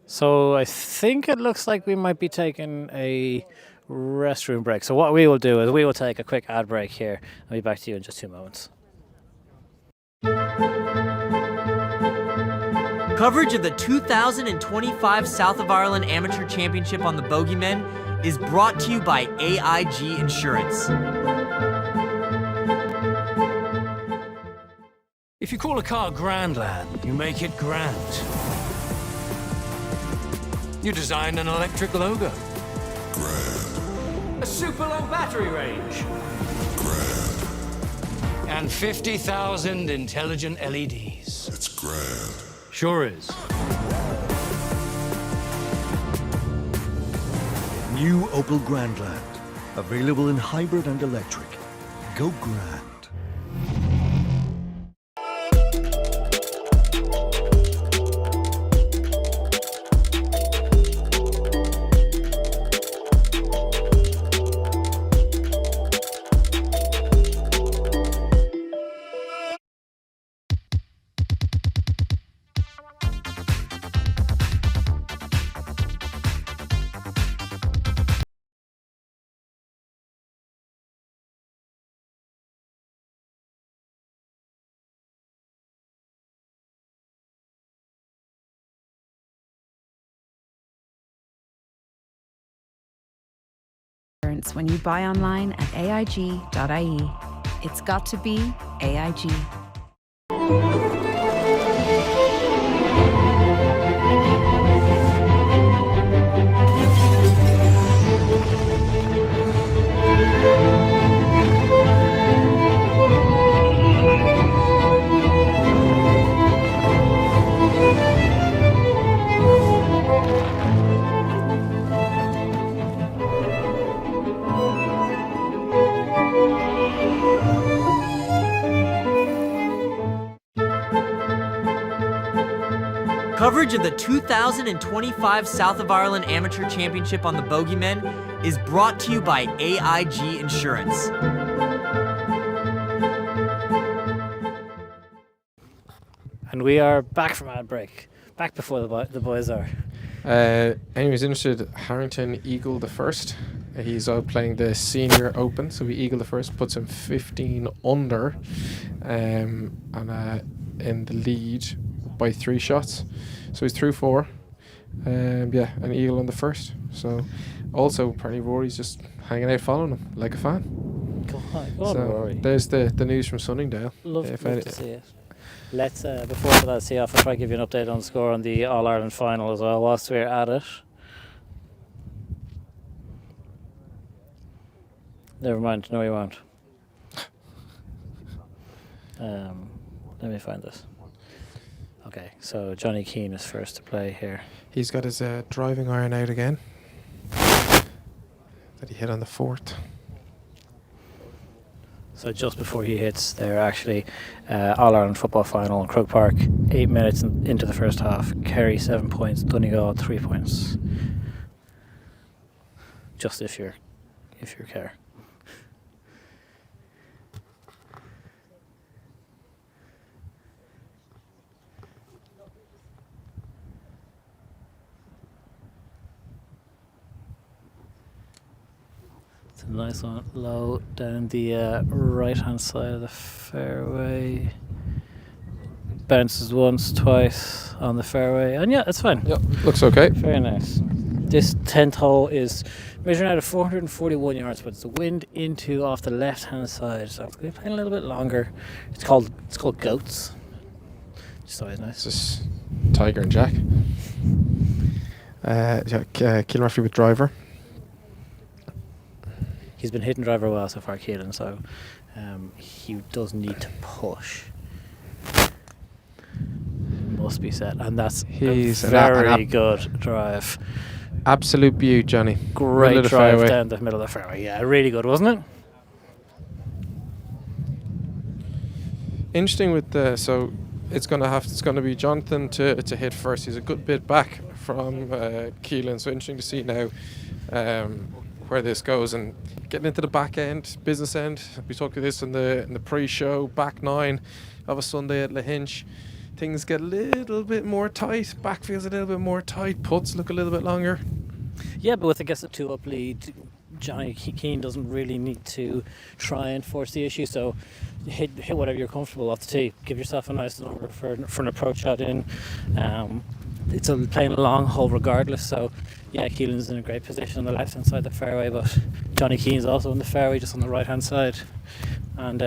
Speaker 3: So I think it looks like we might be taking a restroom break. So what we will do is we will take a quick ad break here. I'll be back to you in just 2 moments.
Speaker 5: Coverage of the 2025 South of Ireland Amateur Championship on the Bogey Men is brought to you by AIG Insurance.
Speaker 6: If you call a car Grandland, you make it grand. You design an electric logo. Grand. A super long battery range. Grand. And 50,000 intelligent LEDs. It's grand. Sure is.
Speaker 8: New Opel Grandland. Available in hybrid and electric. Go grand.
Speaker 9: When you buy online at AIG.ie. It's got to be AIG.
Speaker 5: Coverage of the 2025 South of Ireland Amateur Championship on the Bogey Men is brought to you by AIG Insurance.
Speaker 3: And we are back from ad break. Back before the boys are.
Speaker 4: Anyways interested, Harrington Eagle the first. He's out playing the Senior Open, so we Eagle the first puts him 15 under, and in the lead by 3 shots. So he's through 4. Yeah, an Eagle on the first. So also apparently Rory's just hanging out following him like a fan.
Speaker 3: Go on,
Speaker 4: So
Speaker 3: Rory.
Speaker 4: there's the news from Sunningdale.
Speaker 3: Love to see it. Let's, before that see off, I'll try to give you an update on the score on the All-Ireland final as well whilst we're at it. Never mind, no you won't. Let me find this. Okay, so Johnny Keane is first to play here.
Speaker 4: He's got his driving iron out again that he hit on the 4th.
Speaker 3: So just before he hits, they're actually All-Ireland football final in Croke Park, 8 minutes into the first half. Kerry 7 points, Donegal 3 points. Just if you care. It's a nice one, low down the right-hand side of the fairway. bounces once, twice on the fairway, and yeah, it's fine.
Speaker 4: Yep, looks okay.
Speaker 3: Very nice. This 10th hole is measuring out of 441 yards, but it's the wind into off the left-hand side, so it's going to be playing a little bit longer. It's called Goats. Just always nice.
Speaker 4: This is Tiger and Jack. Keelan Rafferty with driver.
Speaker 3: He's been hitting driver well so far, Keelan, so he does need to push. Must be said, and that's
Speaker 4: He's
Speaker 3: a very good drive.
Speaker 4: Absolute beaut, Johnny.
Speaker 3: Great drive down the middle of the fairway. Yeah, really good, wasn't it?
Speaker 4: Interesting with so it's going to be Jonathan to hit first. He's a good bit back from Keelan, so interesting to see now where this goes and getting into the back end, business end. We talked about this in the pre-show. Back 9 of a Sunday at Lahinch. Things get a little bit more tight. Back feels a little bit more tight. Putts look a little bit longer.
Speaker 3: Yeah, but with I guess a 2-up lead, Johnny Keane doesn't really need to try and force the issue. So hit whatever you're comfortable off the tee. Give yourself a nice number for an approach shot in. It's playing a long hole regardless. So yeah, Keelan's in a great position on the left hand side of the fairway, but Johnny Keane's also in the fairway, just on the right hand side, and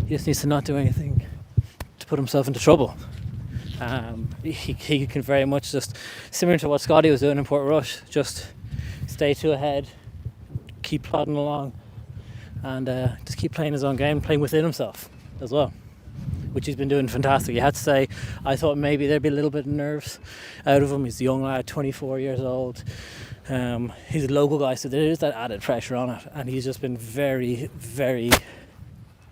Speaker 3: he just needs to not do anything to put himself into trouble. He can very much just, similar to what Scotty was doing in Port Rush, just stay 2 ahead, keep plodding along, and just keep playing his own game, playing within himself as well, which he's been doing fantastic. You had to say, I thought maybe there'd be a little bit of nerves out of him. He's a young lad, 24 years old. He's a local guy, so there is that added pressure on it, and he's just been very, very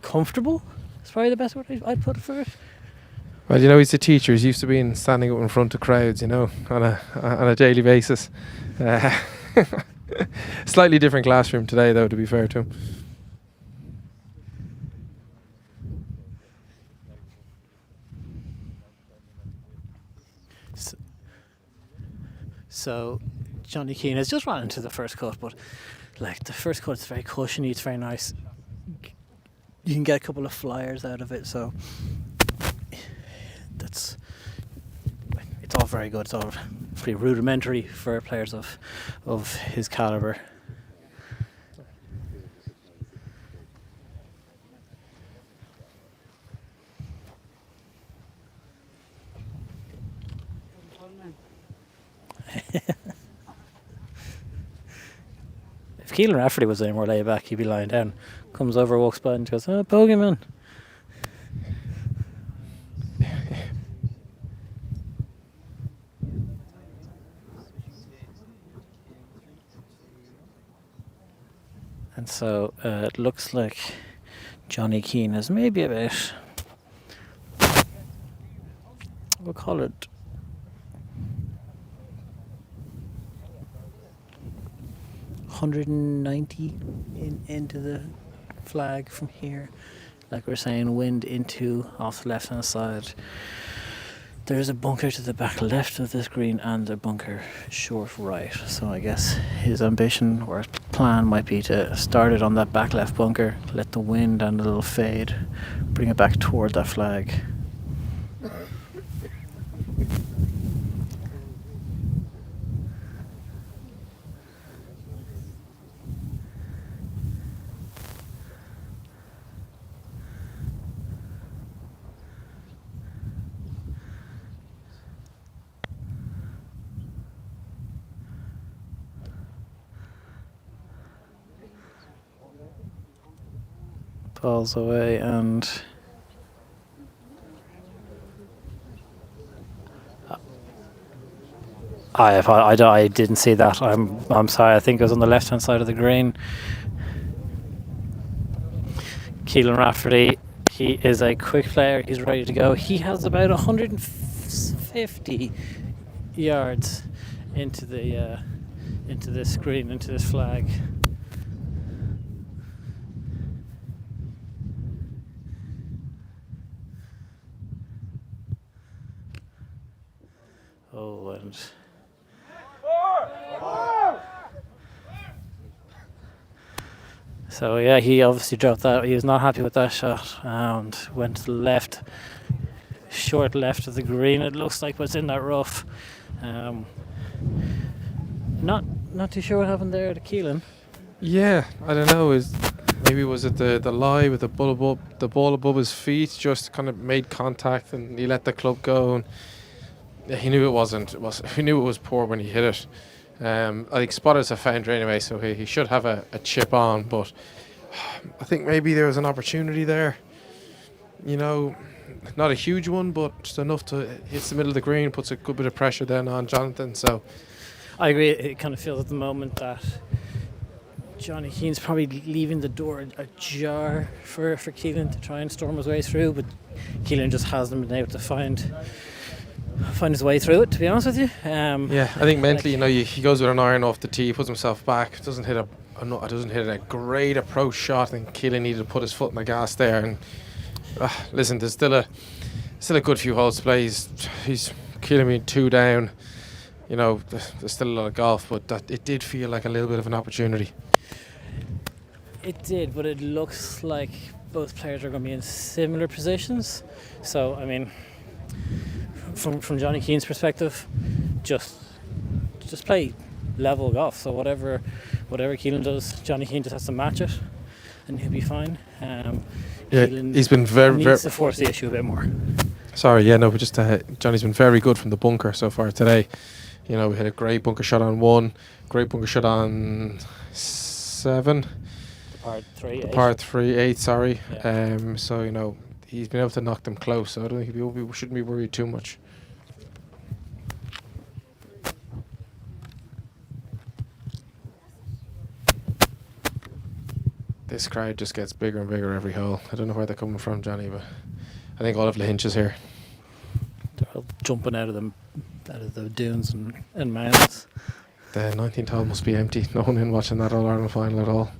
Speaker 3: comfortable. It's probably the best word I'd put it for it.
Speaker 4: Well, he's a teacher. He's used to being standing up in front of crowds, on a daily basis. Slightly different classroom today, though, to be fair to him.
Speaker 3: So Johnny Keane has just run into the first cut, but the first cut is very cushiony, it's very nice. You can get a couple of flyers out of it, so it's all very good. It's all pretty rudimentary for players of his caliber. If Keelan Rafferty was any more laid back, he'd be lying down. Comes over, walks by and goes, "Oh, Bogey man." And so it looks like Johnny Keane is maybe about, we'll call it, $190 into the flag from here. Like we're saying, wind into off the left hand side. There's a bunker to the back left of this green and a bunker short right. So I guess his ambition or his plan might be to start it on that back left bunker, let the wind and a little fade bring it back toward that flag. Falls away and I didn't see that. I'm sorry. I think it was on the left hand side of the green. Keelan Rafferty, he is a quick player. He's ready to go. He has about 150 yards into this green, into this flag. Oh, and so yeah, he obviously dropped that. He was not happy with that shot and went to the left. short left of the green. It looks like what's in that rough. Not too sure what happened there to Keelan.
Speaker 4: Yeah, I don't know. Maybe was it the lie with the ball above his feet, just kind of made contact and he let the club go. And he knew he knew it was poor when he hit it. I think spotter's a founder anyway, so he should have a chip on. But I think maybe there was an opportunity there. You know, not a huge one, but just enough to hit the middle of the green, puts a good bit of pressure then on Jonathan. So
Speaker 3: I agree. It kind of feels at the moment that Johnny Keane's probably leaving the door ajar for Keelan to try and storm his way through, but Keelan just hasn't been able to find his way through it, to be honest with you.
Speaker 4: Yeah, I think mentally, he goes with an iron off the tee, puts himself back, doesn't hit a great approach shot, and Keelan needed to put his foot in the gas there. And listen, there's still a good few holes to play. He's Keelan being 2 down. There's still a lot of golf, but it did feel like a little bit of an opportunity.
Speaker 3: It did, but it looks like both players are going to be in similar positions. So, I mean, from Johnny Keane's perspective, just play level golf. So whatever Keelan does, Johnny Keane just has to match it, and he'll be fine. Keelan
Speaker 4: he's been very
Speaker 3: needs to force the issue a bit more.
Speaker 4: Sorry, but just Johnny's been very good from the bunker so far today. We had a great bunker shot on 1, great bunker shot on 7. Par 3, 8, sorry.
Speaker 3: Yeah.
Speaker 4: So, he's been able to knock them close, so I don't think we shouldn't be worried too much. This crowd just gets bigger and bigger every hole. I don't know where they're coming from, Johnny, but I think all of Lahinch is here.
Speaker 3: They're all jumping out of the dunes and mounds.
Speaker 4: The 19th hole must be empty. No one in watching that All-Ireland final at all.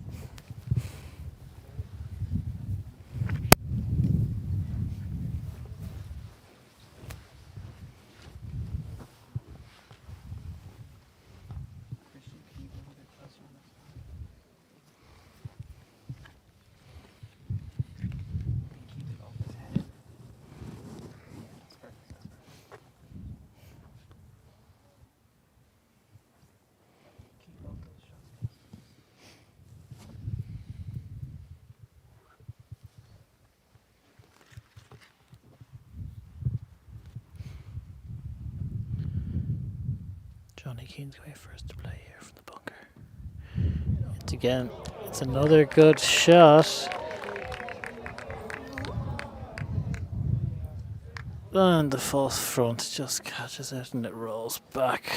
Speaker 3: Johnny Keane's going first to play here from the bunker. It's another good shot. And the false front just catches it and it rolls back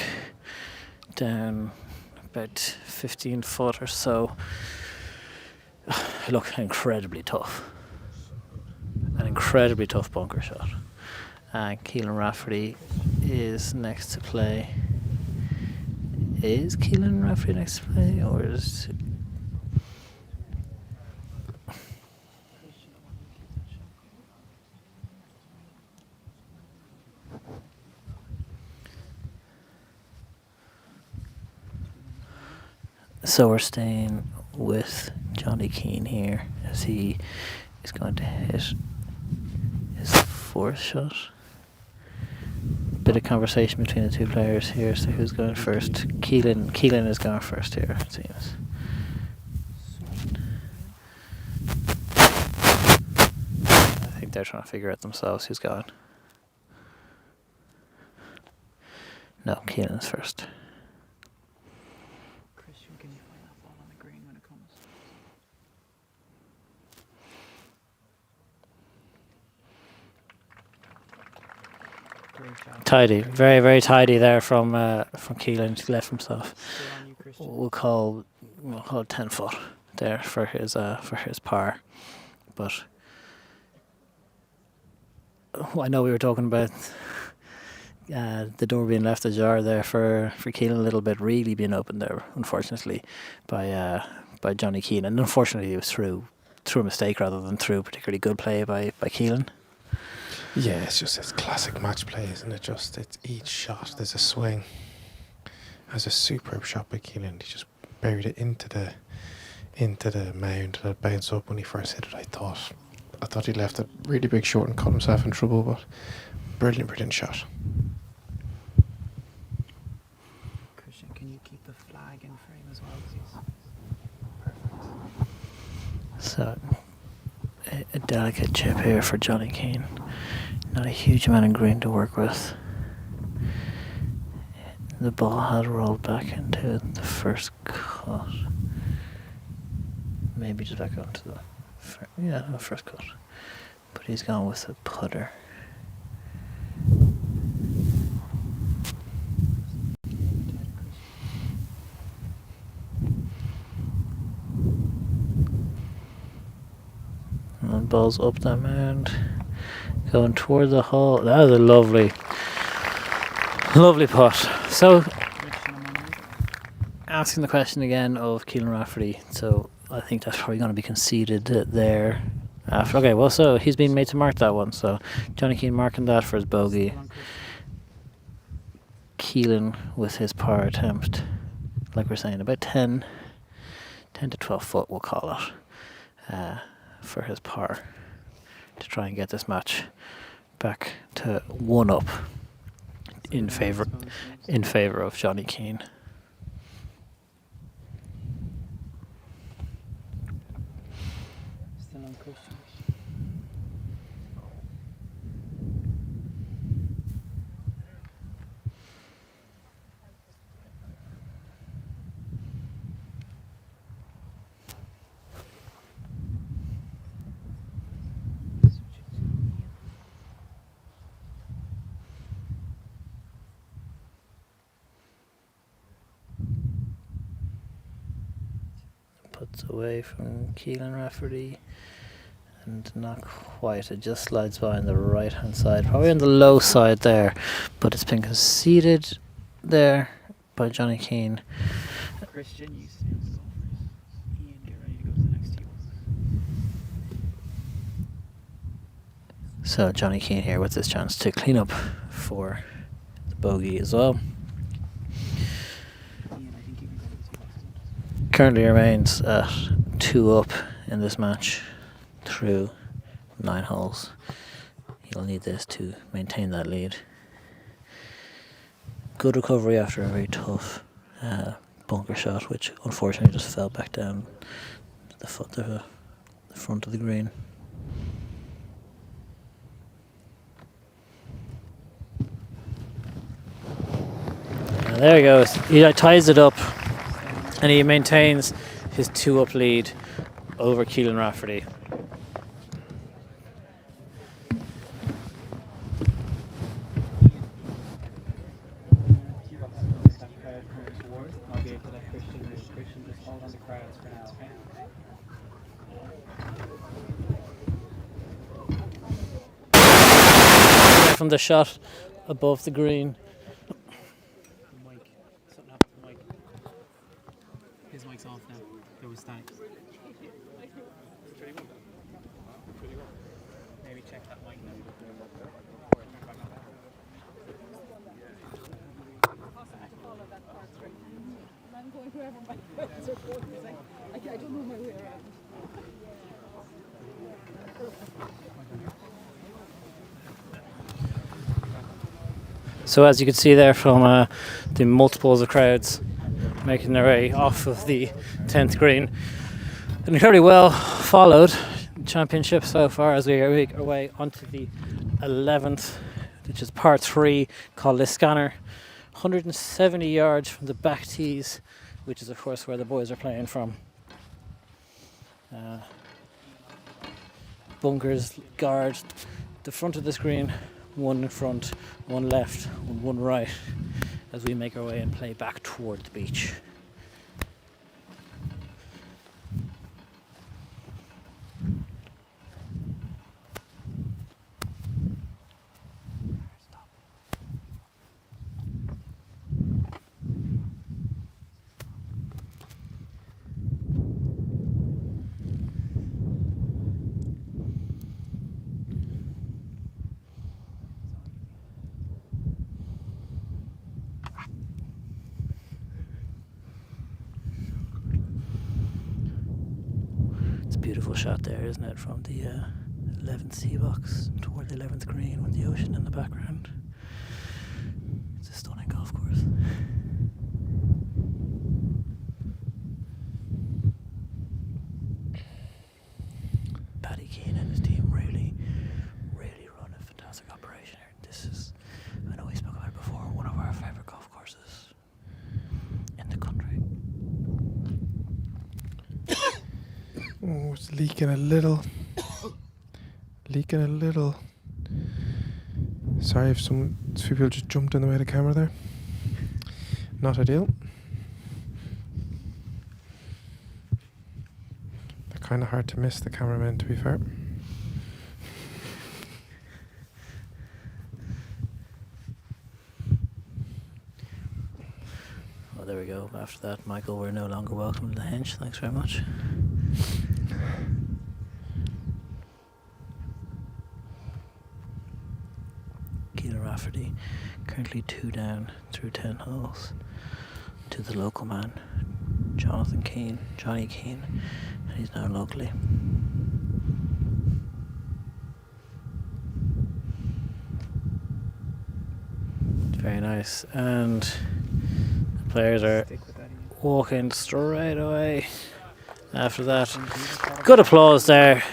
Speaker 3: down about 15 foot or so. Look, incredibly tough. An incredibly tough bunker shot. And Keelan Rafferty is next to play. Is Keelan Rafferty next to play, or is... So we're staying with Johnny Keane here as he is going to hit his 4th shot. Bit of conversation between the two players here. So who's going first? Keelan is going first here, it seems. I think they're trying to figure out themselves who's going. No, Keelan's first.
Speaker 7: Christian, can you find that ball on the green when it comes?
Speaker 3: Tidy, very, very tidy there from Keelan. He left himself. We'll call it 10 foot there for his par. But I know we were talking about the door being left ajar there for Keelan a little bit, really being opened there, unfortunately, by Johnny Keane. And unfortunately, it was through a mistake rather than through particularly good play by Keelan.
Speaker 4: Yeah, it's classic match play, isn't it? It's each shot, there's a swing. There's a superb shot by Keelan. He just buried it into the mound. It bounced up when he first hit it. I thought I thought he left it really big short and caught himself in trouble, but brilliant shot.
Speaker 7: Christian, can you keep the flag in frame as well, please?
Speaker 3: So, a delicate chip here for Johnny Keane. Not a huge amount of green to work with. The ball has rolled back into the first cut. Maybe just back onto the first cut. But he's gone with a putter. And the ball's up that mound. Going toward the hole. That is a lovely putt. So, asking the question again of Keelan Rafferty. So, I think that's probably going to be conceded there. After. Okay, well, so he's been made to mark that one. So, Johnny Keane marking that for his bogey. Keelan with his par attempt. Like we're saying, about 10 to 12 foot, we'll call it, for his par. To try and get this match back to 1 up in favor of Johnny Keane.
Speaker 7: Still on Christian.
Speaker 3: Puts away from Keelan Rafferty, and not quite. It just slides by on the right hand side, probably on the low side there, but it's been conceded there by Johnny Keane.
Speaker 7: Christian, you stay on the golfers. Ian, get ready to go to the next tee.
Speaker 3: So Johnny Keane here with this chance to clean up for the bogey as well.
Speaker 7: Ian, I think you can go to the tee box.
Speaker 3: Currently remains at 2 up in this match through 9 holes. He'll need this to maintain that lead. Good recovery after a very tough bunker shot, which unfortunately just fell back down to the front of the green. And there he goes. He ties it up, and he maintains his 2 up lead over Keelan Rafferty.
Speaker 7: Tee box is that crowd coming towards. I'll be able to let Christian just hold on the crowds for now, okay?
Speaker 3: From the shot above the green.
Speaker 7: Mike, something happened to Mike. His mic's off now. There was static. Maybe check that mic now.
Speaker 10: I'm going wherever my friends are going. I don't know my way around.
Speaker 3: So as you can see there from the multiples of crowds making their way off of the 10th green, an incredibly well followed championship so far as we make our way onto the 11th, which is par 3, called the Scanner. 170 yards from the back tees, which is of course where the boys are playing from. Bunkers guard the front of the screen, 1 in front, 1 left, and 1 right, as we make our way and play back toward the beach. Beautiful shot there, isn't it, from the 11th tee box toward the 11th green with the ocean in the background. It's a stunning golf course. Paddy Keane and his team really run a fantastic operation here. This is, I know we spoke about it before, one of our favourite golf courses in the country.
Speaker 4: Oh, it's leaking a little. Sorry if some people just jumped in the way of the camera there. Not ideal. They're kind of hard to miss, the cameramen, to be fair.
Speaker 3: Well, there we go. After that, Michael, we're no longer welcome to Lahinch. Thanks very much. Keelan Rafferty, currently 2 down through 10 holes to the local man, Johnny Keane, and he's now locally. Very nice, and the players are walking straight away after that. Good applause there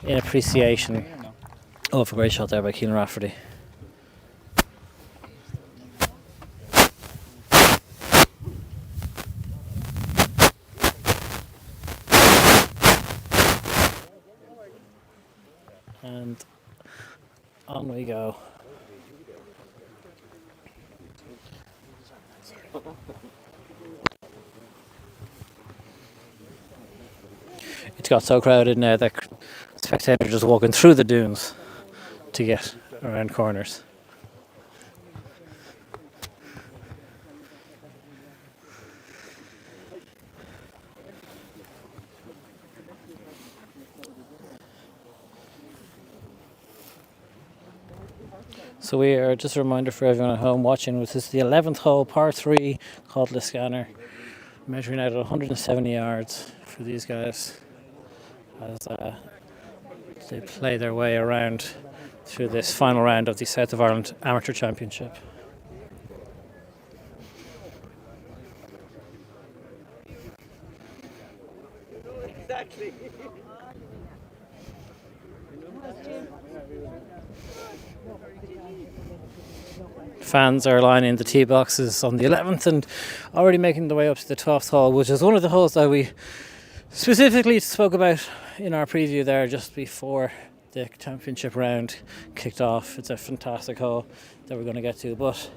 Speaker 3: in appreciation of a great shot there by Keelan Rafferty. And on we go. It's got so crowded now that spectators are just walking through the dunes to get around corners. So we are, just a reminder for everyone at home watching, this is the 11th hole, par 3, called the Scanner, measuring out at 170 yards for these guys as they play their way around through this final round of the South of Ireland Amateur Championship.
Speaker 10: Exactly.
Speaker 3: Fans are lining the tee boxes on the 11th and already making their way up to the 12th hole, which is one of the holes that we specifically spoke about in our preview there just before the championship round kicked off. It's a fantastic hole that we're going to get to, but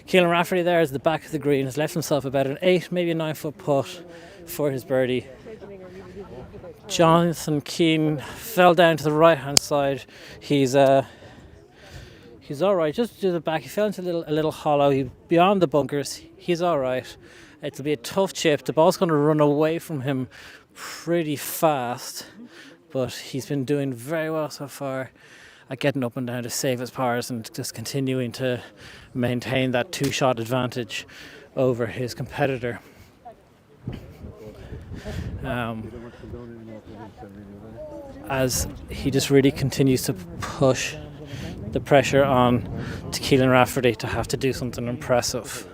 Speaker 3: Keelan Rafferty there is the back of the green, has left himself about an 8, maybe a 9 foot putt for his birdie. Jonathan Keane fell down to the right hand side. He's all right, just to the back. He fell into a little hollow. He beyond the bunkers. He's all right. It'll be a tough chip. The ball's going to run away from him pretty fast, but he's been doing very well so far at getting up and down to save his pars and just continuing to maintain that 2-shot advantage over his competitor. As he just really continues to push the pressure on to Keelan Rafferty to have to do something impressive.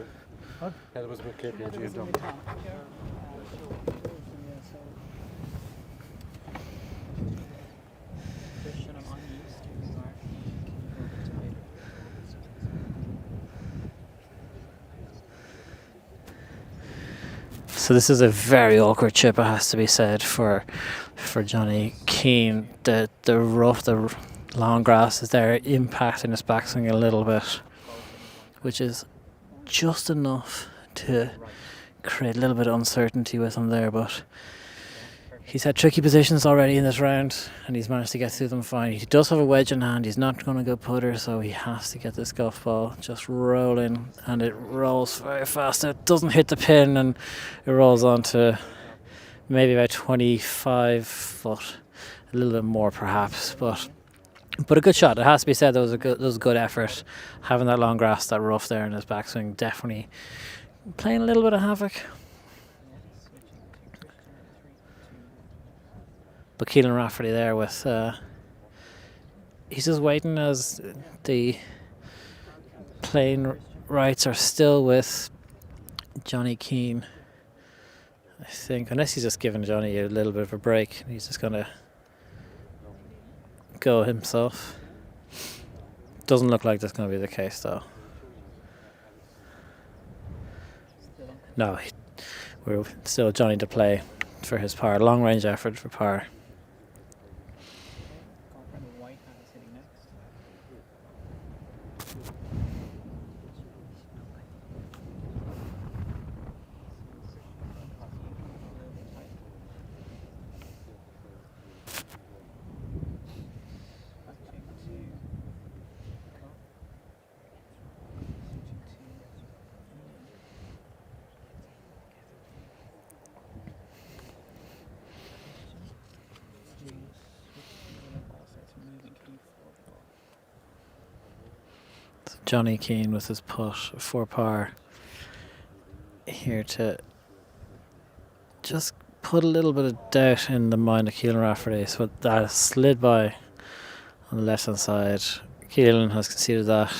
Speaker 3: So this is a very awkward chip, it has to be said, for Johnny Keane. The long grass is there impacting his backswing a little bit, which is just enough to create a little bit of uncertainty with him there, but he's had tricky positions already in this round and he's managed to get through them fine. He does have a wedge in hand. He's not going to go putter, so he has to get this golf ball just rolling, and it rolls very fast. It doesn't hit the pin and it rolls on to maybe about 25 foot, a little bit more perhaps, but a good shot. It has to be said, that was a good effort. Having that long grass, that rough there in his backswing, definitely playing a little bit of havoc. But Keelan Rafferty there with he's just waiting as the playing rights are still with Johnny Keane. I think, unless he's just giving Johnny a little bit of a break, he's just going to go himself. Doesn't look like that's going to be the case, though. No, we're still Johnny to play for his par. Long range effort for par. Johnny Keane with his putt for par here to just put a little bit of doubt in the mind of Keelan Rafferty. So that slid by on the left hand side. Keelan has conceded that.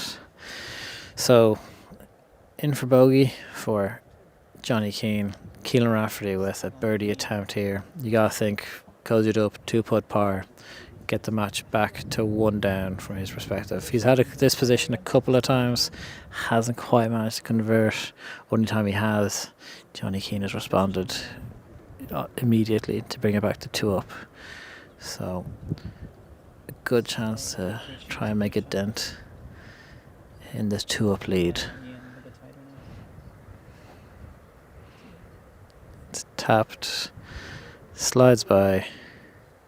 Speaker 3: So in for bogey for Johnny Keane. Keelan Rafferty with a birdie attempt here. You gotta think, goes it up, 2-putt par. Get the match back to 1 down from his perspective. He's had this position a couple of times, hasn't quite managed to convert. Only time he has, Johnny Keane has responded immediately to bring it back to 2 up. So a good chance to try and make a dent in this 2 up lead. It's tapped, slides by.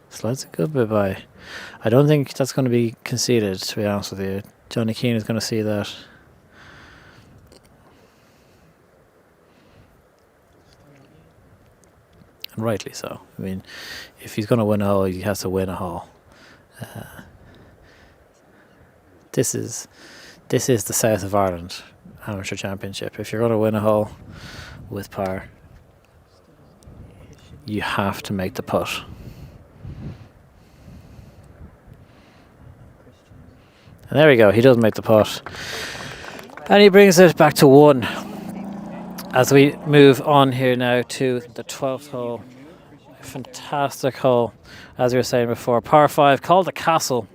Speaker 3: Slides a good bit by. I don't think that's going to be conceded, to be honest with you. Johnny Keane is going to see that. And rightly so. I mean, if he's going to win a hole, he has to win a hole. This is the South of Ireland Amateur Championship. If you're going to win a hole with par, you have to make the putt. And there we go, he does make the putt. And he brings it back to 1. As we move on here now to the 12th hole. A fantastic hole, as we were saying before. Par 5, called the Castle.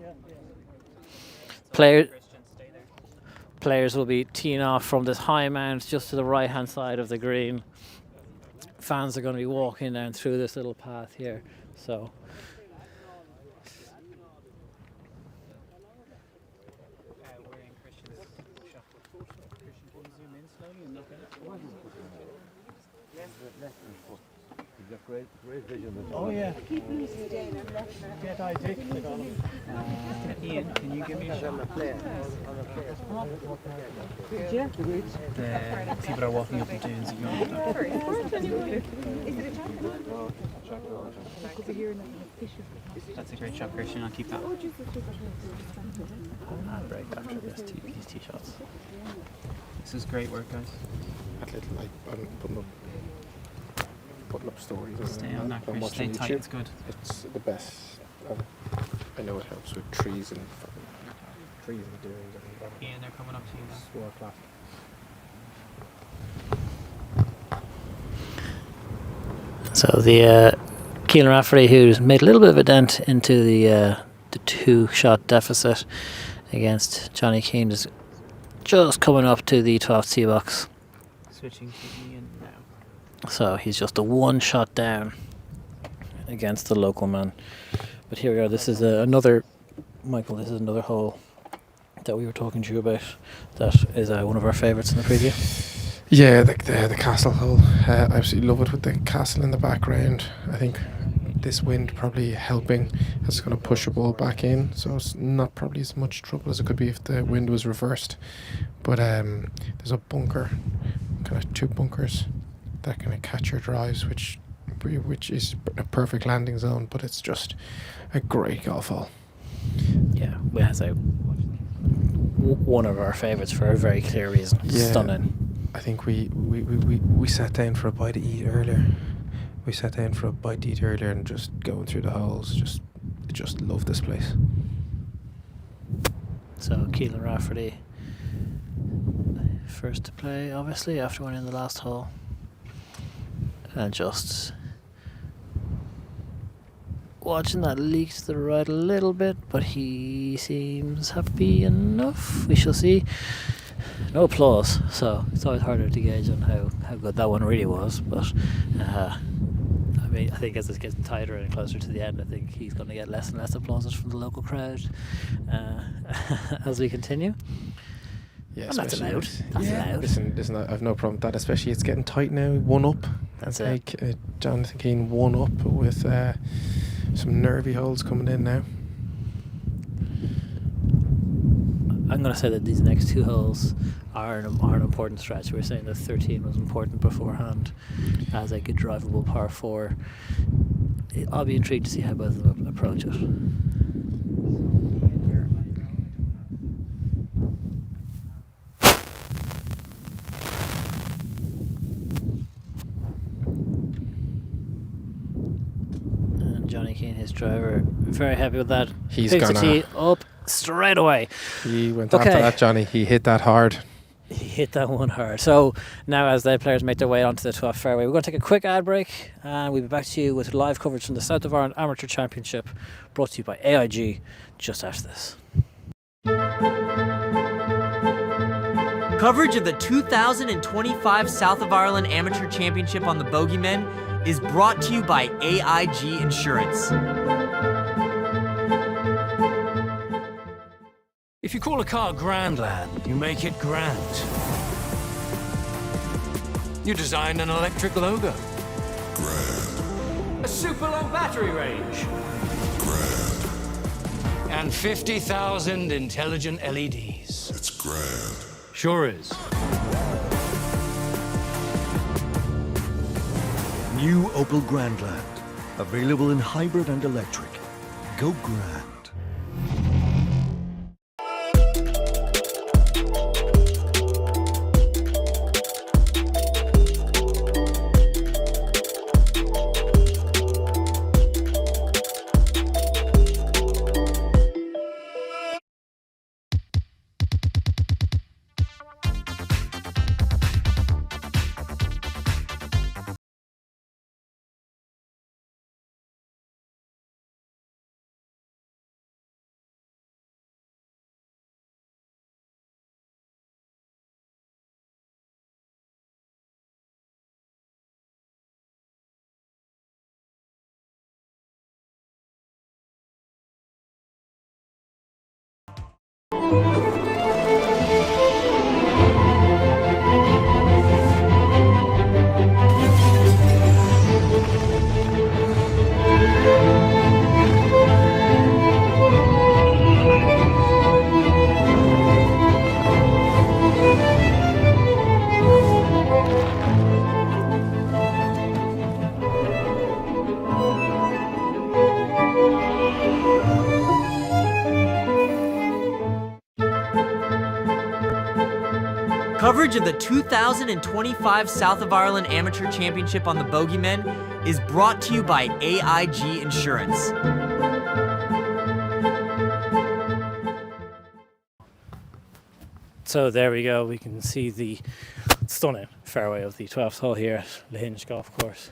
Speaker 3: Players will be teeing off from this high mount just to the right hand side of the green. Fans are going to be walking down through this little path here. So
Speaker 7: oh yeah. Get Isaac. Ian, can you give me a shot? The people are walking up the dunes. That's a great shot, Christian. I'll keep that.
Speaker 3: and break after these tee shots.
Speaker 7: This is great work, guys.
Speaker 4: I'm putting up stories.
Speaker 7: Stay on that, Chris. Stay tight. It's good.
Speaker 4: It's the best. I know it helps with trees and dunes.
Speaker 7: Ian, they're coming up to you now.
Speaker 4: World class.
Speaker 3: So the Keelan Rafferty, who's made a little bit of a dent into the 2-shot deficit against Johnny Keane, is just coming up to the 12th tee box.
Speaker 7: Switching to Ian now.
Speaker 3: So he's just a 1 shot down against the local man. But here we are. This is another, Michael, this is another hole that we were talking to you about. That is one of our favourites in the preview.
Speaker 4: Yeah, the castle hole. I absolutely love it with the castle in the background. I think this wind probably helping. It's going to push the ball back in, so it's not probably as much trouble as it could be if the wind was reversed. But there's a bunker, kind of 2 bunkers that kind of catch your drives, which is a perfect landing zone. But it's just a great golf hole.
Speaker 3: Yeah, it's one of our favourites for a very clear reason.
Speaker 4: Yeah.
Speaker 3: Stunning.
Speaker 4: I think we sat down for a bite to eat earlier. And just going through the holes, just love this place.
Speaker 3: So Keelan Rafferty first to play, obviously, after winning the last hole. And just watching that leak to the right a little bit, but he seems happy enough. We shall see. No applause, so it's always harder to gauge on how good that one really was. But I mean, I think as it gets tighter and closer to the end, I think he's going to get less and less applauses from the local crowd as we continue.
Speaker 4: Yeah,
Speaker 3: and that's allowed. That's allowed.
Speaker 4: Listen, I've no problem with that, especially it's getting tight now. 1 up.
Speaker 3: That's
Speaker 4: like Jonathan Keane 1 up with some nervy holes coming in now.
Speaker 3: I'm going to say that these next 2 holes are an important stretch. We were saying that 13 was important beforehand as a good drivable par 4. I'll be intrigued to see how both of them approach it. And Johnny Keane, his driver, very happy with that.
Speaker 4: He's
Speaker 3: Picks the
Speaker 4: gonna
Speaker 3: tee up straight away.
Speaker 4: He went after that, Johnny. He hit that hard.
Speaker 3: He hit that one hard. So now as the players make their way onto the 12th fairway, we're going to take a quick ad break and we'll be back to you with live coverage from the South of Ireland Amateur Championship, brought to you by AIG just after this.
Speaker 5: Coverage of the 2025 South of Ireland Amateur Championship on the Bogeymen is brought to you by AIG Insurance.
Speaker 6: If you call a car Grandland, you make it grand. You design an electric logo. Grand. A super low battery range. Grand. And 50,000 intelligent LEDs. It's grand. Sure is.
Speaker 8: New Opel Grandland. Available in hybrid and electric. Go grand.
Speaker 5: Coverage of the 2025 South of Ireland Amateur Championship on the Bogeymen is brought to you by AIG Insurance.
Speaker 3: So there we go. We can see the stunning fairway of the 12th hole here at Lahinch Golf Course.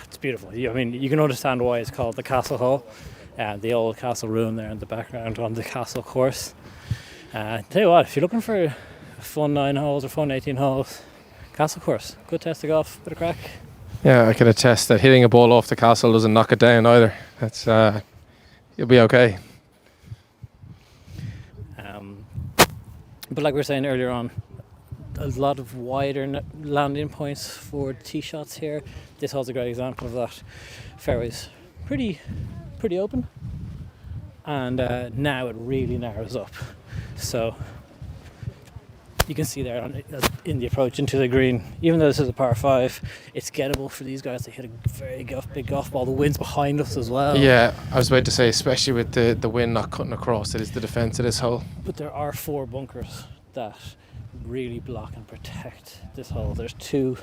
Speaker 3: It's beautiful. I mean, you can understand why it's called the Castle Hole. The old castle ruin there in the background on the castle course. Tell you what, if you're looking for a fun 9 holes or fun 18 holes, castle course, good test of golf, bit of crack.
Speaker 4: Yeah, I can attest that hitting a ball off the castle doesn't knock it down either. That's you'll be okay.
Speaker 3: But like we were saying earlier on, a lot of wider landing points for tee shots here. This hole's a great example of that. Fairway's pretty open, and now it really narrows up. So you can see there in the approach into the green, even though this is a par 5, it's gettable for these guys to hit a very big golf ball. The wind's behind us as well.
Speaker 4: Yeah, I was about to say, especially with the wind not cutting across, it is the defence of this hole.
Speaker 3: But there are 4 bunkers that really block and protect this hole. There's 2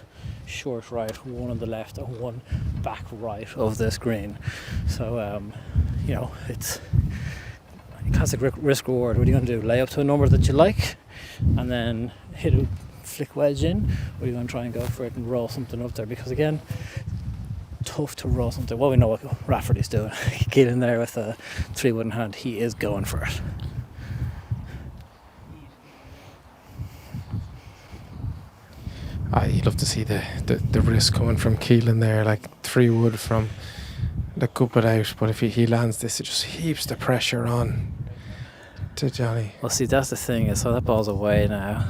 Speaker 3: short right, 1 on the left and 1 back right of this green. So you know, it's classic risk reward. What are you going to do? Lay up to a number that you like, and then hit a flick wedge in, or are you going to try and go for it and roll something up there? Because again, tough to roll something. Well, we know what Rafferty's doing. Keelan there with a 3-wood in hand. He is going for it.
Speaker 4: You'd love to see the risk coming from Keelan there, like 3-wood from the cup it out. But if he lands this, it just heaps the pressure on to Johnny.
Speaker 3: Well, see, that's the thing. Is so that ball's away now.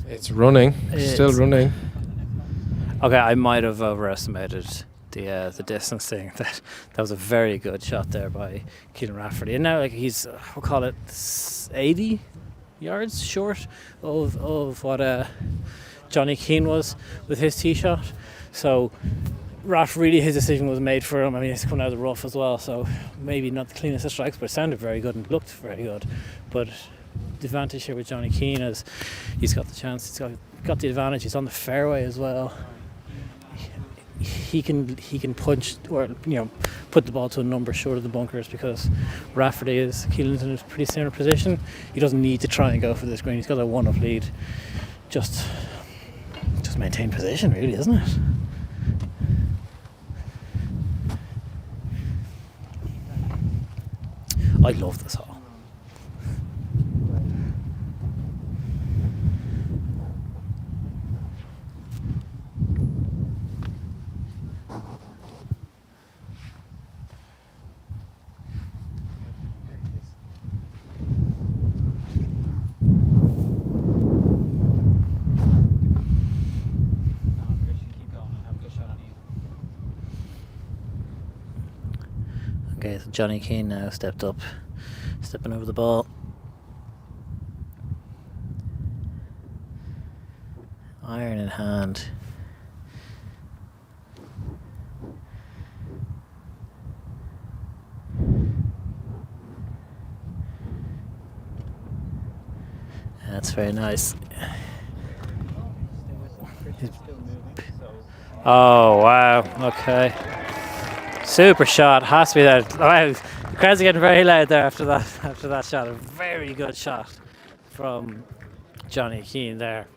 Speaker 4: It's running, still running.
Speaker 3: Okay, I might have overestimated the distance thing. That was a very good shot there by Keelan Rafferty. And now, like, he's we'll call it 80 yards short of what Johnny Keane was with his tee shot. So Raff, really, his decision was made for him. I mean, he's coming out of the rough as well, so maybe not the cleanest of strikes, but it sounded very good and looked very good. But the advantage here with Johnny Keane is he's got the chance. He's got the advantage. He's on the fairway as well. He can punch, or put the ball to a number short of the bunkers, because Rafferty Keelan's in a pretty similar position. He doesn't need to try and go for this green. He's got a 1-up lead. Just maintain position, really, isn't it? I love this hole. Okay, so Johnny Keane now stepping over the ball. Iron in hand. That's very nice. Oh, wow. Okay. Super shot. Has to be there. Wow. The crowds are getting very loud there after that shot. A very good shot from Johnny Keane there.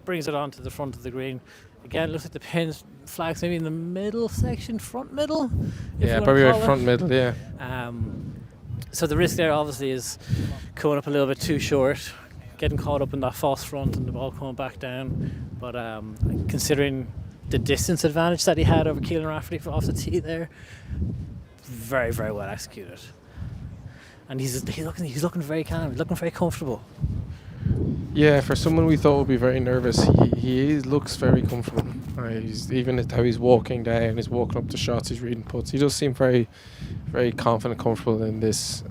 Speaker 3: Brings it on to the front of the green. Again, looks like the pins flags maybe in the middle section, front middle.
Speaker 4: Yeah, probably right front middle, yeah.
Speaker 3: So the risk there obviously is coming up a little bit too short, getting caught up in that false front and the ball coming back down. But considering the distance advantage that he had over Keelan Rafferty off the tee there, very, very well executed. And he's looking very calm. He's looking very comfortable.
Speaker 4: Yeah, for someone we thought would be very nervous, he looks very comfortable. He's even how he's walking down, he's walking up to shots, he's reading putts. He does seem very, very confident, comfortable in this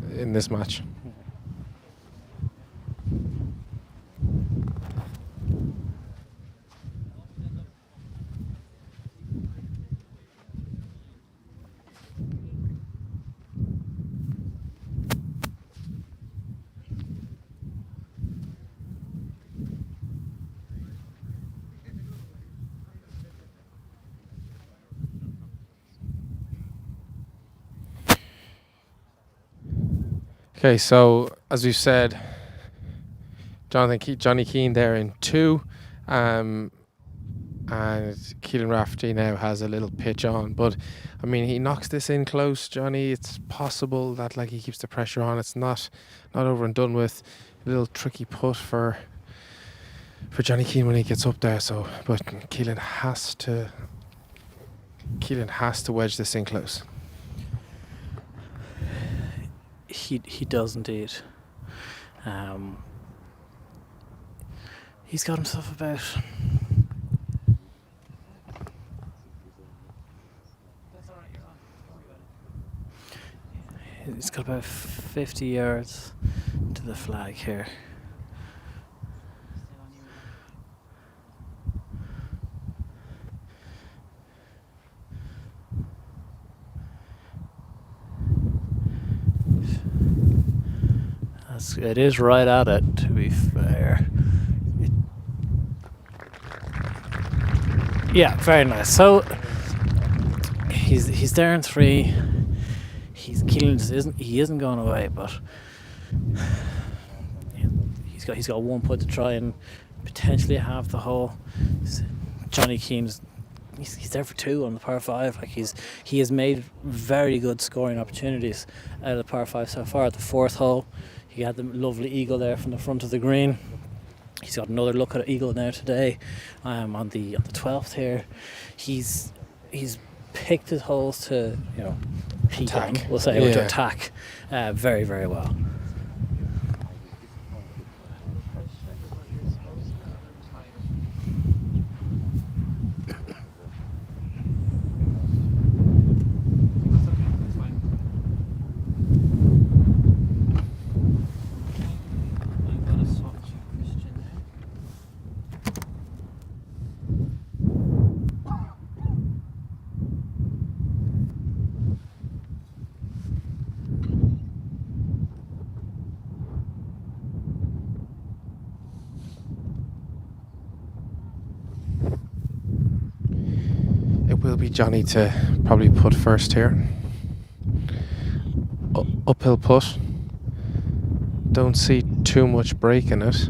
Speaker 4: match. Okay, so as we've said, Johnny Keane there in 2, and Keelan Rafferty now has a little pitch on. But I mean, he knocks this in close, Johnny. It's possible that he keeps the pressure on. It's not over and done with. A little tricky putt for Johnny Keane when he gets up there. So, but Keelan has to wedge this in close.
Speaker 3: He does indeed. He's got himself about he's got about 50 yards to the flag here. It is right at it, to be fair. Yeah, very nice. So he's there in 3. Keelan isn't going away, but He's got 1 putt to try and potentially have the hole. Johnny Keane's he's there for 2 on the par 5. Like he has made very good scoring opportunities out of the par 5 so far. At the 4th hole, he had the lovely eagle there from the front of the green. He's got another look at eagle now today. On the 12th here, he's picked his holes to peak on, we'll say, or to attack very, very well.
Speaker 4: Will be Johnny to probably putt first here. Uphill putt. Don't see too much break in it.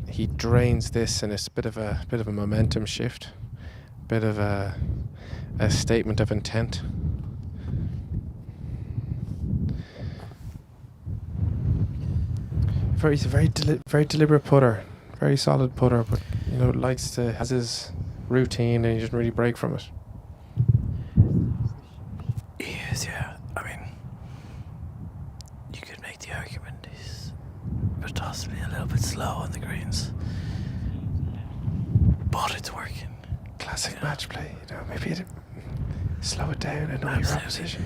Speaker 4: He drains this, and it's a bit of a momentum shift, bit of a statement of intent. He's a very deliberate putter. Very solid putter, but has his routine, and he doesn't really break from it.
Speaker 3: He is, yeah. I mean, you could make the argument he's possibly a little bit slow on the greens, but it's working.
Speaker 4: Classic match play, maybe slow it down and know your opposition.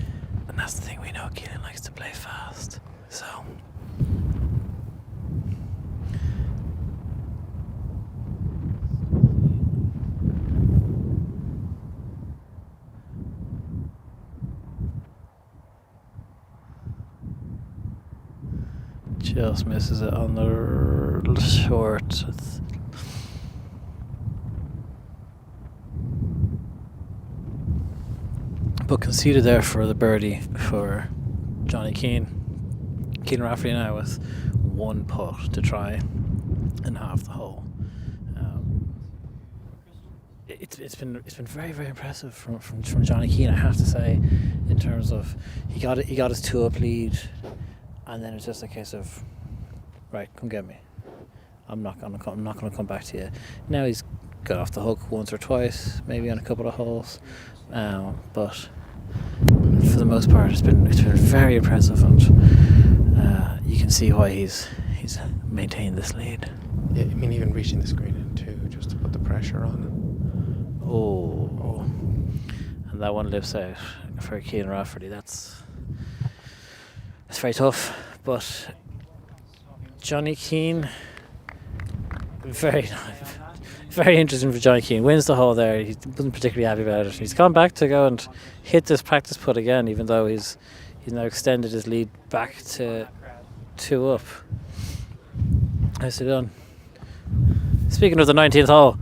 Speaker 3: And that's the thing, we know Keelan likes to play fast, so. Just misses it on the short. But conceded there for the birdie for Johnny Keane. Keane Rafferty now with 1 putt to try and halve the hole. It's been very, very impressive from Johnny Keane, I have to say, in terms of he got his 2-up lead. And then it's just a case of, right, come get me. I'm not gonna come back to you. Now he's got off the hook once or twice, maybe on a couple of holes, but for the most part, it's been very impressive, and you can see why he's maintained this lead.
Speaker 4: Yeah, I mean, even reaching the screen in 2 just to put the pressure on.
Speaker 3: Oh. And that one lives out for Keane Rafferty. That's very tough, but Johnny Keane, very interesting for Johnny Keane. Wins the hole there. He wasn't particularly happy about it. He's gone back to go and hit this practice putt again, even though he's now extended his lead back to 2 up. Nicely done. Speaking of the 19th hole,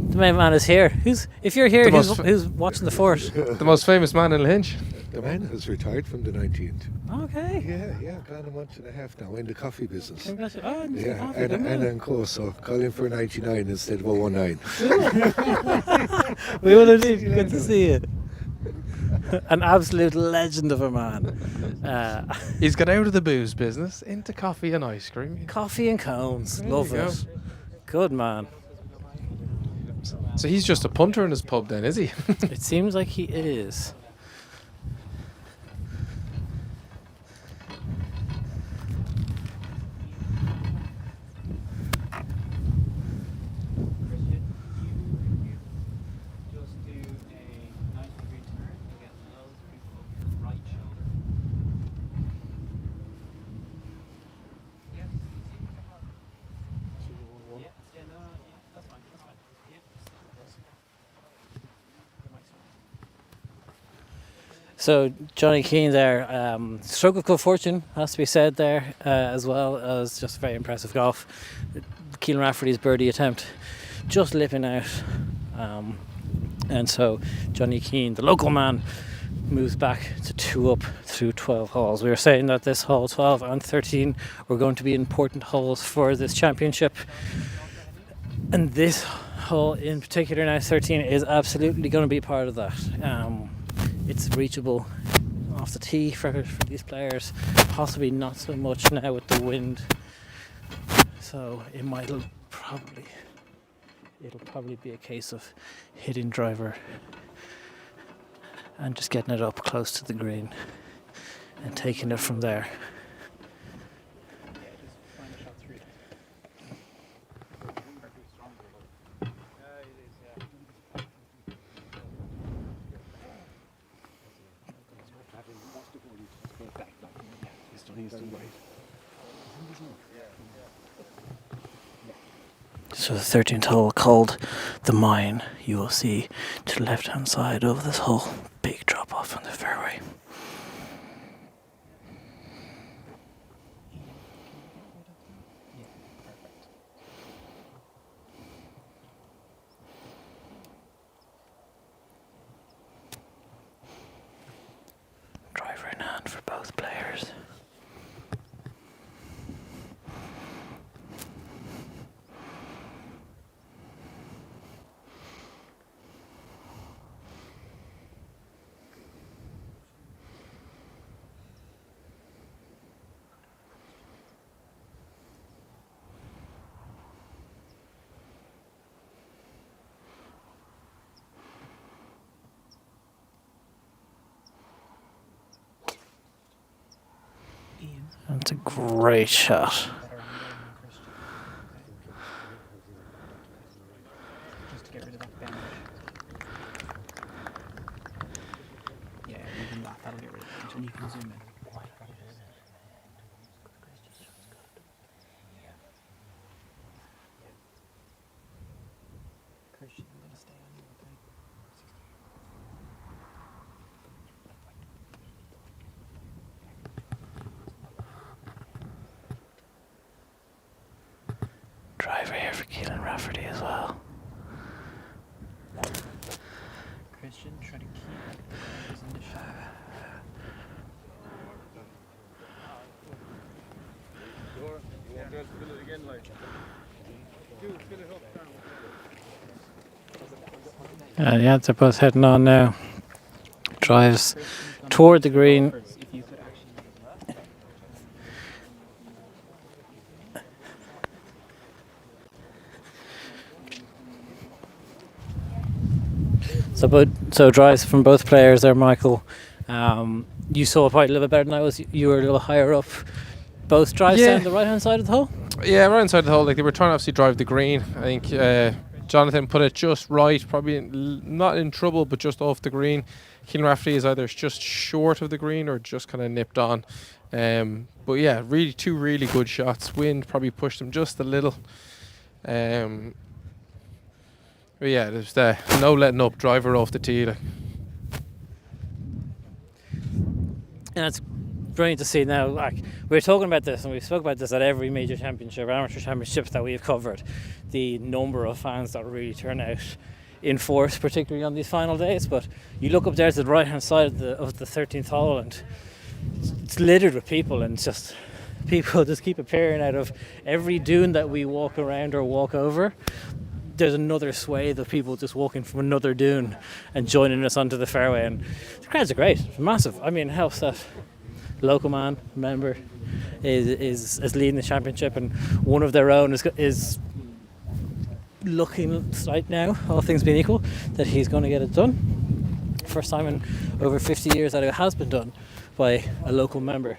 Speaker 3: the main man is here. Who's watching the fort?
Speaker 4: The most famous man in Lahinch.
Speaker 11: The man has retired from the 19th.
Speaker 3: Okay.
Speaker 11: Yeah, gone a month and a half now in the coffee business.
Speaker 3: Congratulations.
Speaker 11: Yeah, and on course, so call him for 99 instead of 019.
Speaker 3: We will indeed. Good to see you. An absolute legend of a man.
Speaker 4: He's got out of the booze business into coffee and ice cream.
Speaker 3: Coffee and cones. Love it. Good man.
Speaker 4: So he's just a punter in his pub then, is he?
Speaker 3: It seems like he is. So Johnny Keane there, stroke of good fortune has to be said there, as well as just very impressive golf. Keelan Rafferty's birdie attempt just lipping out, and so Johnny Keane, the local man, moves back to 2 up through 12 holes. We were saying that this hole 12 and 13 were going to be important holes for this championship, and this hole in particular, now 13, is absolutely going to be part of that. It's reachable off the tee for these players, possibly not so much now with the wind, so it'll probably be a case of hitting driver and just getting it up close to the green and taking it from there. So the 13th hole, called the Mine, you will see to the left hand side of this hole, big drop off on the fairway. Driver in hand for both players. That's a great shot.
Speaker 7: Just to get rid of that bend. Yeah, even that'll get rid of it, and you can zoom in. Christian, I'm gonna stay on you, okay?
Speaker 3: Driver here for Keelan Rafferty as well.
Speaker 7: Christian, try to keep the players in the shot.
Speaker 3: Yeah, they're both heading on now. Drives toward the green. So drives from both players there, Michael. You saw quite a little bit better than I was. You were a little higher up. Both drives down the right hand side of the hole?
Speaker 4: Yeah, right hand side of the hole. Like, they were trying to obviously drive the green. I think Jonathan put it just right, probably not in trouble, but just off the green. Keelan Rafferty is either just short of the green or just kind of nipped on. But yeah, really two really good shots. Wind probably pushed them just a little. But yeah, there's no letting up. Driver off the tee. Like.
Speaker 3: And it's brilliant to see now. Like, we're talking about this, and we spoke about this at every major championship, amateur championships that we've covered. The number of fans that really turn out in force, particularly on these final days. But you look up there to the right-hand side of the 13th hole, and it's littered with people, and just people just keep appearing out of every dune that we walk around or walk over. There's another swathe of people just walking from another dune and joining us onto the fairway, and the crowds are great. It's massive. I mean, helps that local man member is leading the championship, and one of their own is looking like now, all things being equal, that he's going to get it done. First time in over 50 years that it has been done by a local member.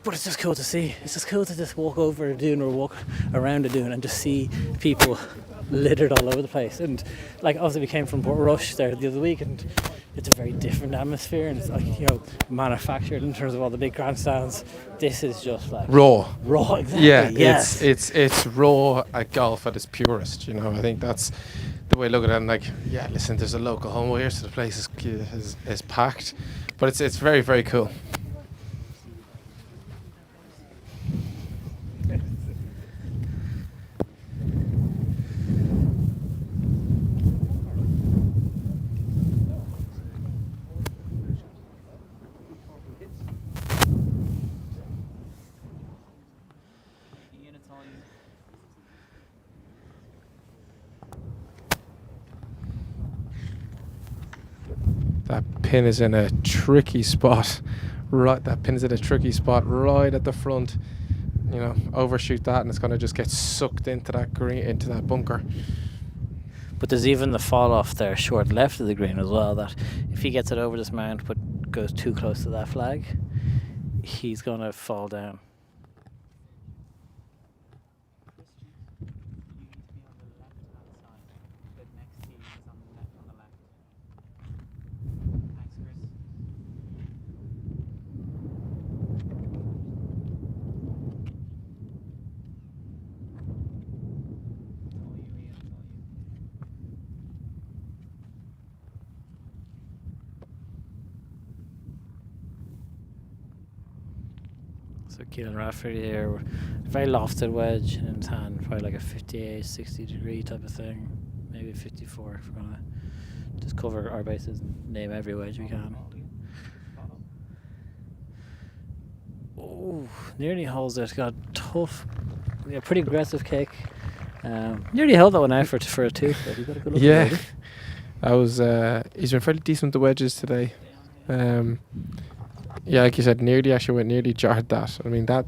Speaker 3: But it's just cool to see. It's just cool to just walk over a dune or walk around a dune and just see people littered all over the place. And like, obviously we came from Port Rush there the other week, and it's a very different atmosphere, and it's like, you know, manufactured in terms of all the big grandstands. This is just like
Speaker 4: raw,
Speaker 3: exactly.
Speaker 4: Yeah,
Speaker 3: yes.
Speaker 4: it's raw at golf at its purest. You know, I think that's the way I look at it. And like, yeah, listen, there's a local home here, so the place is packed, but it's very, very cool. That pin is in a tricky spot. Right, that pin's in a tricky spot right at the front. You know, overshoot that and it's going to just get sucked into that green, into that bunker.
Speaker 3: But there's even the fall off there short left of the green as well, that if he gets it over this mount but goes too close to that flag, he's going to fall down. So Keelan Rafferty here, very lofted wedge in his hand, probably like a 58, 60 degree type of thing, maybe 54 if we're going to just cover our bases and name every wedge we can. Oh, nearly holds it, got a tough, pretty aggressive kick. Nearly held that one out for a two, but he got a good look at it.
Speaker 4: That was, he's been fairly decent with the wedges today. Yeah, like you said, nearly jarred that. I mean, that.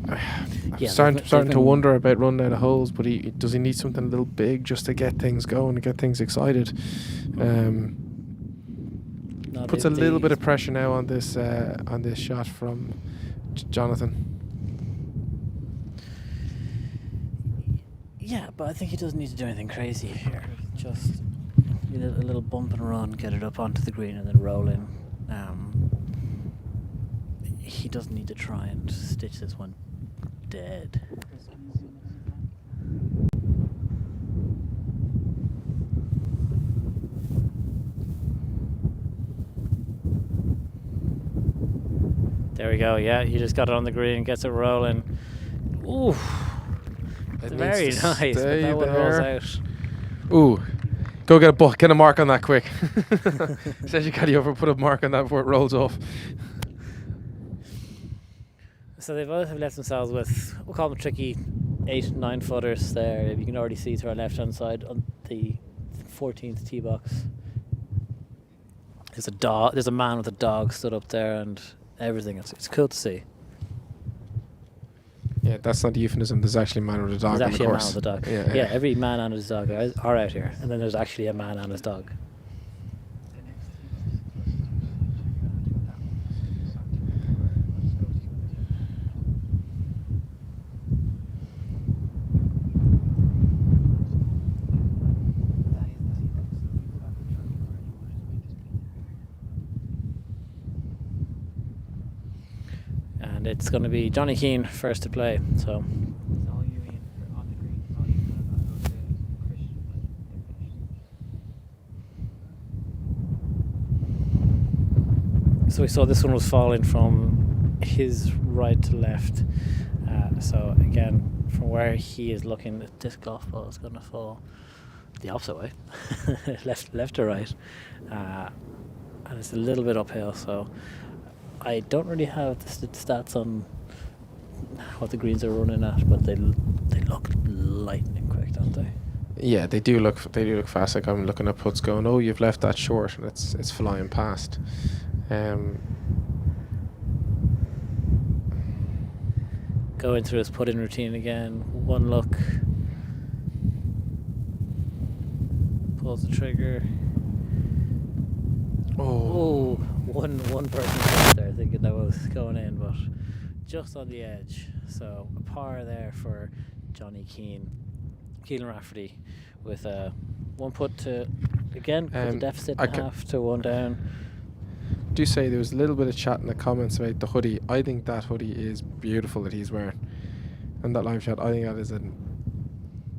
Speaker 4: I'm starting to wonder about running out of holes, but does he need something a little big just to get things going, to get things excited? Puts a little bit of pressure now on this shot from Jonathan.
Speaker 3: Yeah, but I think he doesn't need to do anything crazy here. Just a little bump and run, get it up onto the green, and then roll in. He doesn't need to try and stitch this one dead. There we go. Yeah, he just got it on the green, gets it rolling. Ooh, it's very nice. But that one rolls out.
Speaker 4: Ooh. Go get a mark on that quick. Says you caddy over, put a mark on that before it rolls off.
Speaker 3: So they both have left themselves with, we'll call them tricky 8-9 footers there. You can already see to our left hand side on the 14th tee box. There's a man with a dog stood up there and everything. It's cool to see.
Speaker 4: Yeah, that's not a euphemism. There's actually a man with a dog on the course.
Speaker 3: There's actually a man with a dog. Yeah, every man and his dog are out here. And then there's actually a man and his dog. And it's going to be Johnny Keane first to play. So we saw this one was falling from his right to left. So again, from where he is looking, this golf ball is going to fall the opposite way, left to right, and it's a little bit uphill. So I don't really have the stats on what the greens are running at, but they look lightning quick, don't they?
Speaker 4: Yeah, they do look fast. Like I'm looking at putts going, oh, you've left that short, and it's flying past.
Speaker 3: Going through his put-in routine again. One look. Pulls the trigger. Oh, one person sat there thinking that was going in, but just on the edge. So a par there for Johnny Keelan Rafferty, with one putt to again cut the deficit in half to one down.
Speaker 4: Do say there was a little bit of chat in the comments about the hoodie. I think that hoodie is beautiful that he's wearing, and that live shot, I think that is a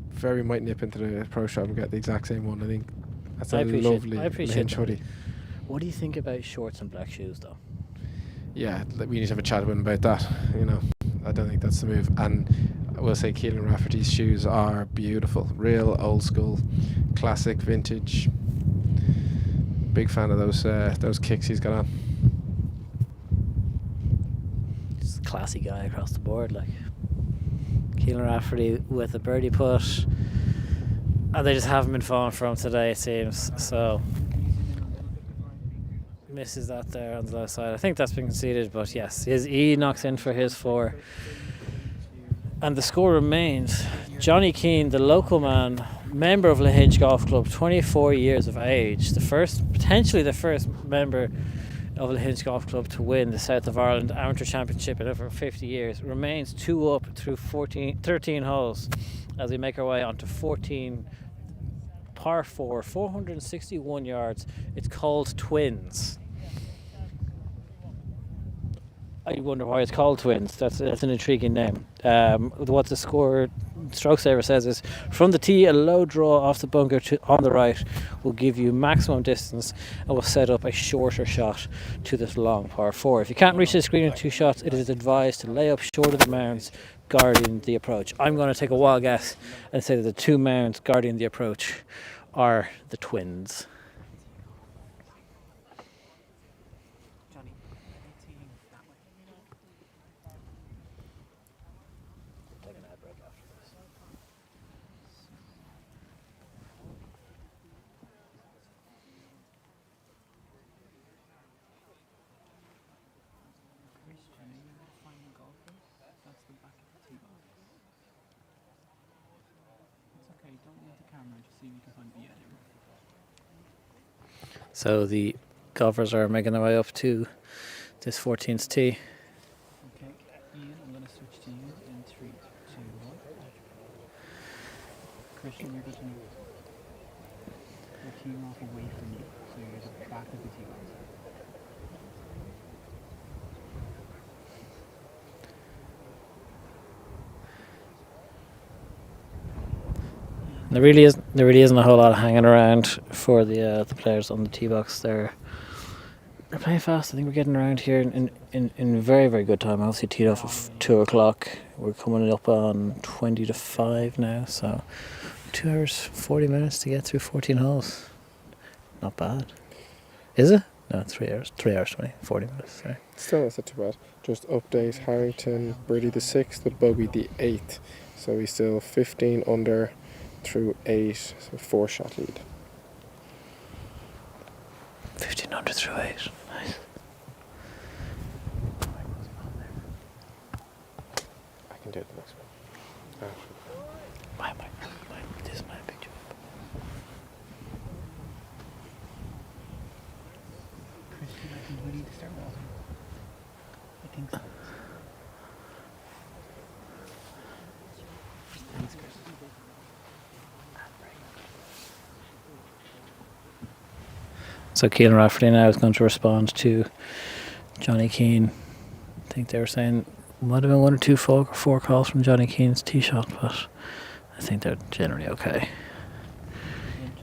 Speaker 4: very might nip into the pro shop and get the exact same one. I think that's a lovely Lahinch hoodie.
Speaker 3: What do you think about shorts and black shoes, though?
Speaker 4: Yeah, we need to have a chat with him about that. You know, I don't think that's the move. And I will say Keelan Rafferty's shoes are beautiful, real old school, classic, vintage. Big fan of those kicks he's got on.
Speaker 3: Just a classy guy across the board, like Keelan Rafferty with a birdie putt, and they just haven't been falling from today, it seems. So misses that there on the left side. I think that's been conceded, but yes, his E knocks in for his 4. And the score remains Johnny Keane, the local man, member of Lahinch Golf Club, 24 years of age, potentially the first member of Lahinch Golf Club to win the South of Ireland Amateur Championship in over 50 years, remains 2 up through 13 holes as we make our way onto 14 par 4, 461 yards. It's called Twins. I wonder why it's called Twins. That's an intriguing name. What the score stroke saver says is, from the tee, a low draw off the bunker on the right will give you maximum distance and will set up a shorter shot to this long par 4. If you can't reach this green in 2 shots, it is advised to lay up short of the mounds guarding the approach. I'm going to take a wild guess and say that the 2 mounds guarding the approach are the Twins. So the golfers are making their way up to this 14th tee.
Speaker 7: Okay, Ian, I'm going to switch to you in 3, 2, 1. Christian, you're getting your team off away from you, so you're at the back of the tee box.
Speaker 3: There really isn't a whole lot of hanging around for the players on the tee box. They're playing fast. I think we're getting around here in very, very good time. Obviously teed off at 2 o'clock. We're coming up on 20 to 5 now, so 2 hours 40 minutes to get through 14 holes. Not bad, is it? No, 3 hours 20, 40 minutes. Sorry.
Speaker 4: Still not too bad. Just update: Harrington birdie the 6th, with bogey the 8th. So he's still 15 under through 8, so 4-shot lead.
Speaker 3: 15 under through 8. Nice.
Speaker 4: I can do it the next one.
Speaker 3: This is my picture.
Speaker 7: Christian, I think we need to start walking. I think so. Thanks, Christian.
Speaker 3: So Keelan Rafferty now is going to respond to Johnny Keane. I think they were saying might have been 1 or 2 four calls from Johnny Keane's tee shot, but I think they're generally okay.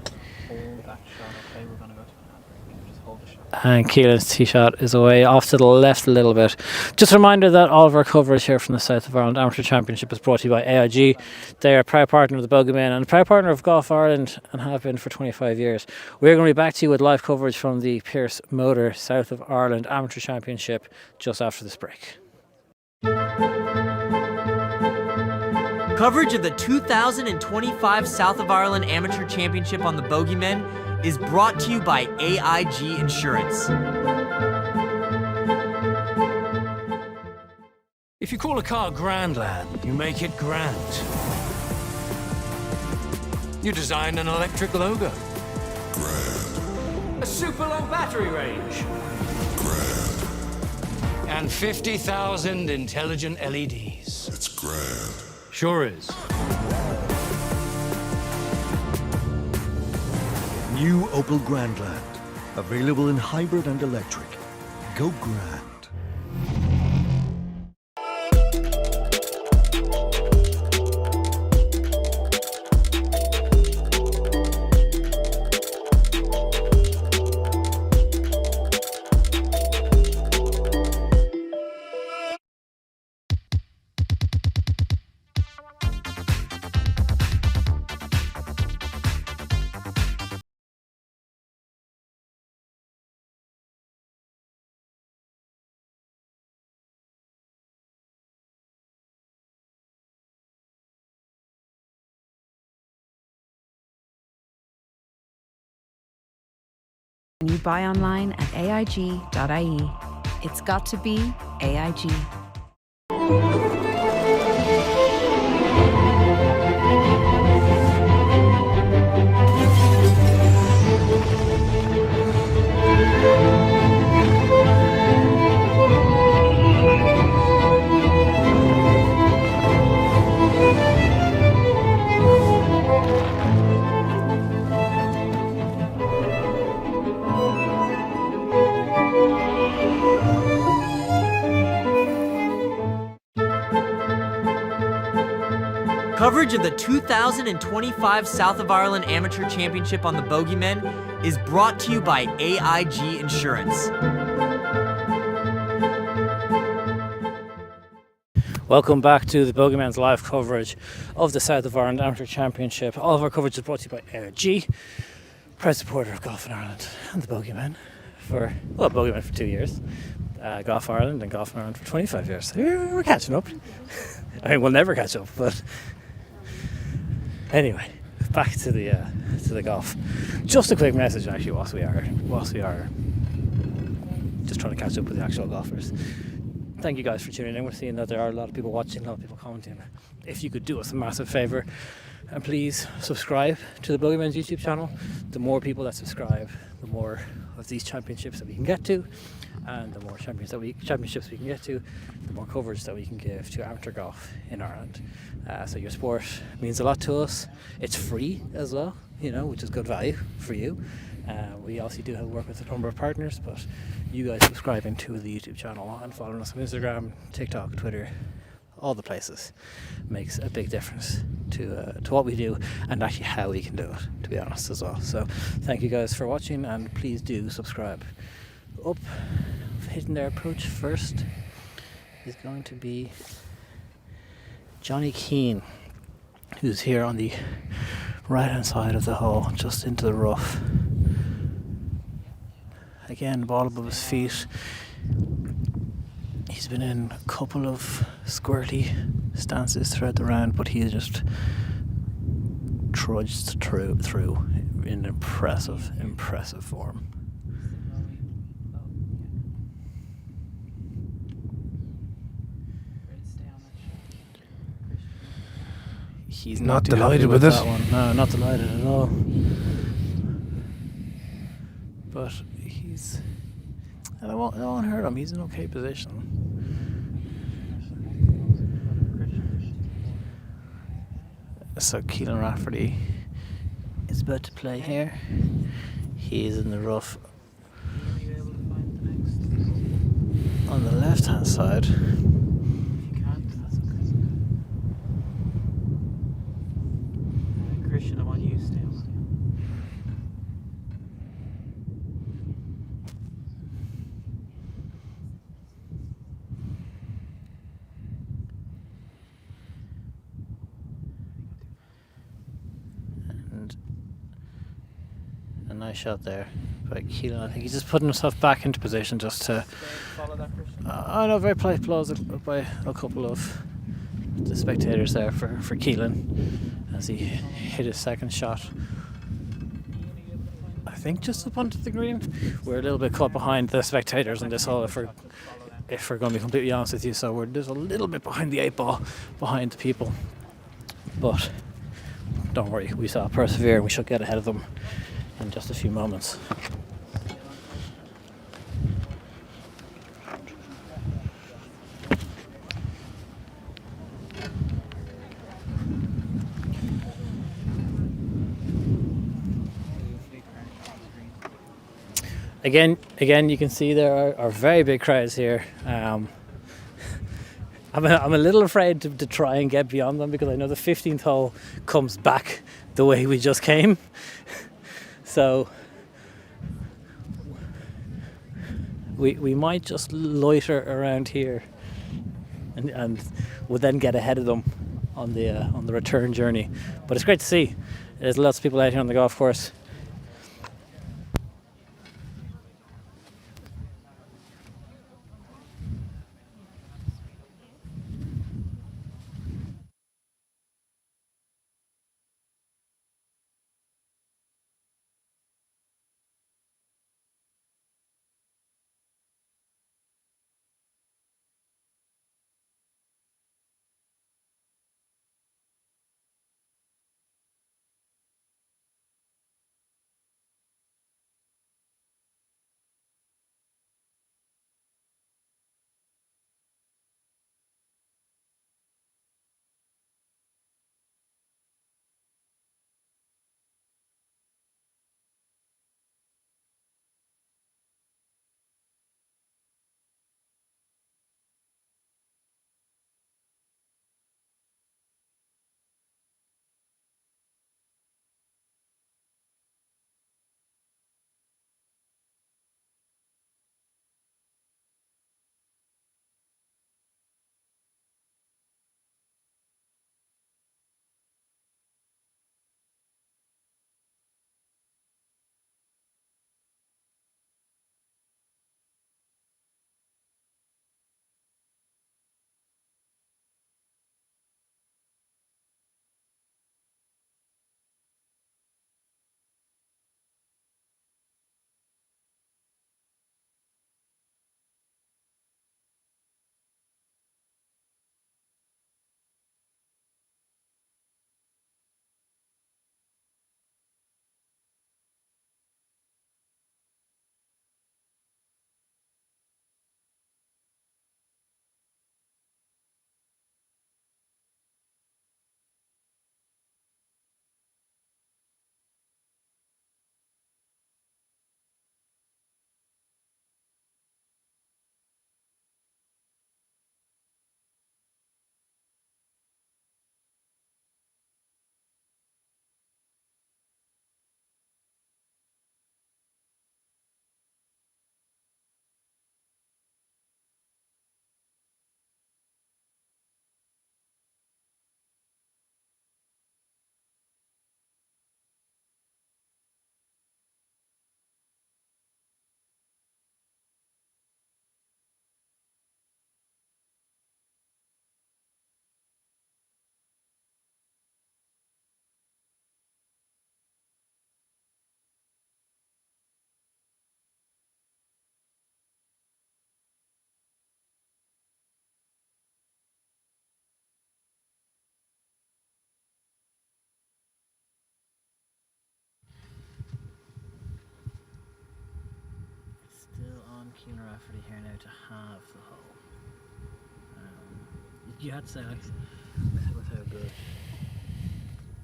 Speaker 7: Just hold that shot, okay? We're going to go to an ad break. Just hold the shot.
Speaker 3: And Keelan's tee shot is away off to the left a little bit. Just a reminder that all of our coverage here from the South of Ireland Amateur Championship is brought to you by AIG. They are a proud partner of the Bogey Men and a proud partner of Golf Ireland and have been for 25 years. We're going to be back to you with live coverage from the Pierce Motor South of Ireland Amateur Championship just after this break.
Speaker 5: Coverage of the 2025 South of Ireland Amateur Championship on the Bogey Men is brought to you by AIG Insurance.
Speaker 6: If you call a car Grandland, you make it grand. You design an electric logo. Grand. A super long battery range. Grand. And 50,000 intelligent LEDs. It's grand. Sure is.
Speaker 8: New Opel Grandland. Available in hybrid and electric. Go grand.
Speaker 9: when you buy online at AIG.ie. It's got to be AIG.
Speaker 5: Coverage of the 2025 South of Ireland Amateur Championship on the Bogey Men is brought to you by AIG Insurance.
Speaker 3: Welcome back to the Bogey Men's live coverage of the South of Ireland Amateur Championship. All of our coverage is brought to you by AIG, proud supporter of Golf in Ireland and the Bogey Men Bogey Men for 2 years, Golf Ireland and Golf in Ireland for 25 years. We're catching up. I mean, we'll never catch up, but anyway, back to the golf. Just a quick message, actually, whilst we are just trying to catch up with the actual golfers. Thank you guys for tuning in. We're seeing that there are a lot of people watching, a lot of people commenting. If you could do us a massive favour and please subscribe to the Bogey Men's YouTube channel. The more people that subscribe, the more of these championships that we can get to, and the more championships we can get to, the more coverage that we can give to amateur golf in Ireland. So your sport means a lot to us. It's free as well, which is good value for you. We also do have work with a number of partners, but you guys subscribing to the YouTube channel and following us on Instagram, TikTok, Twitter, all the places makes a big difference to what we do and actually how we can do it, to be honest, as well. So thank you guys for watching, and please do subscribe. Up, hitting their approach first is going to be Johnny Keane, who's here on the right hand side of the hole, just into the rough. Again, ball above his feet. He's been in a couple of squirty stances throughout the round, but he just trudged through in impressive form. He's not delighted with it. No, not delighted at all. But I won't hurt him. He's in okay position. So Keelan Rafferty is about to play here. He is in the rough on the left hand side.
Speaker 7: Christian, I want you to stay on.
Speaker 3: And a nice shot there by Keelan. I think he's just putting himself back into position just to
Speaker 7: Follow that, Christian.
Speaker 3: I know, very polite applause by a couple of the spectators there for Keelan as he hit his second shot. I think just up onto the green. We're a little bit caught behind the spectators on this hole, if we're going to be completely honest with you. So we're just a little bit behind the 8-ball, behind the people. But don't worry, we shall persevere and we shall get ahead of them in just a few moments. Again, you can see there are very big crowds here. I'm a little afraid to try and get beyond them because I know the 15th hole comes back the way we just came. So we might just loiter around here and we'll then get ahead of them on the return journey. But it's great to see. There's lots of people out here on the golf course. Rafferty here now to halve the hole. You had to say, like, with how good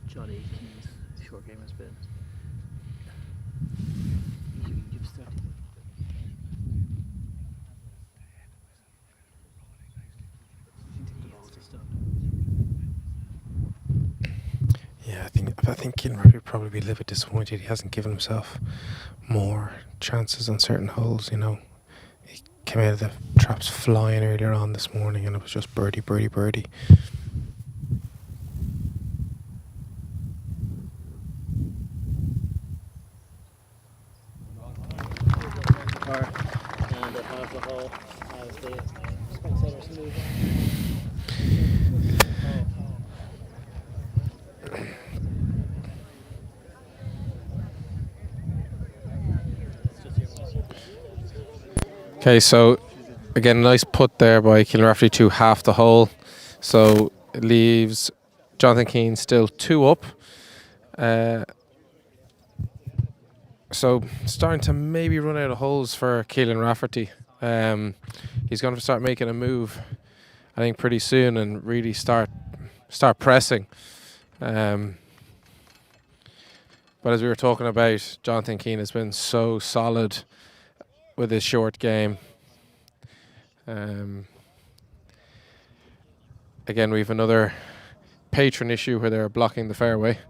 Speaker 3: Johnny Keane's short game has been. You've started.
Speaker 4: Yeah, I think Keelan Rafferty would probably be a little bit disappointed. He hasn't given himself more chances on certain holes, you know. He came out of the traps flying earlier on this morning and it was just birdie, birdie, birdie.
Speaker 3: And at half the hole, as the spectators move
Speaker 4: Okay, so again, nice putt there by Keelan Rafferty to half the hole. So it leaves Jonathan Keane still 2 up. So starting to maybe run out of holes for Keelan Rafferty. He's going to start making a move, I think, pretty soon and really start pressing. But as we were talking about, Jonathan Keane has been so solid with his short game. Again, we have another patron issue where they're blocking the fairway.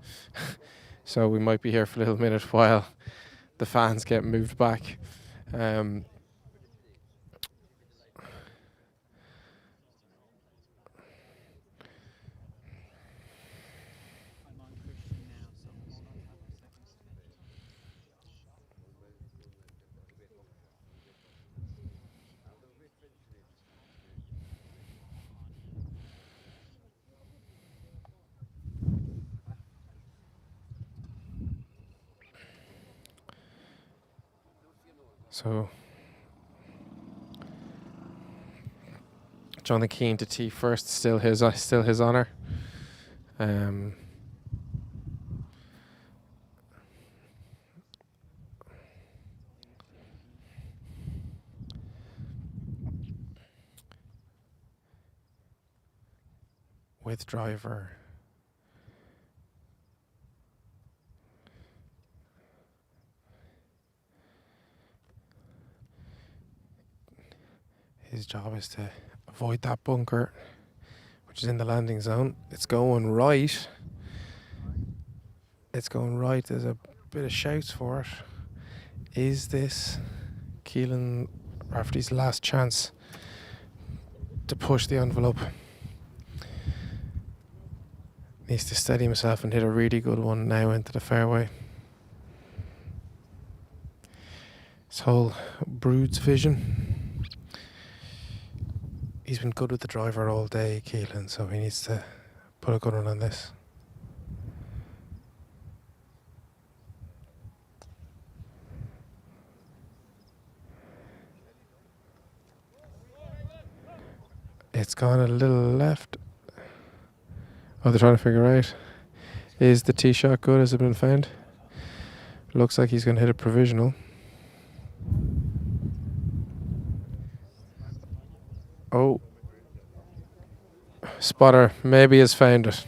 Speaker 4: So we might be here for a little minute while the fans get moved back. So Jonathan Keane to tee first, still his honour. With driver. His job is to avoid that bunker, which is in the landing zone. It's going right. It's going right. There's a bit of shouts for it. Is this Keelan Rafferty's last chance to push the envelope? Needs to steady himself and hit a really good one now into the fairway. This whole Brood's vision. He's been good with the driver all day, Keelan, so he needs to put a good one on this. It's gone a little left. Oh, they're trying to figure out, is the tee shot good? Has it been found? Looks like he's going to hit a provisional. Oh, spotter maybe has found it.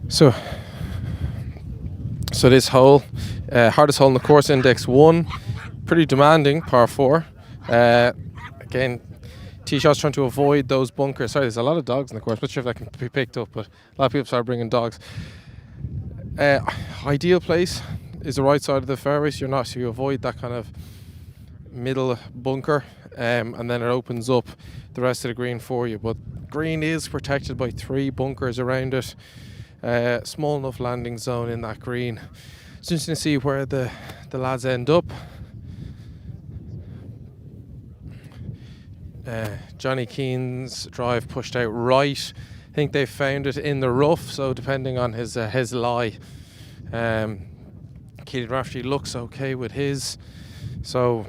Speaker 4: So this hole, hardest hole in the course, index 1, pretty demanding, par 4. Again, tee shots trying to avoid those bunkers. Sorry, there's a lot of dogs in the course. Not sure if that can be picked up, but a lot of people start bringing dogs. Ideal place is the right side of the fairway, so you avoid that kind of middle bunker, and then it opens up the rest of the green for you. But green is protected by 3 bunkers around it. Small enough landing zone in that green. It's interesting to see where the lads end up. Johnny Keane's drive pushed out right. I think they found it in the rough, so depending on his lie, Keelan Rafferty looks okay with his. So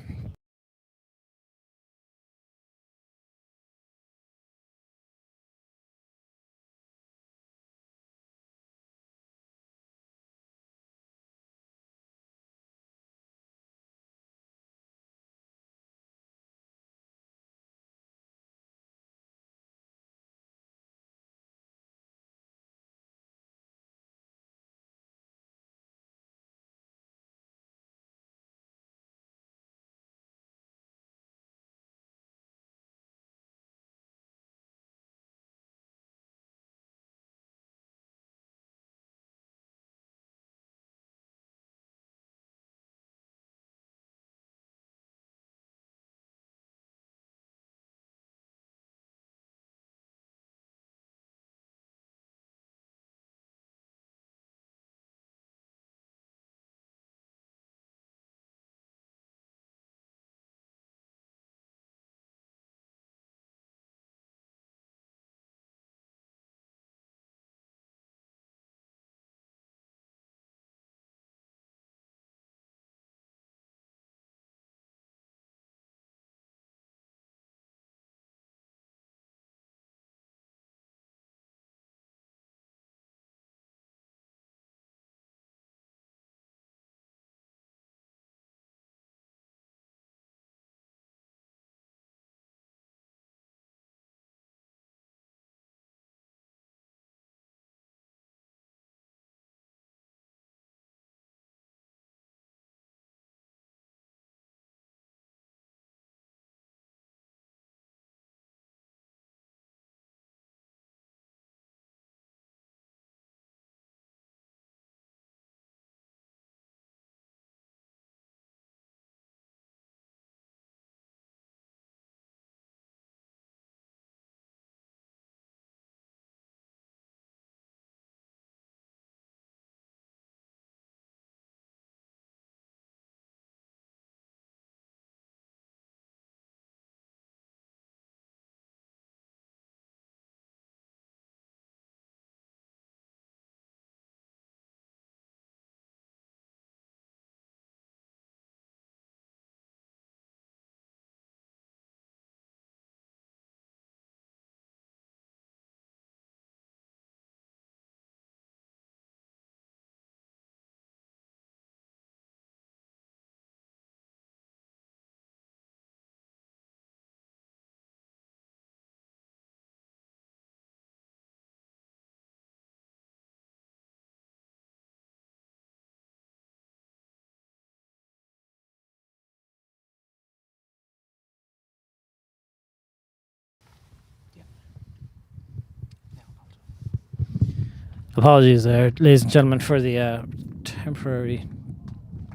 Speaker 3: Apologies there, ladies and gentlemen, for the temporary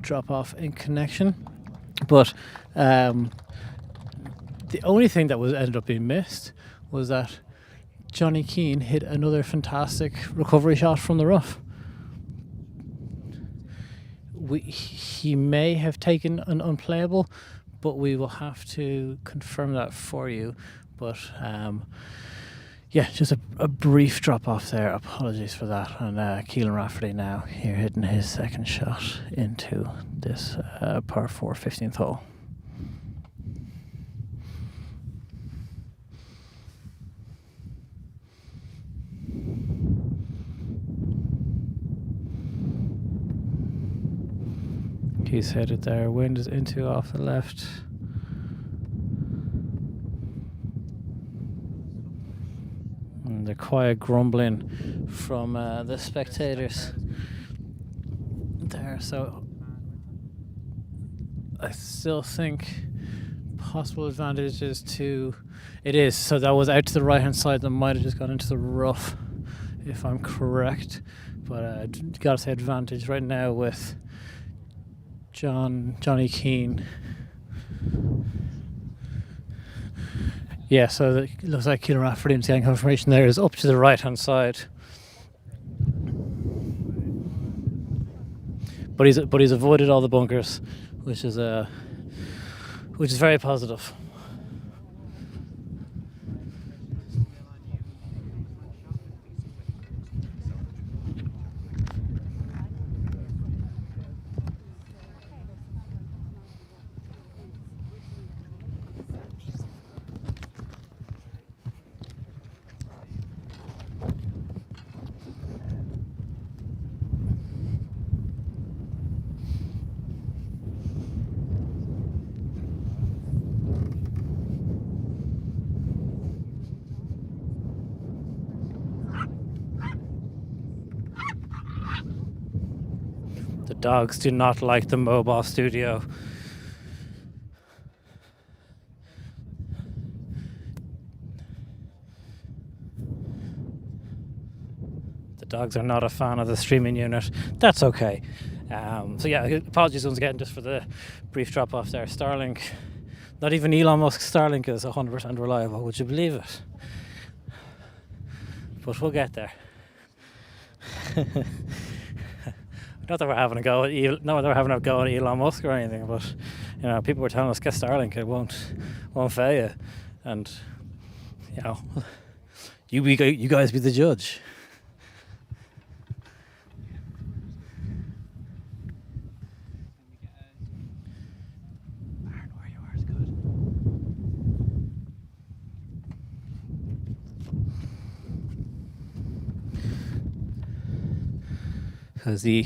Speaker 3: drop-off in connection. But the only thing that ended up being missed was that Johnny Keane hit another fantastic recovery shot from the rough. He may have taken an unplayable, but we will have to confirm that for you. But yeah, just a brief drop off there. Apologies for that. And Keelan Rafferty now here hitting his second shot into this par 4 15th hole. He's headed there. Wind is into off the left. And the quiet grumbling from the spectators there. So I still think possible advantage is it is. So that was out to the right hand side. That might have just gone into the rough, if I'm correct. But gotta say advantage right now with Johnny Keane. Yeah, so it looks like Keelan Rafferty's getting confirmation there is up to the right hand side. But he's avoided all the bunkers, which is very positive. The dogs do not like the mobile studio. The dogs are not a fan of the streaming unit. That's okay. So yeah, apologies once again just for the brief drop off there. Starlink, not even Elon Musk's Starlink is 100% reliable. Would you believe it? But we'll get there. Not that we're having a go at Elon Musk or anything, but people were telling us get Starlink, it won't fail you, and you guys be the judge. Where you are is good. Because the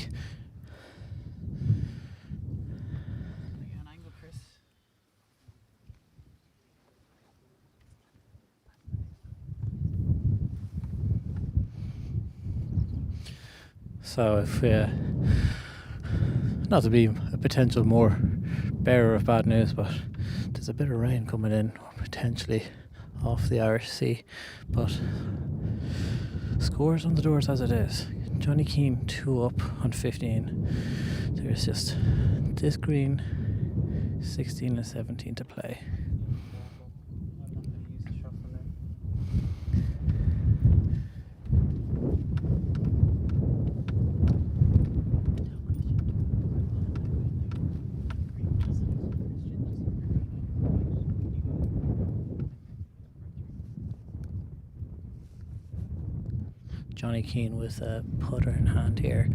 Speaker 3: so if not to be a potential more bearer of bad news, but there's a bit of rain coming in, or potentially off the Irish Sea, but scores on the doors as it is. Johnny Keane 2 up on 15. There's just this green, 16 and 17 to play. Johnny Keane with a putter in hand here.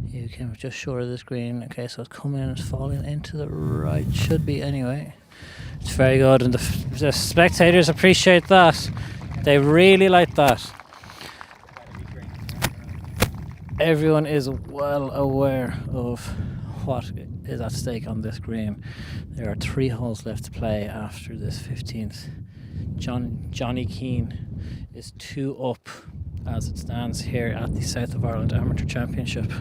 Speaker 3: You came just short of the screen. Okay, so it's coming and it's falling into the right. Should be anyway. It's very good, and the spectators appreciate that. They really like that. Everyone is well aware of what is at stake on this green. There are 3 holes left to play after this 15th. Johnny Keane is 2 up as it stands here at the South of Ireland Amateur Championship.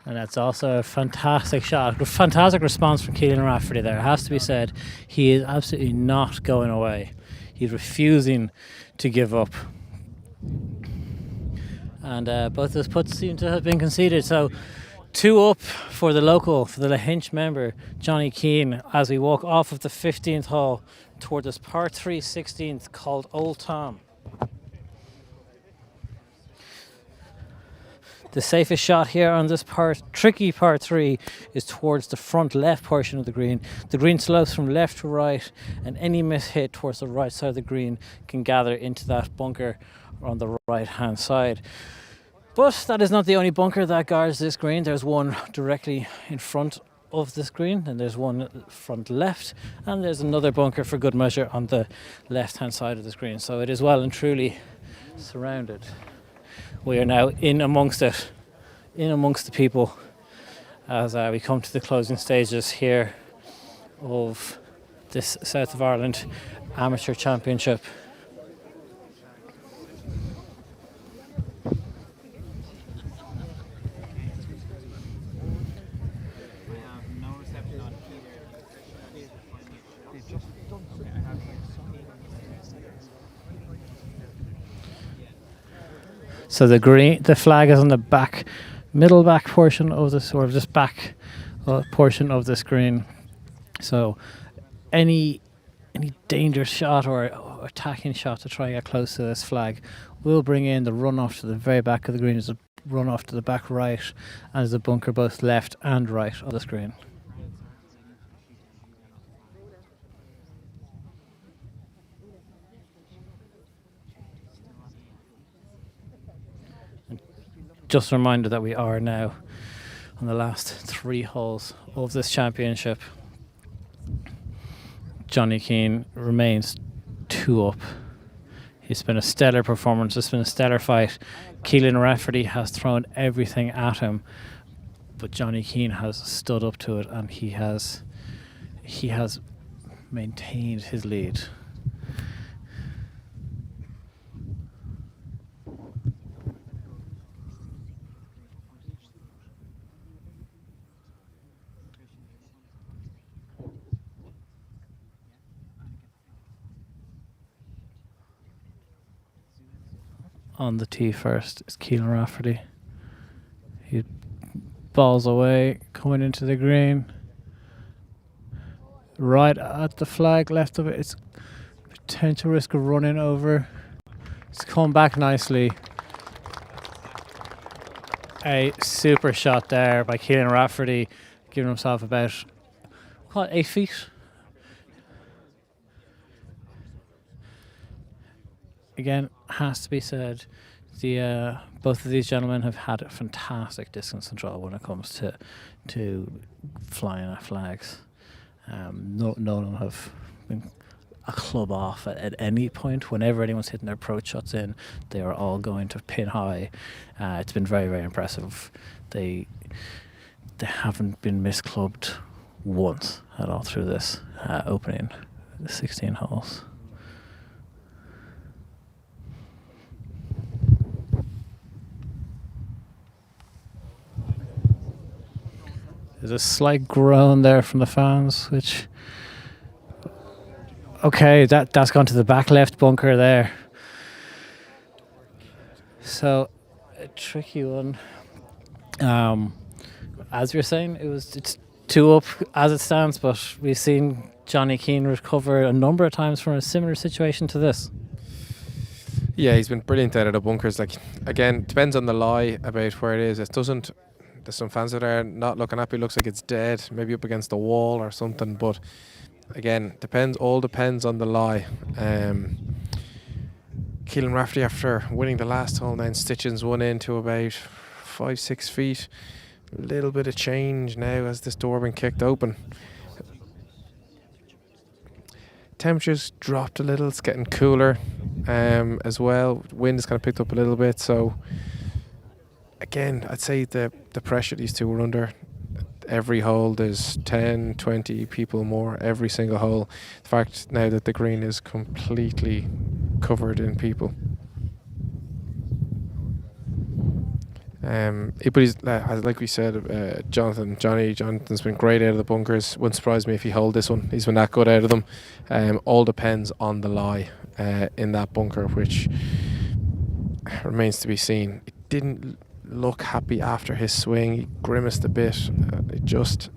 Speaker 3: And that's also a fantastic shot. A fantastic response from Keelan Rafferty there. It has to be said, he is absolutely not going away. He's refusing to give up. And both those putts seem to have been conceded. So 2 up for the Lahinch member, Johnny Keane, as we walk off of the 15th hole toward this par 3 16th called Old Tom. The safest shot here on this tricky par 3 is towards the front left portion of the green. The green slopes from left to right, and any miss hit towards the right side of the green can gather into that bunker on the right hand side. But that is not the only bunker that guards this green. There's one directly in front of this green, and there's one front left, and there's another bunker for good measure on the left-hand side of this green. So it is well and truly surrounded. We are now in amongst it, in amongst the people, as we come to the closing stages here of this South of Ireland Amateur Championship. So the flag is on the middle back portion of this, or just back portion of the screen. So any dangerous shot or attacking shot to try and get close to this flag will bring in the run off to the very back of the green. There's a run off to the back right, and there's a bunker both left and right of the screen. Just a reminder that we are now on the last 3 holes of this championship. Johnny Keane remains 2 up. He's been a stellar performance. It's been a stellar fight. Keelan Rafferty has thrown everything at him, but Johnny Keane has stood up to it, and he has maintained his lead. On the tee first is Keelan Rafferty. He balls away, coming into the green. Right at the flag, left of it. It's potential risk of running over. It's come back nicely. A super shot there by Keelan Rafferty, giving himself about 8 feet. Again, has to be said, both of these gentlemen have had a fantastic distance control when it comes to flying at flags. None of them have been a club off at any point. Whenever anyone's hitting their approach shots in, they are all going to pin high. It's been very, very impressive. They haven't been misclubbed once at all through this opening 16 holes. There's a slight groan there from the fans, which... Okay, that's gone to the back left bunker there. So, a tricky one. As you're saying, it's 2 up as it stands, but we've seen Johnny Keane recover a number of times from a similar situation to this.
Speaker 4: Yeah, he's been brilliant out of the bunkers. Like, again, depends on the lie about where it is. It doesn't... There's some fans that are not looking happy. Looks like it's dead, maybe up against the wall or something. But again, all depends on the lie. Keelan Rafferty, after winning the last hole, 9 stitchings, one into about 5-6 feet. A little bit of change now as this door been kicked open. Temperatures dropped a little. It's getting cooler as well. Wind has kind of picked up a little bit, so. Again, I'd say the pressure these two were under. Every hole there's 10, 20 people more every single hole. The fact now that the green is completely covered in people. But he's, like we said, Jonathan's been great out of the bunkers. Wouldn't surprise me if he hold this one. He's been that good out of them. All depends on the lie in that bunker, which remains to be seen. It didn't look happy after his swing. He grimaced a bit. It just,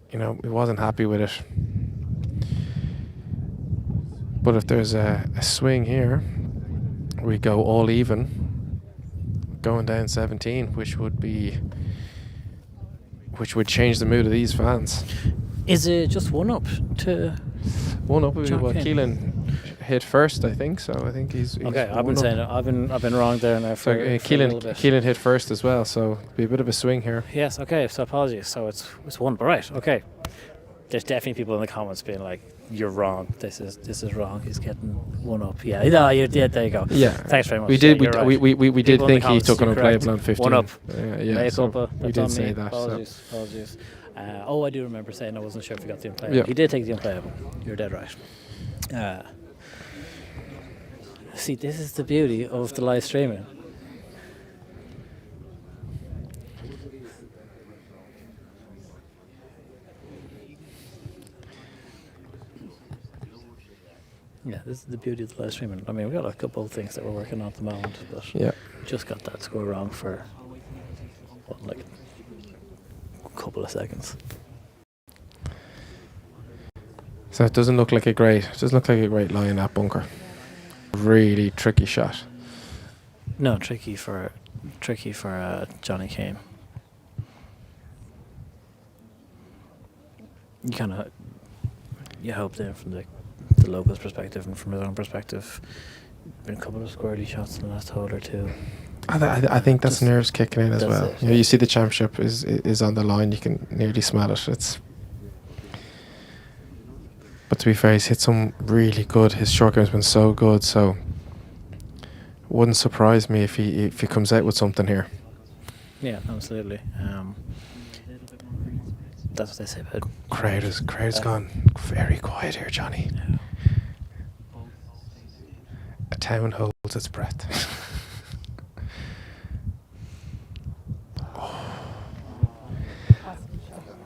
Speaker 4: he wasn't happy with it. But if there's a swing here, we go all even, going down 17, which would change the mood of these fans.
Speaker 3: Is it just 1 up to?
Speaker 4: 1 up would be what Keelan. hit first, I think. So I think he's
Speaker 3: Okay, I've been saying it. I've been wrong there now for,
Speaker 4: so
Speaker 3: for a little bit.
Speaker 4: Keelan hit first as well, so it'll be a bit of a swing here.
Speaker 3: Yes. Okay. So apologies. So it's one. Right. Okay. There's definitely people in the comments being like, "You're wrong. This is wrong. He's getting one up." Yeah. No. Yeah. There you go.
Speaker 4: Yeah.
Speaker 3: Thanks very much.
Speaker 4: We did.
Speaker 3: Yeah,
Speaker 4: we did
Speaker 3: People in the
Speaker 4: think he
Speaker 3: comments,
Speaker 4: took an
Speaker 3: you're
Speaker 4: unplayable
Speaker 3: correct.
Speaker 4: on 15.
Speaker 3: One up.
Speaker 4: Yeah. So
Speaker 3: Culpa.
Speaker 4: we
Speaker 3: That's
Speaker 4: did
Speaker 3: on
Speaker 4: say
Speaker 3: me.
Speaker 4: that.
Speaker 3: Apologies. Apologies. I do remember saying I wasn't sure if he got the unplayable.
Speaker 4: Yeah.
Speaker 3: He did take the unplayable. You're dead right. See, this is the beauty of the live streaming. Yeah, this is the beauty of the live streaming. I mean, we've got a couple of things that we're working on at the moment, but just got that score wrong for like a couple of seconds.
Speaker 4: So it doesn't look like a great lie in that bunker. Really tricky shot.
Speaker 3: No, tricky for Johnny Kane. You hope then from the locals' perspective and from his own perspective, been a couple of squirrely shots in the last hole or two.
Speaker 4: I think that's nerves kicking in as well. You see the championship is on the line. You can nearly smell it. But to be fair, he's hit some really good. His short game's been so good, so wouldn't surprise me if he comes out with something here.
Speaker 3: Yeah, absolutely. That's what they say about
Speaker 4: Crowd's gone very quiet here, Johnny.
Speaker 3: Yeah.
Speaker 4: A town holds its breath.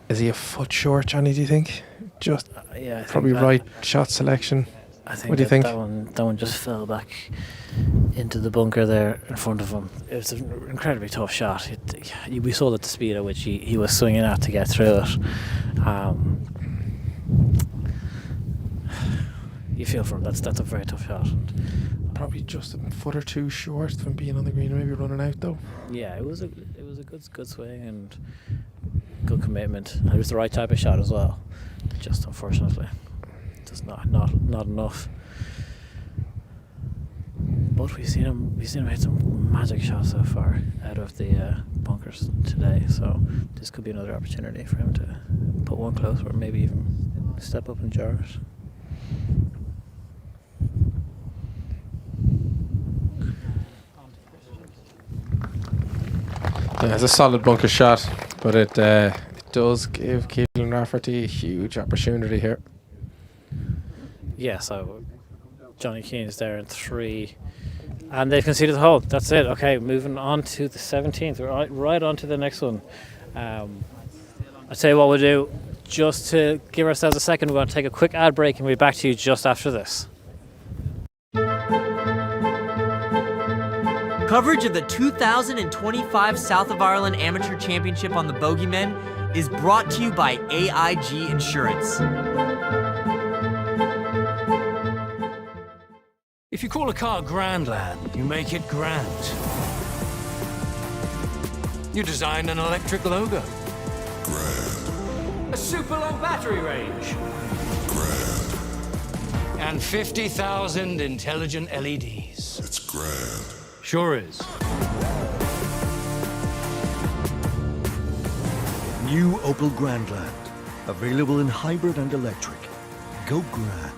Speaker 4: Is he a foot short, Johnny, do you think? Just
Speaker 3: yeah,
Speaker 4: probably right shot selection.
Speaker 3: I think
Speaker 4: what do you think?
Speaker 3: That one just fell back into the bunker there in front of him. It was an incredibly tough shot. We saw that the speed at which he was swinging at to get through it. You feel for him. That's a very tough shot.
Speaker 4: Probably just a foot or two short from being on the green, maybe running out though.
Speaker 3: Yeah, it was a good swing and good commitment. And it was the right type of shot as well. Just unfortunately, just not enough. But we've seen him hit some magic shots so far out of the bunkers today. So this could be another opportunity for him to put one closer, or maybe even step up and jar it.
Speaker 4: Yeah, it's a solid bunker shot, but it does give Keelan Rafferty a huge opportunity here.
Speaker 3: Yeah, so Johnny Keane is there in 3, and they've conceded the hole. That's it. Okay, moving on to the 17th. We're right on to the next one. I'll tell you what we'll do. Just to give ourselves a second, we're going to take a quick ad break and we'll be back to you just after this.
Speaker 5: Coverage of the 2025 South of Ireland Amateur Championship on the Bogey Men is brought to you by AIG Insurance.
Speaker 6: If you call a car Grandland, you make it grand. You design an electric logo. Grand. A super low battery range. Grand. And 50,000 intelligent LEDs. It's grand. Sure is.
Speaker 8: New Opel Grandland. Available in hybrid and electric. Go Grand.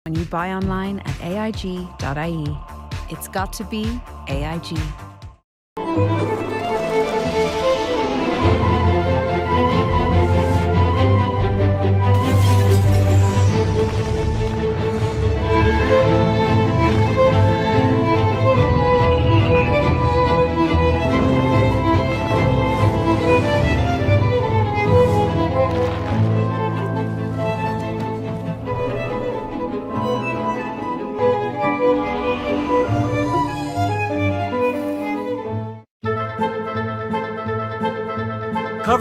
Speaker 9: When you buy online at AIG.ie, it's got to be AIG.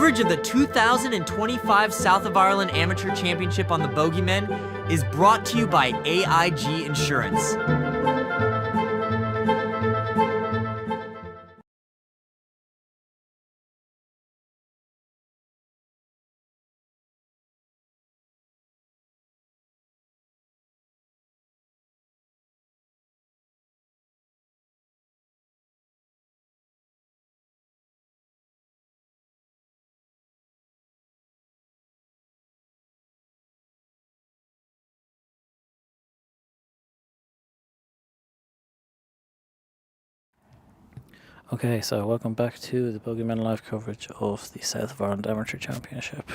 Speaker 5: Coverage of the 2025 South of Ireland Amateur Championship on the Bogey Men is brought to you by AIG Insurance.
Speaker 3: Okay, so welcome back to the Bogeyman live coverage of the South of Ireland Amateur Championship.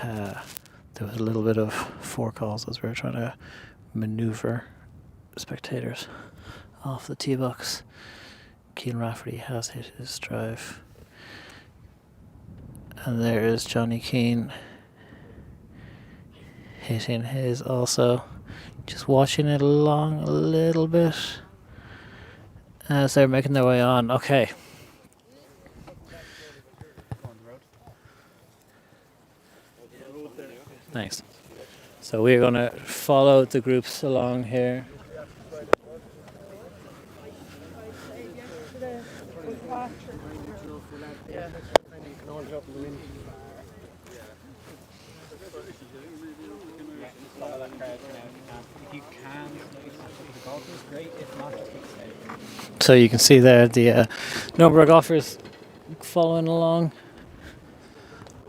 Speaker 3: There was a little bit of forecalls as we were trying to manoeuvre spectators off the tee box. Keelan Rafferty has hit his drive. And there is Johnny Keane hitting his also. Just watching it along a little bit as they're making their way on. Okay. Thanks. So we're going to follow the groups along here. So you can see there the number of golfers following along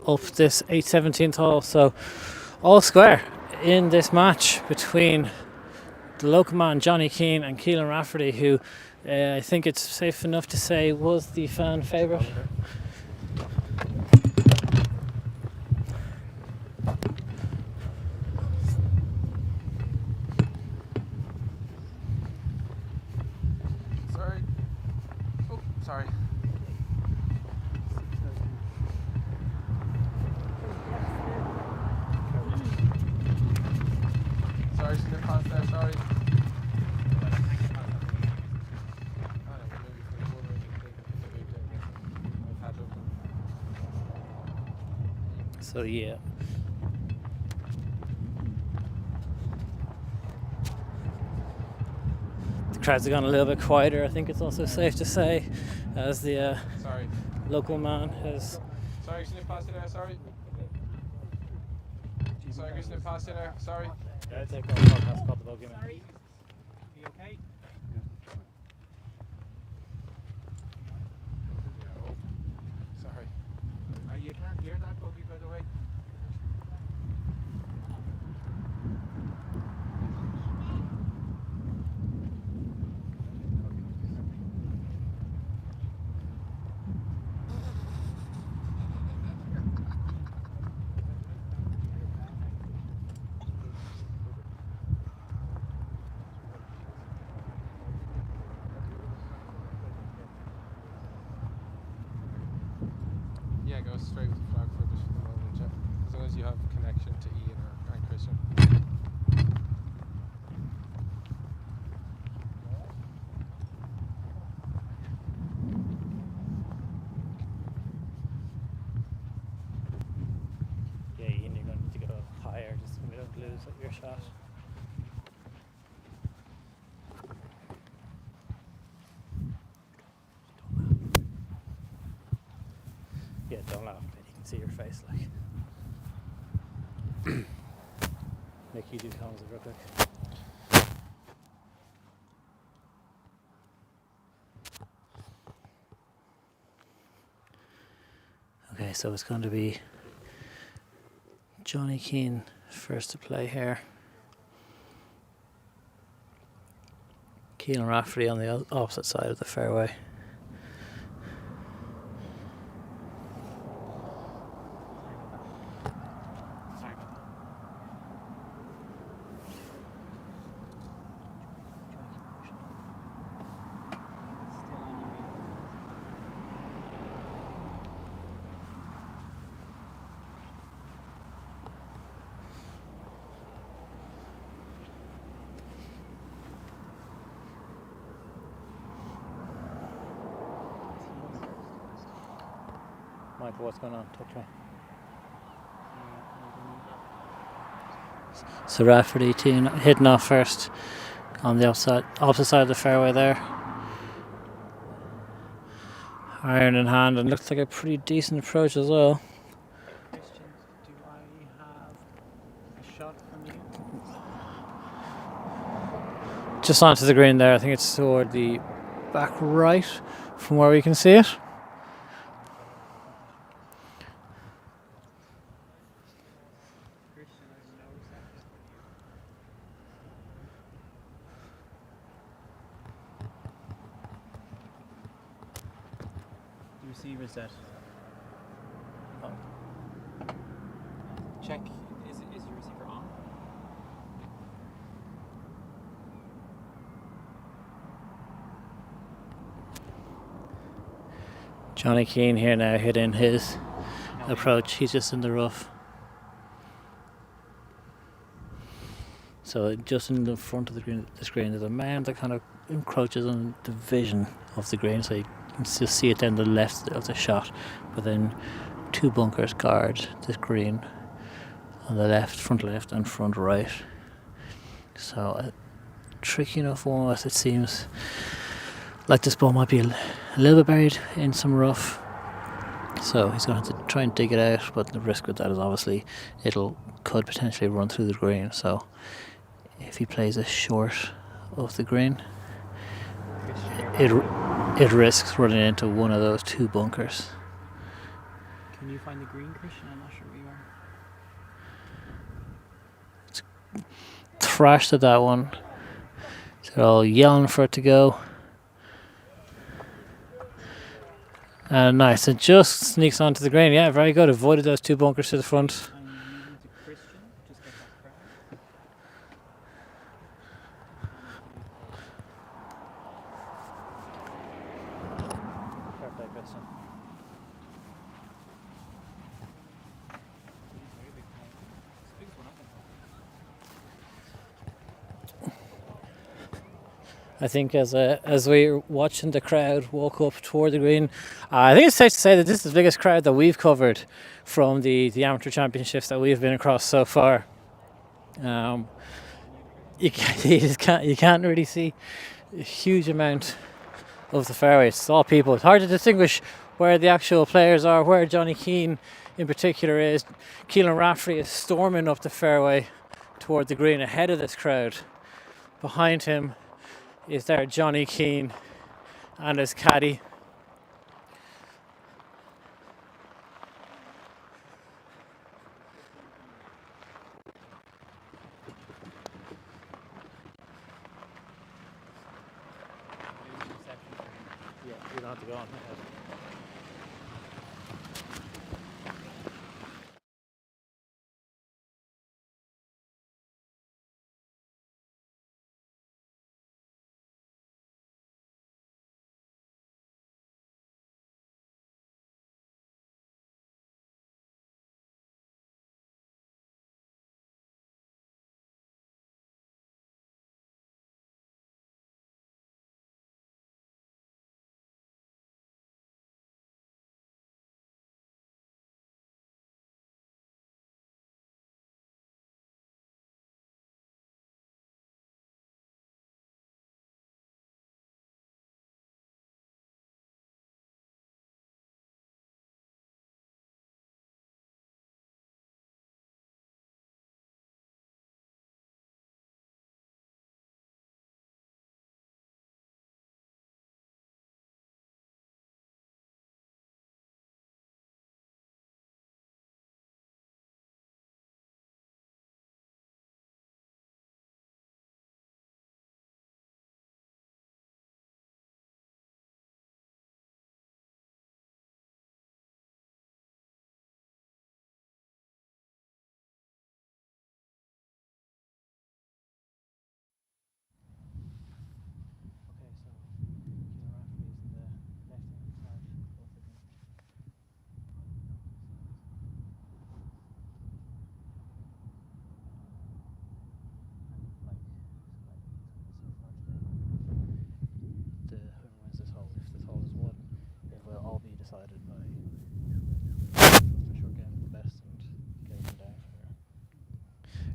Speaker 3: up this 817th hole. So all square in this match between the local man Johnny Keane and Keelan Rafferty, who I think it's safe enough to say was the fan favourite.
Speaker 4: Sorry. Sorry, slip past there, sorry.
Speaker 3: So yeah. The crowds have gone a little bit quieter, I think it's also safe to say, as the local man has...
Speaker 4: Sorry, slip past you there, sorry. Sorry, slip past you there, sorry.
Speaker 3: Yeah, take one podcast called the Bogey Man.
Speaker 7: Sorry. You okay?
Speaker 4: Sorry. You can't hear that, Bogey, by the way. Yeah, go straight with the flag for the moment, yeah. As long as you have connection to Ian and Christian.
Speaker 3: Yeah, Ian, you're going to need to go higher just so we don't lose your shot. Yeah, don't laugh, mate. You can see your face, like. Nick, you do comms real quick. Okay, so it's going to be Johnny Keane first to play here. Keelan Rafferty on the opposite side of the fairway. Monica, what's going on? Talk to me. So Rafferty team hitting off first on the opposite side of the fairway there. Iron in hand, and looks like a pretty decent approach as well.
Speaker 7: Christian, do I have a shot from you?
Speaker 3: Just onto the green there. I think it's toward the back right from where we can see it.
Speaker 7: Christian, I know exactly what you. The receiver's dead. Oh. Check. Is your receiver on?
Speaker 3: Johnny Keane here now hitting his approach. He's just in the rough. So just in the front of the screen, there's a mound that kind of encroaches on the vision of the green, so you can just see it down the left of the shot. But then two bunkers guard this green on the left, front left and front right. So a tricky enough one, as it seems like this ball might be a little bit buried in some rough. So he's going to have to try and dig it out, but the risk with that is obviously could potentially run through the green. So if he plays it short of the green, it risks running into one of those two bunkers.
Speaker 7: Can you find the green, Christian? I'm not sure where you are.
Speaker 3: Thrashed at that one. They're all yelling for it to go. And nice, it just sneaks onto the green. Yeah, very good. Avoided those two bunkers to the front.
Speaker 7: I'm moving to Christian. Just get that crowd.
Speaker 3: Perfect, Christian. I think as we're watching the crowd walk up toward the green, I think it's safe to say that this is the biggest crowd that we've covered from the amateur championships that we've been across so far. You can't really see a huge amount of the fairway. It's all people. It's hard to distinguish where the actual players are, where Johnny Keane in particular is. Keelan Rafferty is storming up the fairway toward the green ahead of this crowd. Behind him is there Johnny Keane and his caddy. Yeah, you don't have to go on.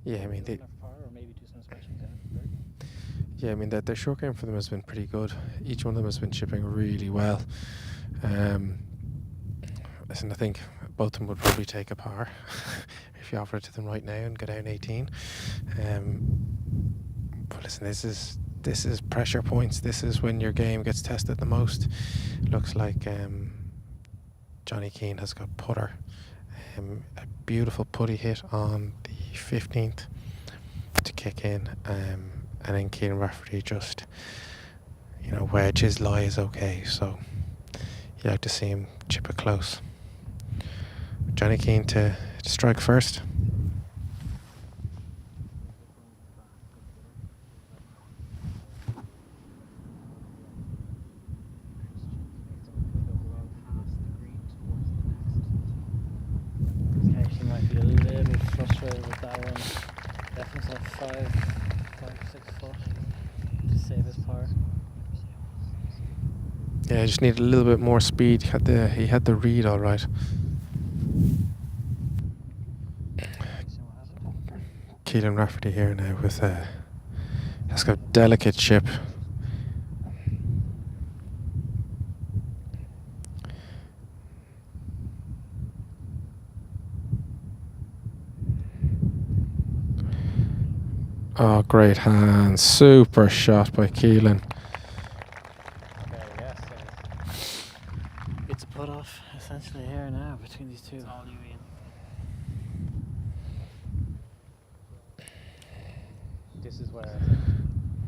Speaker 4: Yeah, I mean,
Speaker 3: Or maybe do some special down.
Speaker 4: yeah, I mean their short game for them has been pretty good. Each one of them has been chipping really well. Listen, I think both of them would probably take a par if you offer it to them right now and go down 18. But listen, this is pressure points. This is when your game gets tested the most. Looks like Johnny Keane has got putter. A beautiful putty hit on the 15th to kick in, and then Keane Rafferty just, wedge his lie is okay. So you like to see him chip it close. Johnny Keane to strike first.
Speaker 3: Okay, she might be a little bit frustrated with that one. Definitely like 6 foot to save his par.
Speaker 4: Yeah, I just need a little bit more speed. He had the read all right. Keelan Rafferty here now with has got delicate chip. Oh, great hand. Super shot by Keelan.
Speaker 3: Okay, yes. It's a put off essentially here now between these two. It's all you in. This is where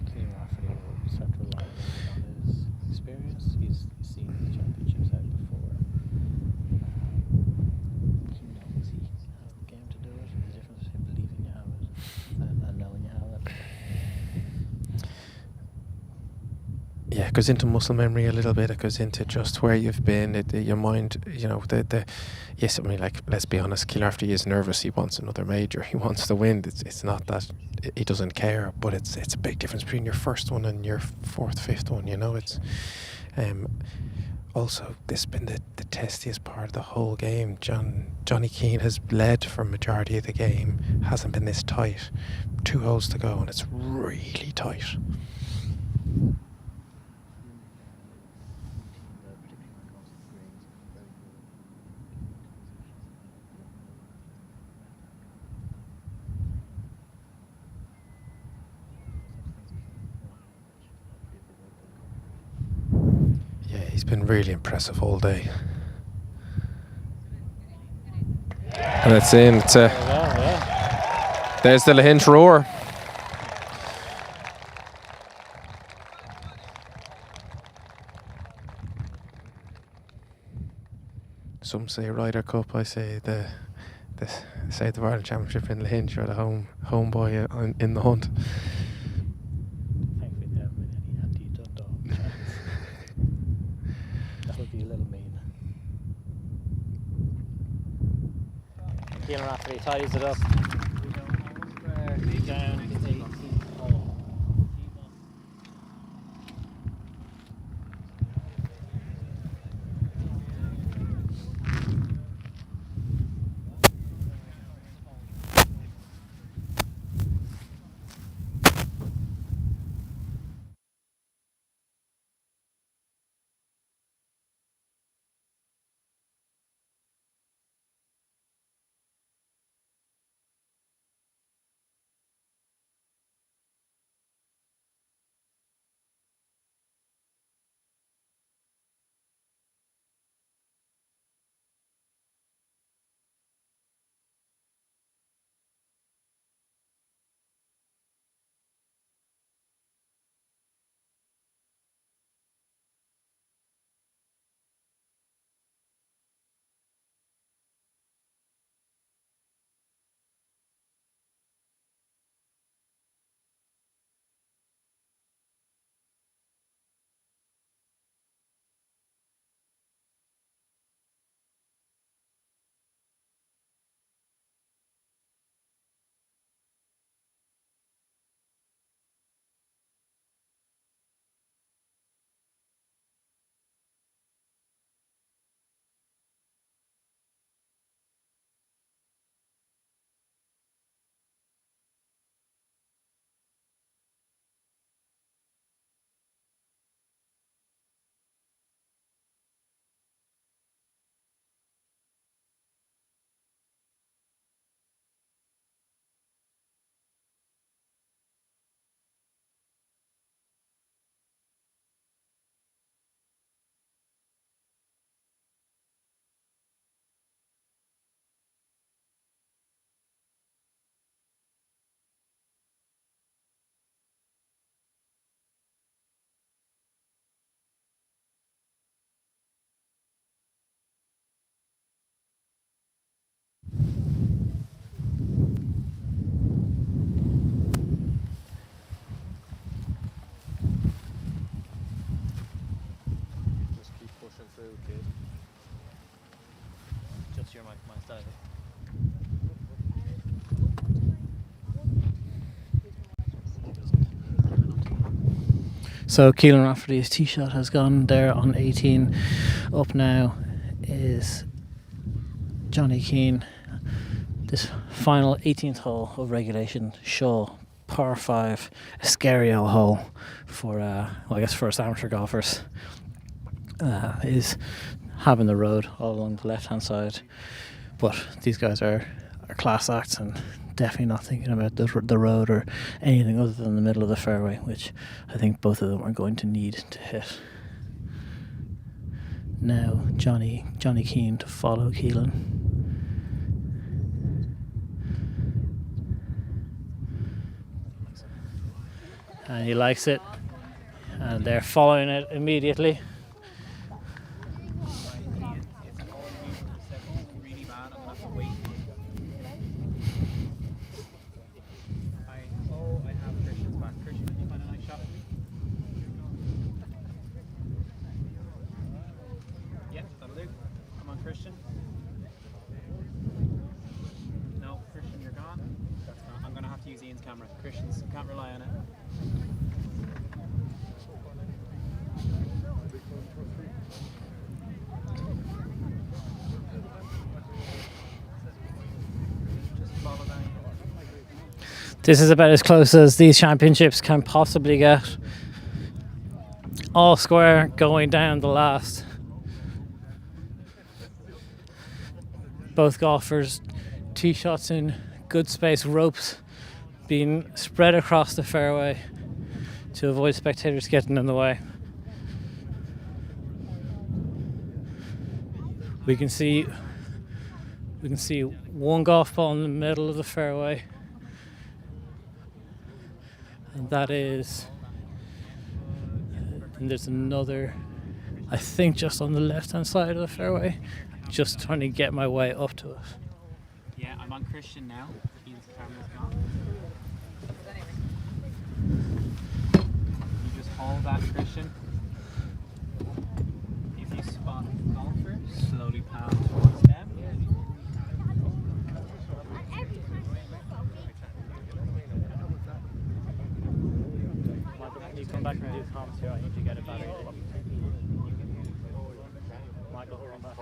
Speaker 3: Keane Rafferty will start to rely on his experience. He's seen the championships out before. He knows he has the game to do it. The difference between believing you have it and knowing you have it.
Speaker 4: Yeah, it goes into muscle memory a little bit. It goes into just where you've been. Your mind, yes, I mean, like, let's be honest, Keane Rafferty is nervous. He wants another major. He wants to win. It's not that he doesn't care, but it's a big difference between your first one and your fourth, fifth one. It's also this has been the testiest part of the whole game. Johnny Keane has led for majority of the game. Hasn't been this tight. 2 holes to go, and it's really tight. He's been really impressive all day. And it's in. There's the Lahinch roar. Some say Ryder Cup. I say the South of Ireland Championship in Lahinch, or the home boy in the hunt.
Speaker 3: Thankfully, there haven't been any anti-Dundalk chants. That would be a little mean. Keane Rafferty ties it up. Down his 18th hole. So Keelan Rafferty's tee shot has gone there on 18. Up now is Johnny Keane. This final 18th hole of regulation, Shaw, par 5, a scary old hole for, I guess for us amateur golfers. Is having the road all along the left-hand side. But these guys are class acts and definitely not thinking about the road or anything other than the middle of the fairway, which I think both of them are going to need to hit. Now Johnny Keane to follow Keelan. And he likes it, and they're following it immediately.
Speaker 7: Christians can't rely on it.
Speaker 3: This is about as close as these championships can possibly get. All square going down the last. Both golfers, tee shots in good space, ropes being spread across the fairway to avoid spectators getting in the way. We can see one golf ball in the middle of the fairway, and that is, and there's another, I think, just on the left hand side of the fairway, just trying to get my way up to it.
Speaker 7: Yeah, I'm on Christian now. Ian's camera's gone. You just hold that, Christian. If you spot golfer, slowly pass towards them.
Speaker 3: Michael, can you come back and do the comms here? I need to get it better. Michael, come back.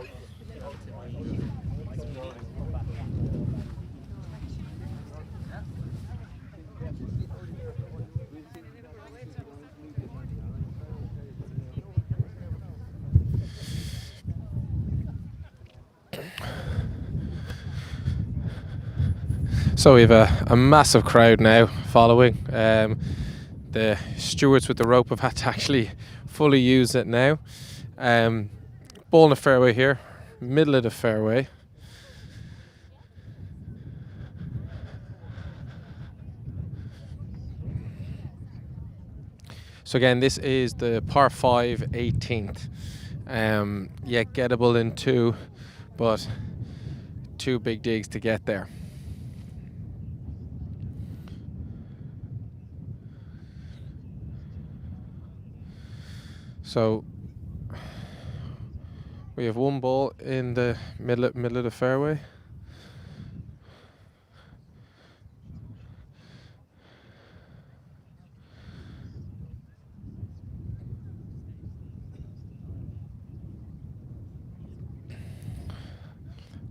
Speaker 4: So we have a massive crowd now following. The stewards with the rope have had to actually fully use it now. Ball in the fairway here, middle of the fairway. So again, this is the par 5 18th. Yeah, gettable in 2, but 2 big digs to get there. So we have one ball in the middle of the fairway.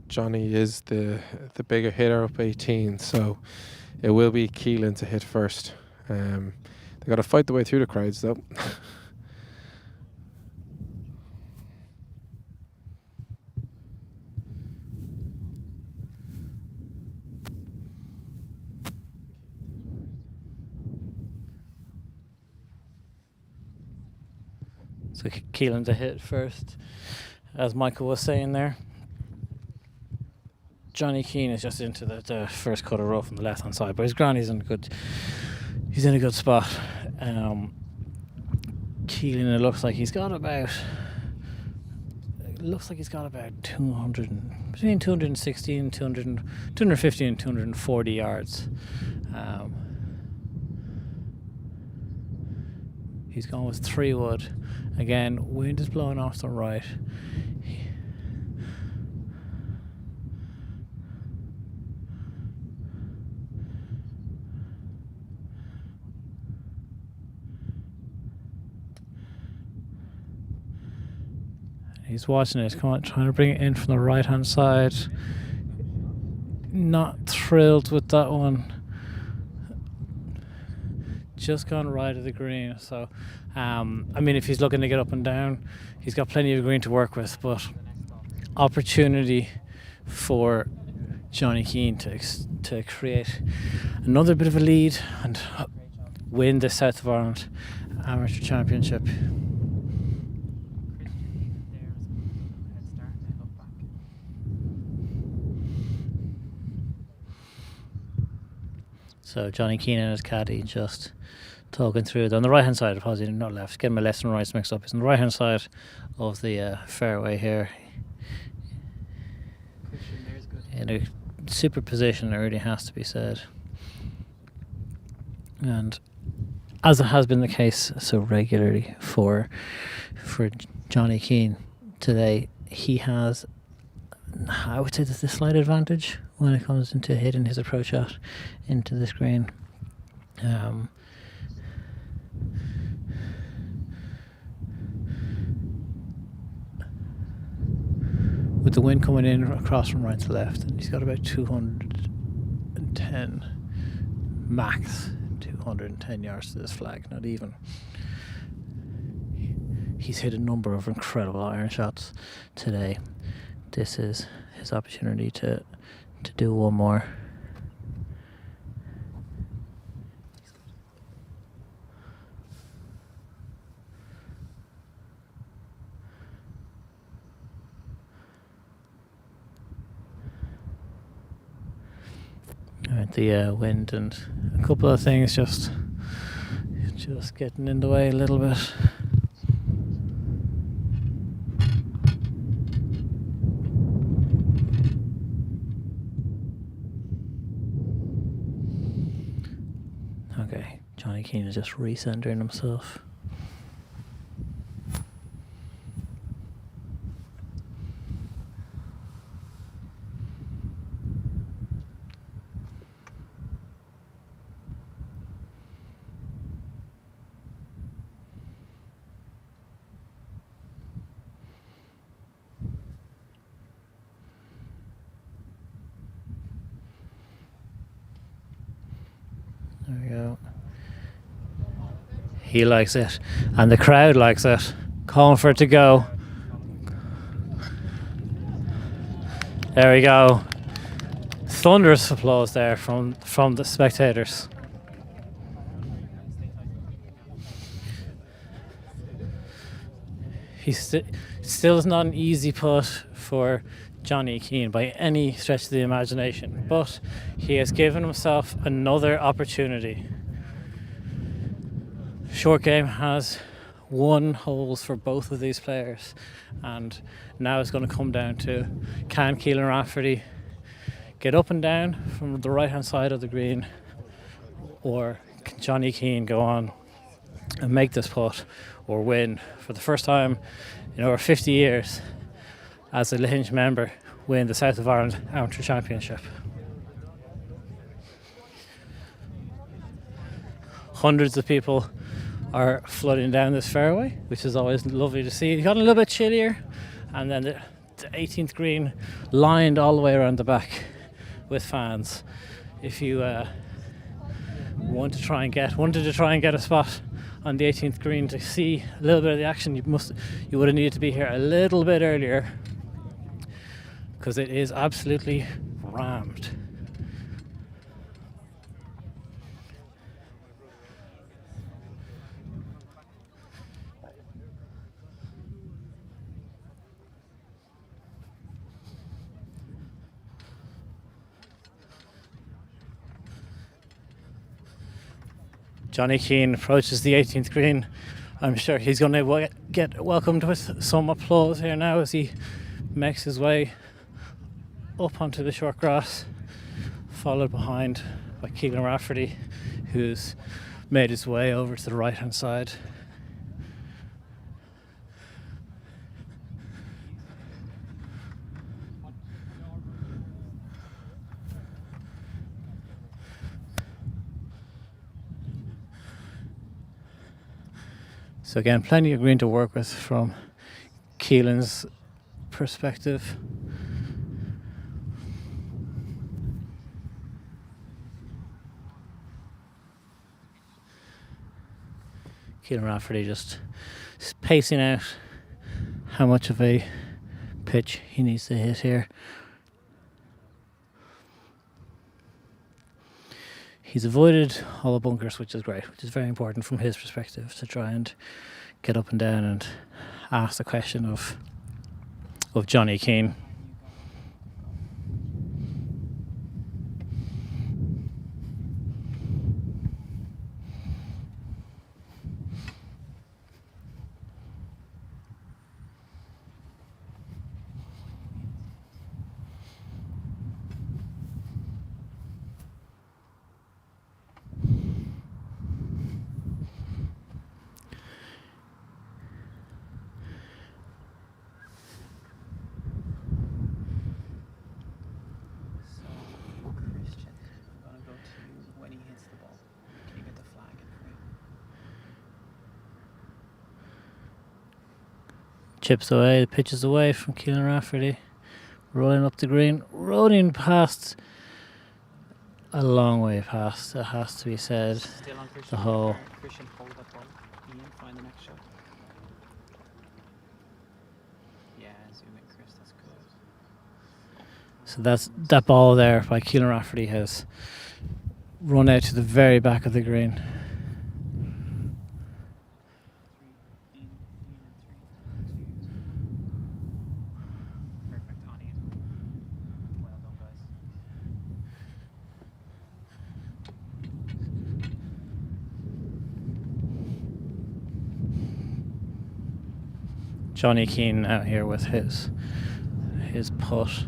Speaker 4: Johnny is the bigger hitter up 18, so it will be Keelan to hit first. They got to fight the way through the crowds though.
Speaker 3: So Keelan to hit first, as Michael was saying there. Johnny Keane is just into the first cut of rough on the left hand side, but his granny's in he's in a good spot. Keelan, it looks like he's got about 200, between 260 and 250 and 240 yards. He's gone with 3 wood. Again, wind is blowing off the right. He's watching it, trying to bring it in from the right hand side. Not thrilled with that one. Just gone right of the green. So, I mean, if he's looking to get up and down, he's got plenty of green to work with, but opportunity for Johnny Keane to create another bit of a lead and win the South of Ireland Amateur Championship. So Johnny Keane and his caddy just talking through it. On the right hand side, probably not left, getting my left and right mixed up. It's on the right hand side of the fairway here. In a super position, it really has to be said. And as it has been the case so regularly for Johnny Keane today, he has, I would say, the slight advantage when it comes into hitting his approach shot into the screen. With the wind coming in across from right to left, and he's got about 210 max, 210 yards to this flag, not even. He's hit a number of incredible iron shots today. This is his opportunity to do one more. The wind and a couple of things just getting in the way a little bit. Okay, Johnny Keane is just recentering himself. There we go. He likes it, and the crowd likes it. Calling for it to go. There we go. Thunderous applause there from the spectators. Still is not an easy putt for Johnny Keane by any stretch of the imagination, but he has given himself another opportunity. Short game has won holes for both of these players, and now it's going to come down to, can Keelan Rafferty get up and down from the right hand side of the green, or can Johnny Keane go on and make this putt or win for the first time in over 50 years as a Lahinch member, win the South of Ireland Amateur Championship. Hundreds of people are flooding down this fairway, which is always lovely to see. It got a little bit chillier, and then the 18th green lined all the way around the back with fans. If you wanted to try and get a spot on the 18th green to see a little bit of the action, you would have needed to be here a little bit earlier, because it is absolutely rammed. Johnny Keane approaches the 18th green. I'm sure he's going to get welcomed with some applause here now as he makes his way up onto the short grass, followed behind by Keelan Rafferty, who's made his way over to the right hand side. So again, plenty of green to work with from Keelan's perspective. Keelan Rafferty just pacing out how much of a pitch he needs to hit here. He's avoided all the bunkers, which is great, which is very important from his perspective to try and get up and down and ask the question of Johnny Keane. Chips away, the pitch is away from Keelan Rafferty. Rolling up the green, rolling past, a long way past, it has to be said.
Speaker 7: Still on Christian.
Speaker 3: The hole.
Speaker 7: Christian, hold that ball. Ian, find the next shot. Yeah, zoom in, Chris, that's good.
Speaker 3: So that ball there by Keelan Rafferty has run out to the very back of the green. Johnny Keane out here with his putt.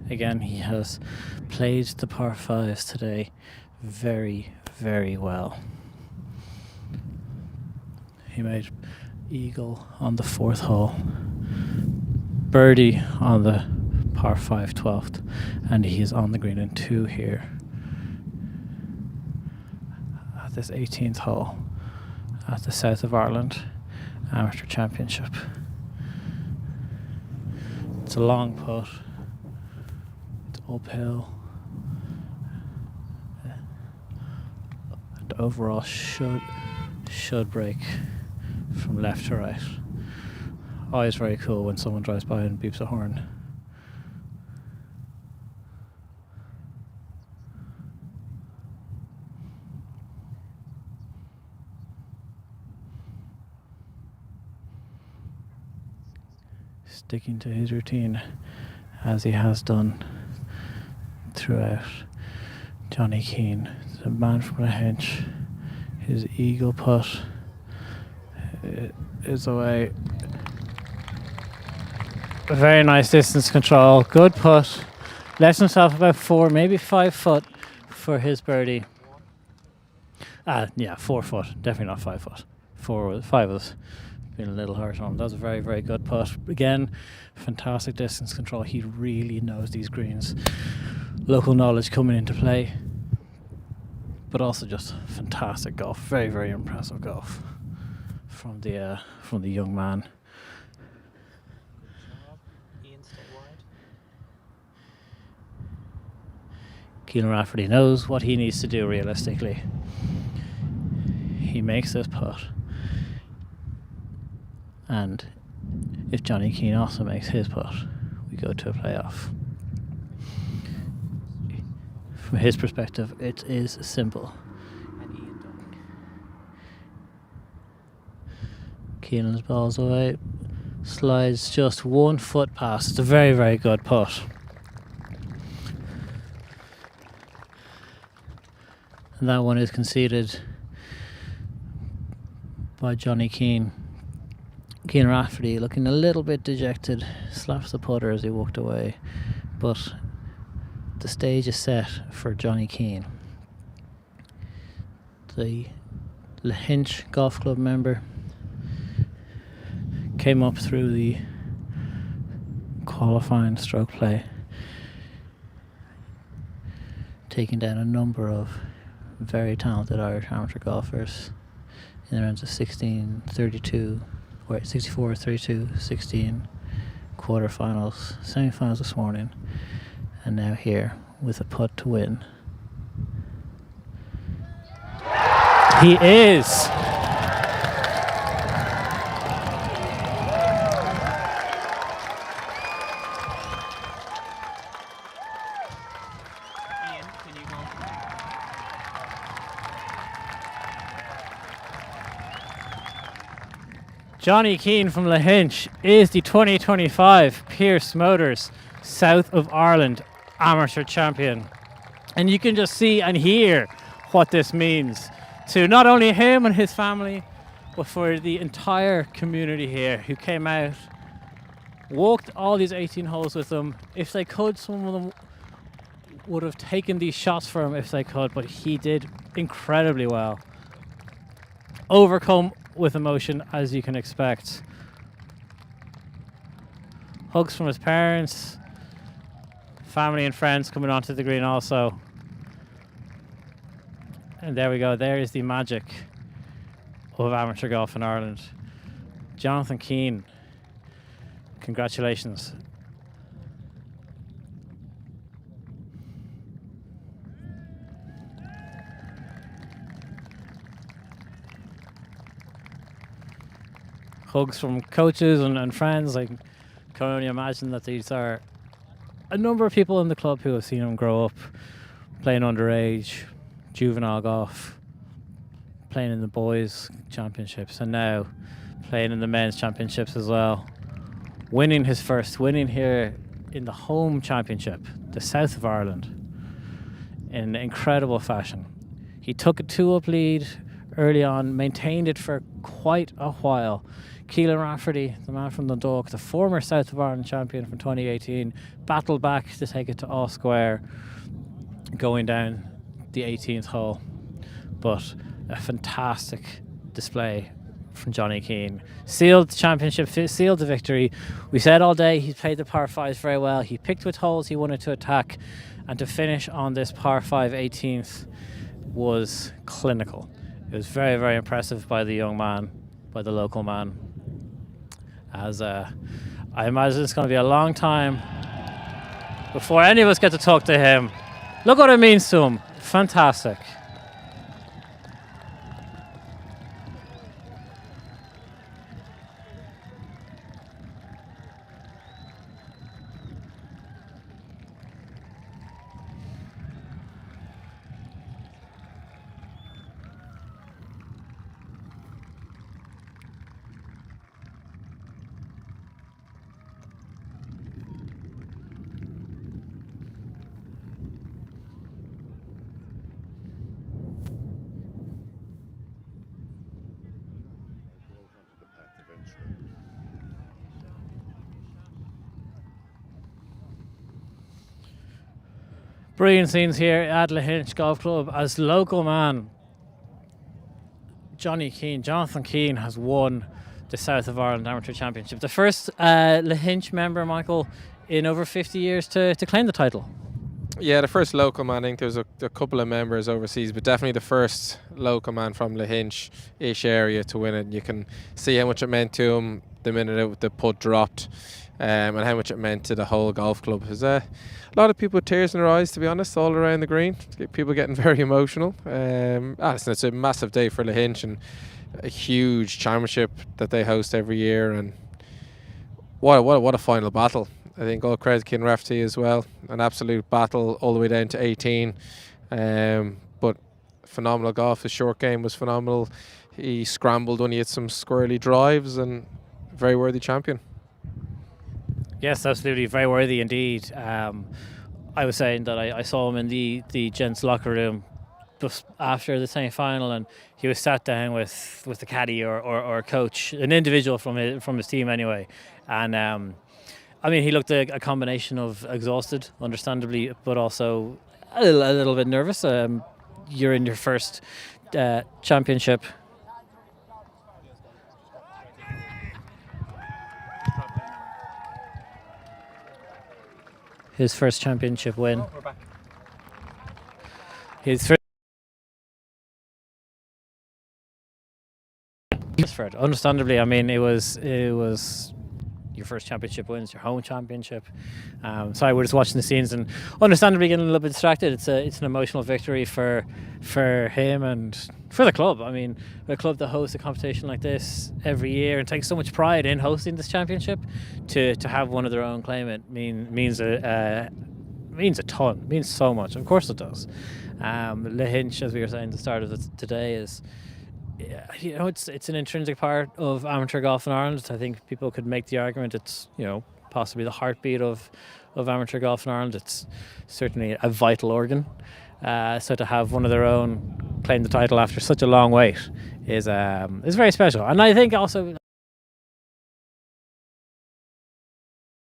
Speaker 3: Again, he has played the par fives today very, very well. He made eagle on the 4th hole, birdie on the par 5 12th, and he is on the green in 2 here at this 18th hole at the South of Ireland Amateur Championship. It's a long putt. It's uphill. And overall should break from left to right. Always very cool when someone drives by and beeps a horn. Sticking to his routine as he has done throughout. Johnny Keane, the man from Lahinch, his eagle putt is away. Very nice distance control, good putt. Left himself about 4, maybe 5 foot for his birdie. 4 foot, definitely not 5 foot. 5 was been a little harsh on him. That was a very, very good putt. Again, fantastic distance control. He really knows these greens. Local knowledge coming into play, but also just fantastic golf. Very, very impressive golf from the young man.
Speaker 7: Ian, stay wide.
Speaker 3: Keelan Rafferty knows what he needs to do realistically. He makes this putt. And if Johnny Keane also makes his putt, we go to a playoff. From his perspective, it is simple. Keelan's ball's away, slides just 1 foot past. It's a very, very good putt. And that one is conceded by Johnny Keane. Keelan Rafferty looking a little bit dejected, slaps the putter as he walked away, but the stage is set for Johnny Keane. The Lahinch Golf Club member came up through the qualifying stroke play, taking down a number of very talented Irish amateur golfers in the rounds of 16, 32, 64, 32, 16, quarterfinals, semi-finals this morning, and now here with a putt to win. He is. Johnny Keane from Lahinch is the 2025 Pierce Motors South of Ireland Amateur Champion. And you can just see and hear what this means to not only him and his family, but for the entire community here who came out, walked all these 18 holes with him. If they could, some of them would have taken these shots for him if they could, but he did incredibly well. Overcome with emotion, as you can expect. Hugs from his parents, family and friends coming onto the green also. And there we go, there is the magic of amateur golf in Ireland. Jonathan Keane, congratulations. Hugs from coaches and friends. I can only imagine that these are a number of people in the club who have seen him grow up, playing underage, juvenile golf, playing in the boys' championships, and now playing in the men's championships as well. Winning here in the home championship, the South of Ireland, in incredible fashion. He took a 2-up lead early on, maintained it for quite a while. Keelan Rafferty, the man from Dundalk, the former South of Ireland champion from 2018, battled back to take it to all square, going down the 18th hole. But a fantastic display from Johnny Keane. Sealed the championship, sealed the victory. We said all day he played the par 5s very well. He picked which holes he wanted to attack, and to finish on this par 5 18th was clinical. It was very, very impressive by the young man, by the local man. As I imagine it's going to be a long time before any of us get to talk to him. Look what it means to him. Fantastic. Brilliant scenes here at Lahinch Golf Club as local man Jonathan Keane has won the South of Ireland Amateur Championship. The first Lahinch member, Michael, in over 50 years to claim the title.
Speaker 4: Yeah, the first local man. I think there's a couple of members overseas, but definitely the first local man from Lahinch-ish area to win it. And you can see how much it meant to him the minute the putt dropped, and how much it meant to the whole golf club. There's a lot of people with tears in their eyes, to be honest, all around the green. People getting very emotional. It's a massive day for Lahinch and a huge championship that they host every year. And what a final battle. I think all credit to Keelan Rafferty as well. An absolute battle all the way down to 18. But phenomenal golf. His short game was phenomenal. He scrambled when he hit some squirrely drives, and very worthy champion.
Speaker 3: Yes, absolutely, very worthy indeed. I was saying that I saw him in the gents' locker room just after the semi-final, and he was sat down with the caddy or a coach, an individual from his team anyway. And I mean, he looked a combination of exhausted, understandably, but also a little bit nervous. You're in your first championship. His first championship win. His first. nervous for it. Understandably, I mean, it was your first championship wins, your home championship. So we're just watching the scenes and understandably getting a little bit distracted. It's an emotional victory for him and for the club. I mean, a club that hosts a competition like this every year and takes so much pride in hosting this championship, to have one of their own claim it means a ton. Means so much. Of course it does. Lahinch, as we were saying at the start of today, is, you know, it's an intrinsic part of amateur golf in Ireland. I think people could make the argument it's, you know, possibly the heartbeat of amateur golf in Ireland. It's certainly a vital organ. So to have one of their own claim the title after such a long wait is very special. And I think also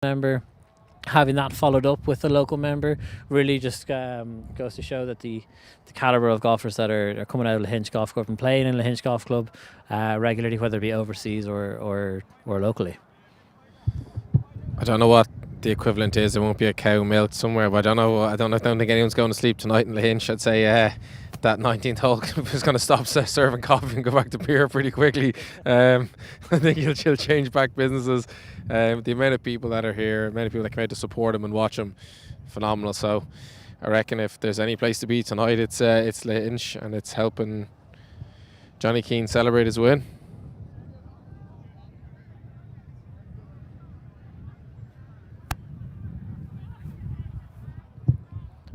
Speaker 3: member having that followed up with a local member really just goes to show that the calibre of golfers that are coming out of Lahinch Golf Club and playing in Lahinch Golf Club regularly, whether it be overseas or locally.
Speaker 4: I don't know what the equivalent is. There won't be a cow milked somewhere, but I don't think anyone's going to sleep tonight in Lahinch. I'd say that 19th hole is going to stop serving coffee and go back to beer pretty quickly. I think he'll change back businesses. The amount of people that are here, many people that come out to support him and watch him, phenomenal. So I reckon if there's any place to be tonight, it's Lahinch, and it's helping Johnny Keane celebrate his win.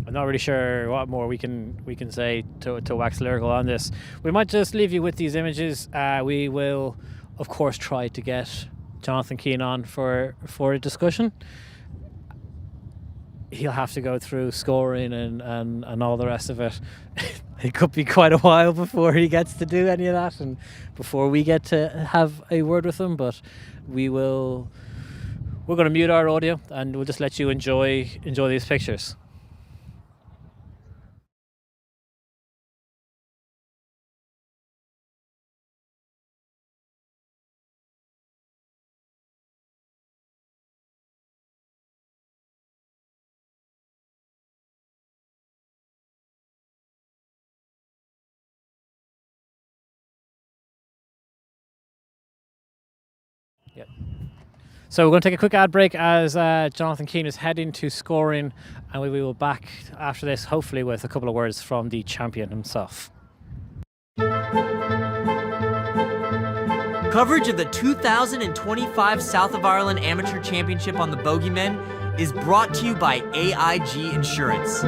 Speaker 3: I'm not really sure what more we can say to wax lyrical on this. We might just leave you with these images. We will, of course, try to get Jonathan Keane on for a discussion. He'll have to go through scoring and all the rest of it. It could be quite a while before he gets to do any of that and before we get to have a word with him, but we're going to mute our audio and we'll just let you enjoy these pictures. Yep. So we're going to take a quick ad break as Jonathan Keane is heading to scoring, and we will be back after this, hopefully with a couple of words from the champion himself.
Speaker 5: Coverage of the 2025 South of Ireland Amateur Championship on the Bogey Men is brought to you by AIG Insurance.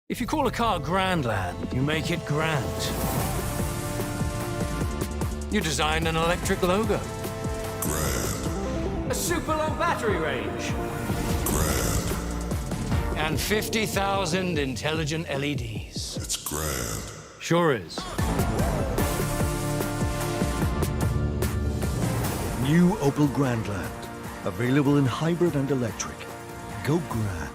Speaker 6: If you call a car Grandland, you make it grand. You design an electric logo. Grand. A super long battery range. Grand. And 50,000 intelligent LEDs. It's grand. Sure is.
Speaker 8: New Opel Grandland. Available in hybrid and electric. Go grand.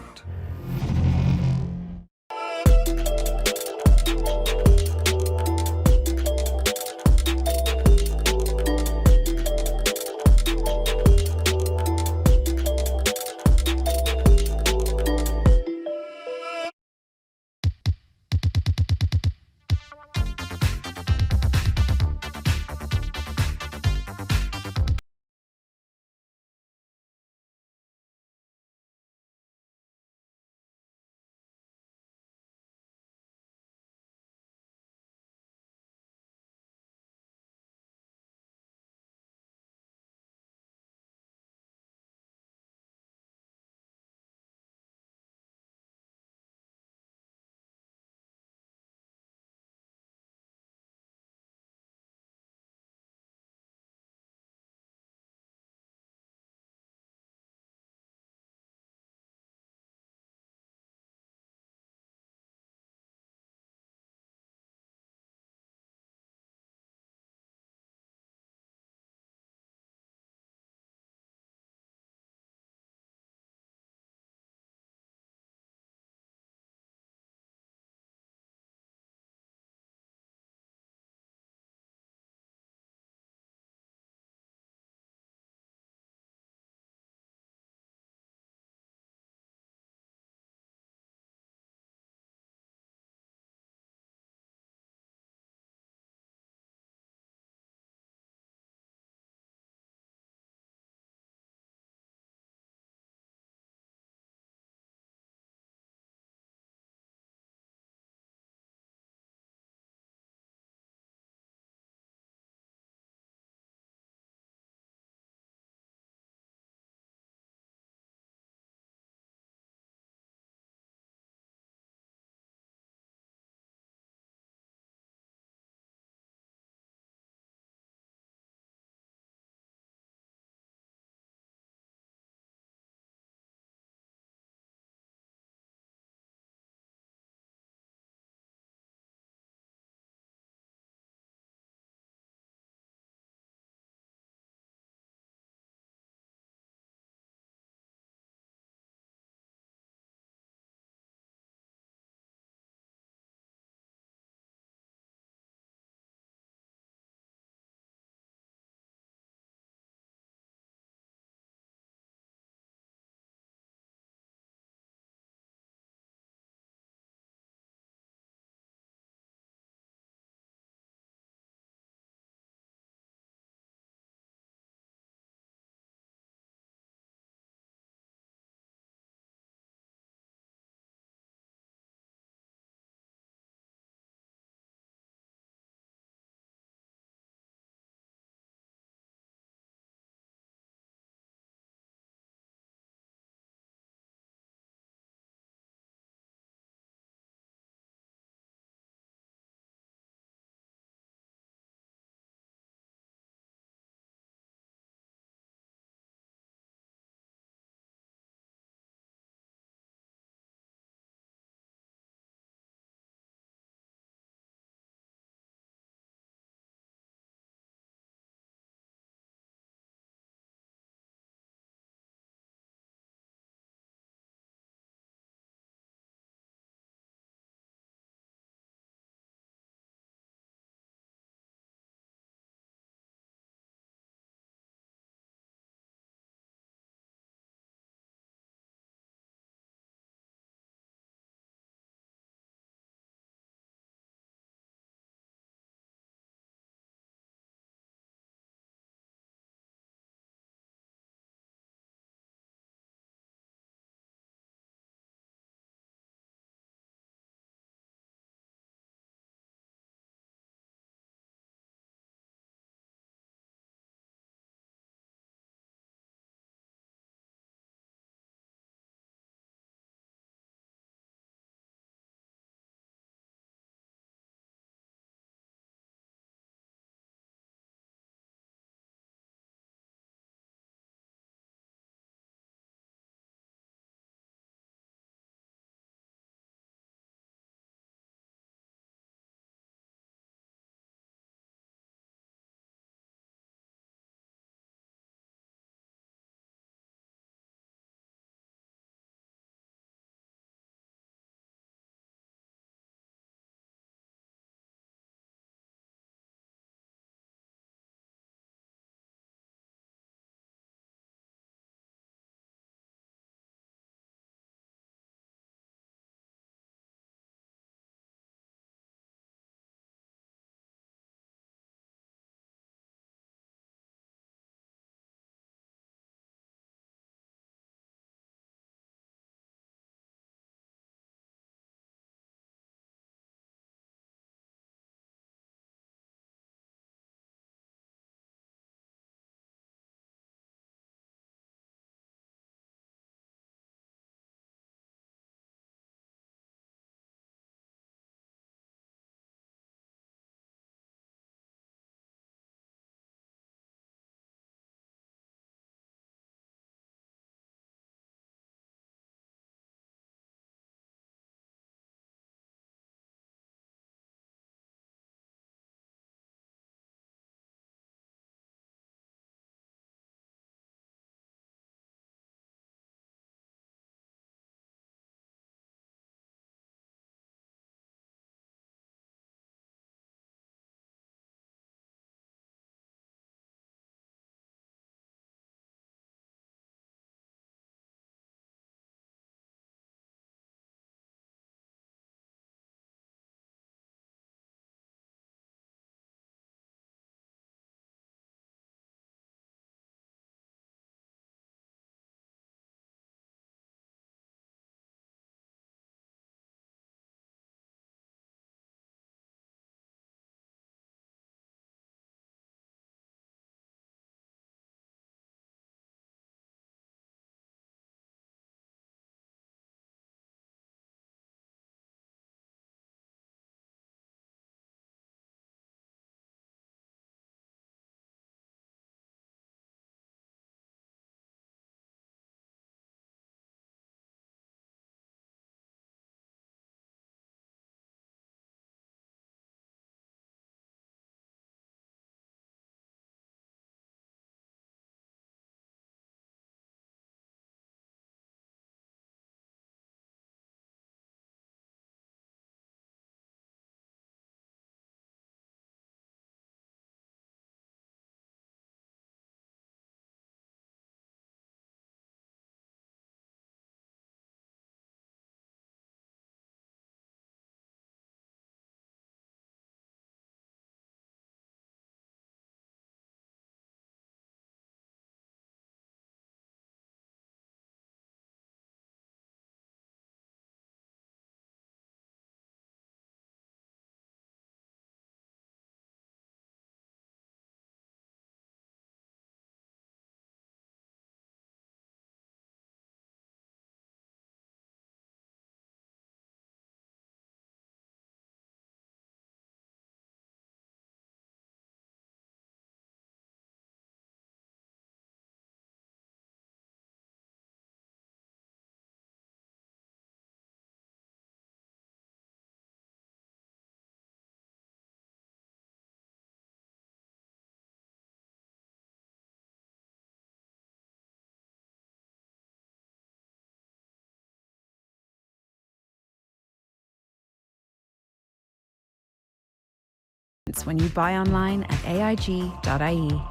Speaker 9: It's when you buy online at aig.ie.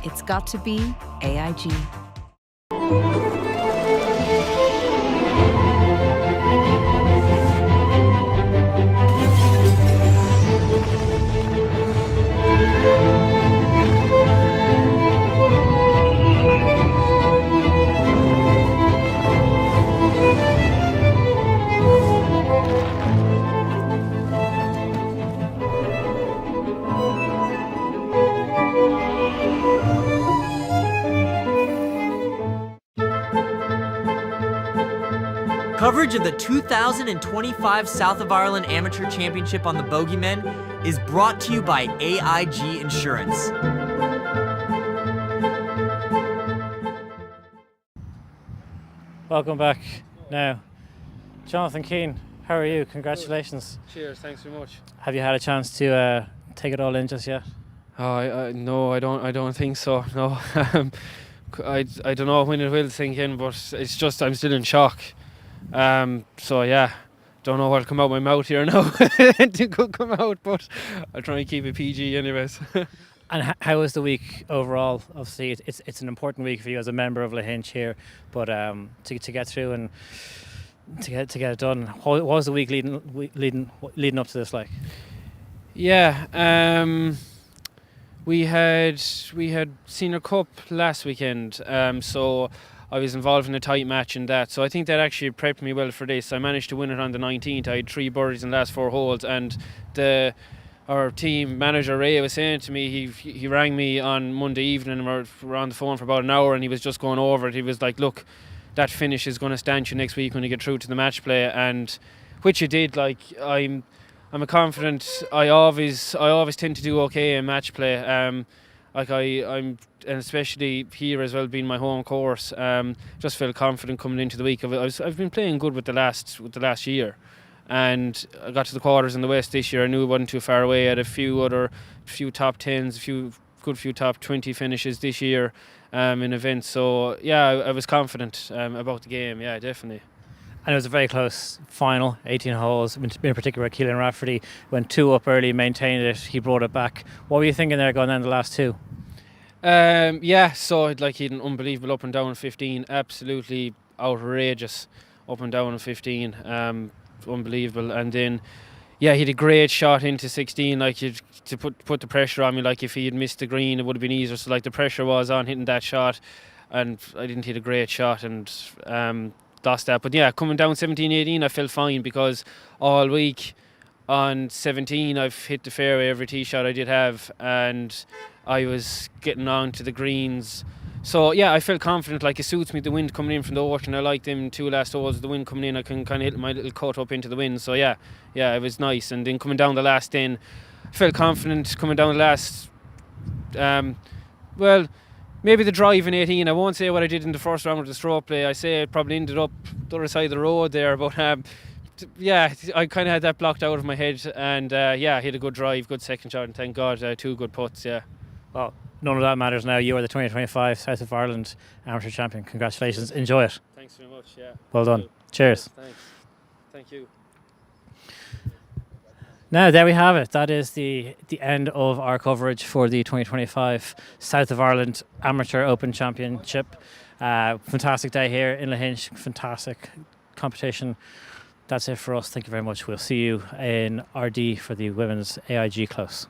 Speaker 9: It's got to be AIG.
Speaker 5: Coverage of the 2025 South of Ireland Amateur Championship on the Bogey Men is brought to you by AIG Insurance.
Speaker 3: Welcome back. Now, Jonathan Keane, how are you? Congratulations.
Speaker 4: Cheers, thanks very much.
Speaker 3: Have you had a chance to take it all in just yet?
Speaker 4: Oh, no, I don't think so. No, I don't know when it will sink in, but it's just I'm still in shock. So yeah, don't know what'll come out my mouth here now. It could come out, but I'll try and keep it PG anyways.
Speaker 3: And how was the week overall? Obviously, it's an important week for you as a member of Lahinch here, but to get through and to get it done, what was the week leading up to this like?
Speaker 4: Yeah, we had Senior Cup last weekend, so I was involved in a tight match in that. So I think that actually prepped me well for this. I managed to win it on the 19th. I had 3 birdies in the last 4 holes, and our team manager Ray was saying to me, he rang me on Monday evening, and we're on the phone for about an hour, and he was just going over it. He was like, look, that finish is going to stand you next week when you get through to the match play, and which it did. Like I'm a confident. I always tend to do okay in match play. I'm and especially here as well, being my home course. Just felt confident coming into the week. I've been playing good with the last year, and I got to the quarters in the West this year. I knew it wasn't too far away. I had a few top 10s, a few top 20 finishes this year in events. So yeah, I was confident about the game. Yeah, definitely.
Speaker 3: And it was a very close final, 18 holes. In particular, Keelan Rafferty went 2 up early, maintained it. He brought it back. What were you thinking there going down the last 2?
Speaker 4: Yeah, so like he had an unbelievable up and down 15, absolutely outrageous up and down 15, unbelievable. And then, yeah, he had a great shot into 16, like to put the pressure on me. Like if he had missed the green, it would have been easier. So like the pressure was on hitting that shot, and I didn't hit a great shot and lost that. But yeah, coming down 17, 18, I felt fine because all week on 17, I've hit the fairway every tee shot I did have, and I was getting on to the greens. So yeah, I felt confident. Like it suits me, the wind coming in from the ocean. I like them 2 last holes, the wind coming in, I can kind of hit my little cut up into the wind. So yeah, it was nice. And then coming down the last 10, I felt confident coming down the last. Well, maybe the drive in 18. I won't say what I did in the first round with the stroke play. I say it probably ended up the other side of the road there, but yeah, I kind of had that blocked out of my head, and yeah, I hit a good drive, good second shot, and thank God 2 good putts. Yeah.
Speaker 3: Well, none of that matters now. You are the 2025 South of Ireland Amateur Champion. Congratulations. Enjoy it.
Speaker 4: Thanks very much. Yeah.
Speaker 3: Well done. Cheers.
Speaker 4: Thanks. Thank you.
Speaker 3: Now, there we have it. That is the end of our coverage for the 2025 South of Ireland Amateur Open Championship. Fantastic day here in Lahinch. Fantastic competition. That's it for us. Thank you very much. We'll see you in RD for the Women's AIG Close.